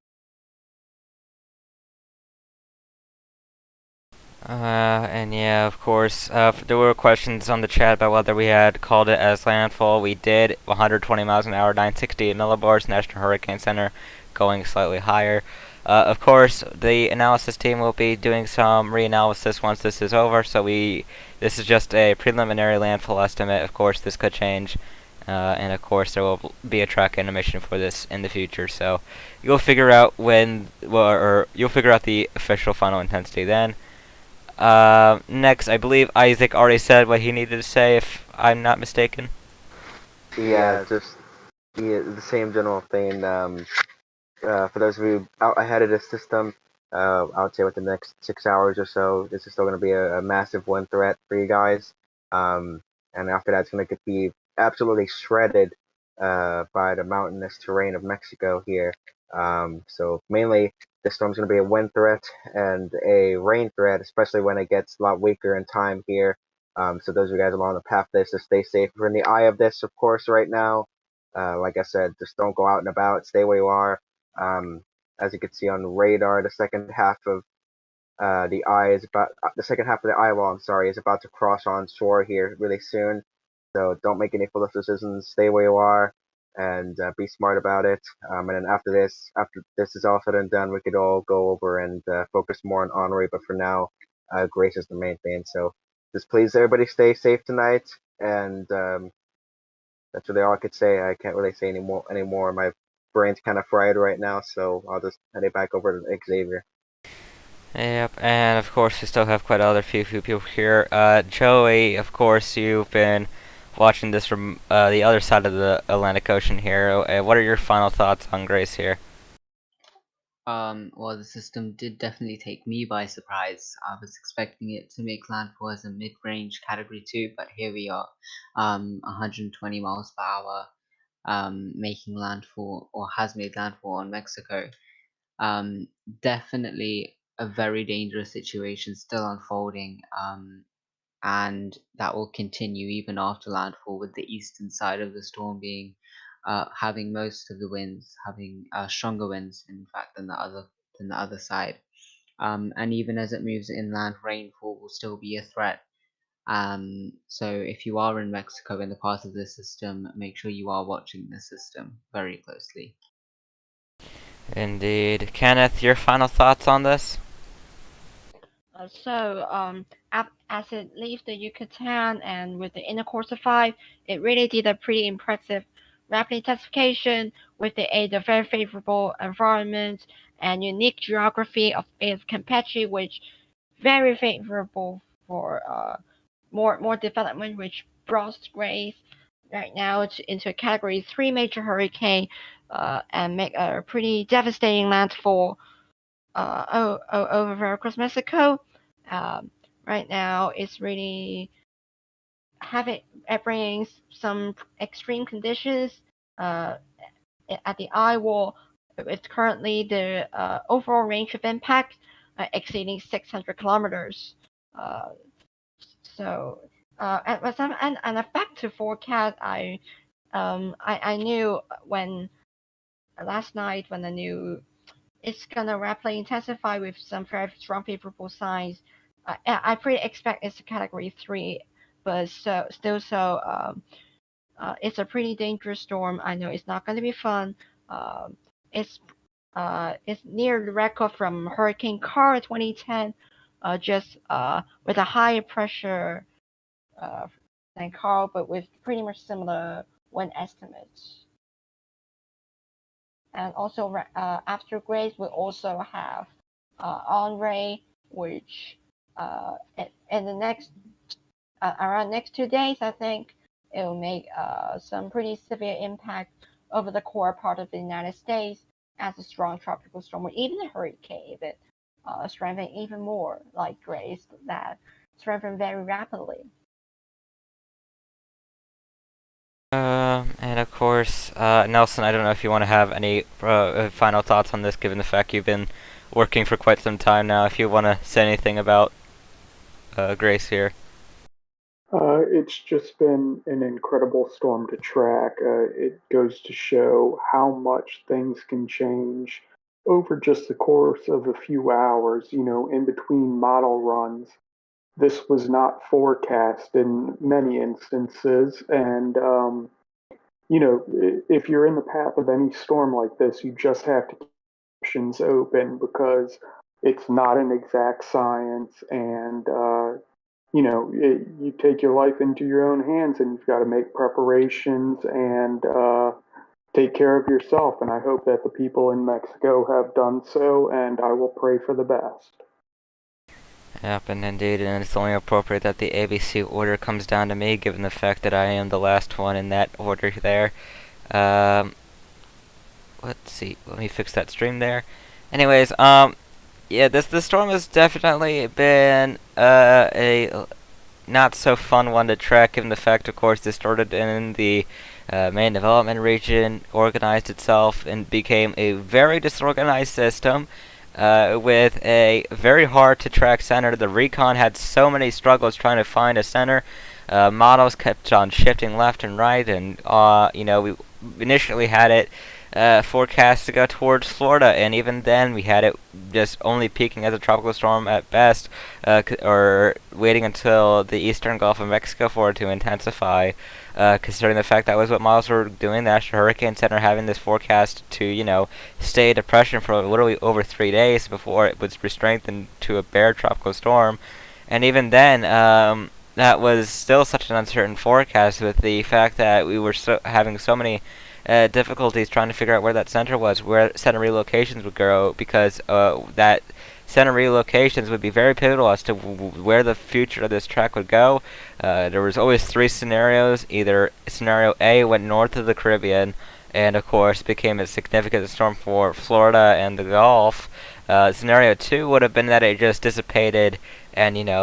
And yeah, of course, there were questions on the chat about whether we had called it as landfall. We did. 120 miles an hour, 968 millibars, National Hurricane Center going slightly higher. Of course, the analysis team will be doing some reanalysis once this is over, so this is just a preliminary landfall estimate. Of course, this could change, and of course, there will be a track animation for this in the future, so you'll figure out you'll figure out the official final intensity then. Next, I believe Isaac already said what he needed to say, if I'm not mistaken. Yeah, just the same general thing. For those of you out ahead of the system, I would say within the next 6 hours or so, this is still going to be a massive wind threat for you guys. And after that, it's going to be absolutely shredded by the mountainous terrain of Mexico here. So mainly, this storm's going to be a wind threat and a rain threat, especially when it gets a lot weaker in time here. So those of you guys along the path of this, just stay safe. We're in the eye of this, of course, right now. Like I said, just don't go out and about. Stay where you are. As you can see on the radar, the second half of the Eyewall, I'm sorry, is about to cross on shore here really soon. So don't make any foolish decisions. Stay where you are and be smart about it. And then after this is all said and done, we could all go over and focus more on Honorary. But for now, Grace is the main thing. So just please, everybody, stay safe tonight. And that's really all I could say. I can't really say any more. My brain's kind of fried right now, so I'll just hand it back over to Xavier. Yep, and of course we still have quite a few people here. Joey, of course, you've been watching this from the other side of the Atlantic Ocean here. What are your final thoughts on Grace here? Well, the system did definitely take me by surprise. I was expecting it to make landfall as a mid-range category 2, but here we are, 120 miles per hour, making landfall, or has made landfall on Mexico. Definitely a very dangerous situation still unfolding, and that will continue even after landfall, with the eastern side of the storm being having most of the winds, having stronger winds, in fact, than the other side. And even as it moves inland, rainfall will still be a threat. So if you are in Mexico in the path of this system, make sure you are watching the system very closely. Indeed. Kenneth, your final thoughts on this? As it leaves the Yucatan and with the inner course of 5, it really did a pretty impressive rapid intensification with the aid of very favorable environment and unique geography of Campeche, which very favorable for more development, which brought Grace right now into a Category 3 major hurricane and make a pretty devastating landfall over Veracruz, Mexico. Right now, it's really bringing some extreme conditions at the Eyewall. It's currently the overall range of impact exceeding 600 kilometers. And a factor forecast, I knew when last night when I knew it's gonna rapidly intensify with some very strong favorable signs. I pretty expect it's a Category 3, but it's a pretty dangerous storm. I know it's not going to be fun. It's near the record from Hurricane Carl 2010, just with a higher pressure than Carl, but with pretty much similar wind estimates. And also after Grace, we also have Henri, which in the next around next 2 days, I think it will make some pretty severe impact over the core part of the United States as a strong tropical storm, or even a hurricane, if it strengthened even more, like Grace, that strengthened very rapidly. And of course, Nelson, I don't know if you want to have any final thoughts on this, given the fact you've been working for quite some time now. If you want to say anything about Grace here. It's just been an incredible storm to track. It goes to show how much things can change over just the course of a few hours, in between model runs. This was not forecast in many instances. And, if you're in the path of any storm like this, you just have to keep options open because it's not an exact science. And, you take your life into your own hands and you've got to make preparations and take care of yourself. And I hope that the people in Mexico have done so, and I will pray for the best. Yep, and indeed, and it's only appropriate that the ABC order comes down to me, given the fact that I am the last one in that order there. Let's see, let me fix that stream there. Anyways, yeah, this storm has definitely been a not so fun one to track, given the fact, of course, this started in the main development region, organized itself, and became a very disorganized system with a very hard to track center. The Recon had so many struggles trying to find a center. Models kept on shifting left and right, and we initially had it forecast to go towards Florida, and even then we had it just only peaking as a tropical storm at best, or waiting until the eastern Gulf of Mexico for it to intensify, considering the fact that was what models were doing. The National Hurricane Center having this forecast to, stay depression for literally over 3 days before it was strengthened to a bare tropical storm. And even then, that was still such an uncertain forecast, with the fact that we were having so many difficulties trying to figure out where that center was, where center relocations would go, because that center relocations would be very pivotal as to where the future of this track would go. There was always 3 scenarios. Either scenario A went north of the Caribbean, and of course became a significant storm for Florida and the Gulf. Scenario 2 would have been that it just dissipated, and there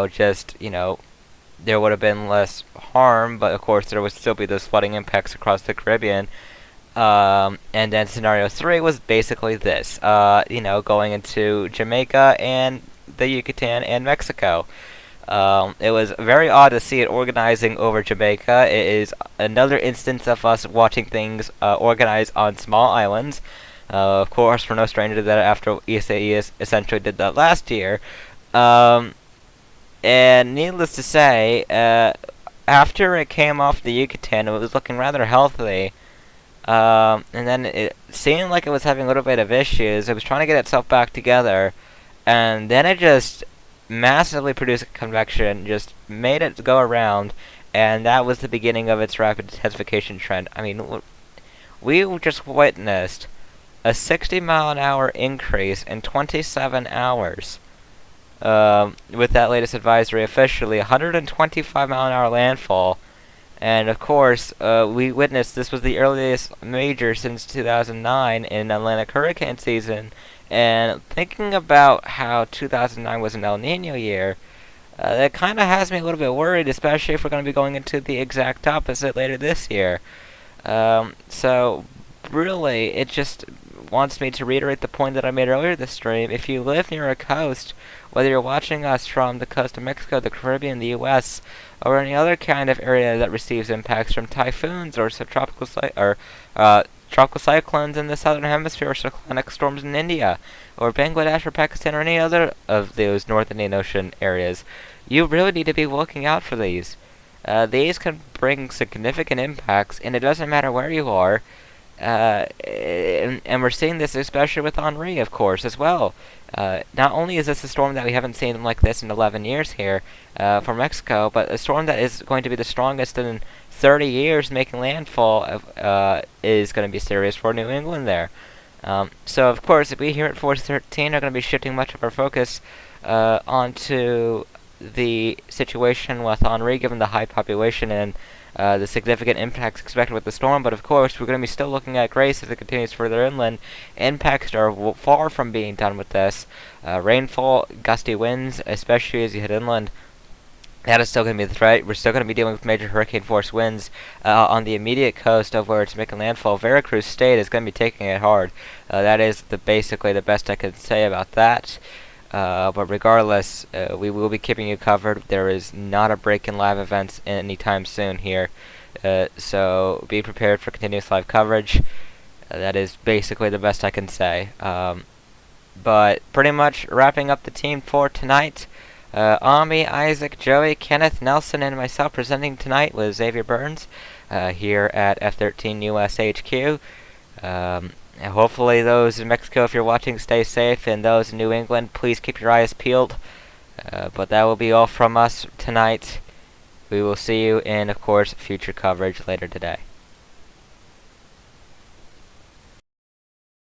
would have been less harm, but of course there would still be those flooding impacts across the Caribbean. And then scenario 3 was basically this, going into Jamaica and the Yucatan and Mexico. It was very odd to see it organizing over Jamaica. It is another instance of us watching things organize on small islands. Of course, we're no stranger to that after ESAE essentially did that last year. And needless to say, after it came off the Yucatan, it was looking rather healthy. And then it seemed like it was having a little bit of issues. It was trying to get itself back together, and then it just massively produced convection, just made it go around, and that was the beginning of its rapid intensification trend. I mean, we just witnessed a 60-mile-an-hour increase in 27 hours. With that latest advisory officially, 125-mile-an-hour landfall. And of course, we witnessed this was the earliest major since 2009 in Atlantic hurricane season. And thinking about how 2009 was an El Nino year, that kind of has me a little bit worried, especially if we're going to be going into the exact opposite later this year. So really, it just wants me to reiterate the point that I made earlier this stream. If you live near a coast, whether you're watching us from the coast of Mexico, the Caribbean, the U.S., or any other kind of area that receives impacts from typhoons or subtropical tropical cyclones in the southern hemisphere, or cyclonic storms in India, or Bangladesh or Pakistan, or any other of those North Indian Ocean areas, you really need to be looking out for these. These can bring significant impacts, and it doesn't matter where you are. And we're seeing this especially with Henri, of course, as well. Not only is this a storm that we haven't seen like this in 11 years here for Mexico, but a storm that is going to be the strongest in 30 years making landfall is going to be serious for New England there. So, of course, we here at Force 13 are going to be shifting much of our focus onto the situation with Henri, given the high population and the significant impacts expected with the storm, but of course we're going to be still looking at Grace as it continues further inland. Impacts are far from being done with this. Rainfall, gusty winds, especially as you head inland, that is still going to be the threat. We're still going to be dealing with major hurricane force winds on the immediate coast of where it's making landfall. Veracruz State is going to be taking it hard. That is basically the best I can say about that. But regardless, we will be keeping you covered. There is not a break in live events anytime soon here. So be prepared for continuous live coverage. That is basically the best I can say. But pretty much wrapping up the team for tonight. Ami, Isaac, Joey, Kenneth, Nelson, and myself presenting tonight with Xavier Burns here at F13 US HQ. Hopefully those in Mexico, if you're watching, stay safe, and those in New England, please keep your eyes peeled. But that will be all from us tonight. We will see you in, of course, future coverage later today.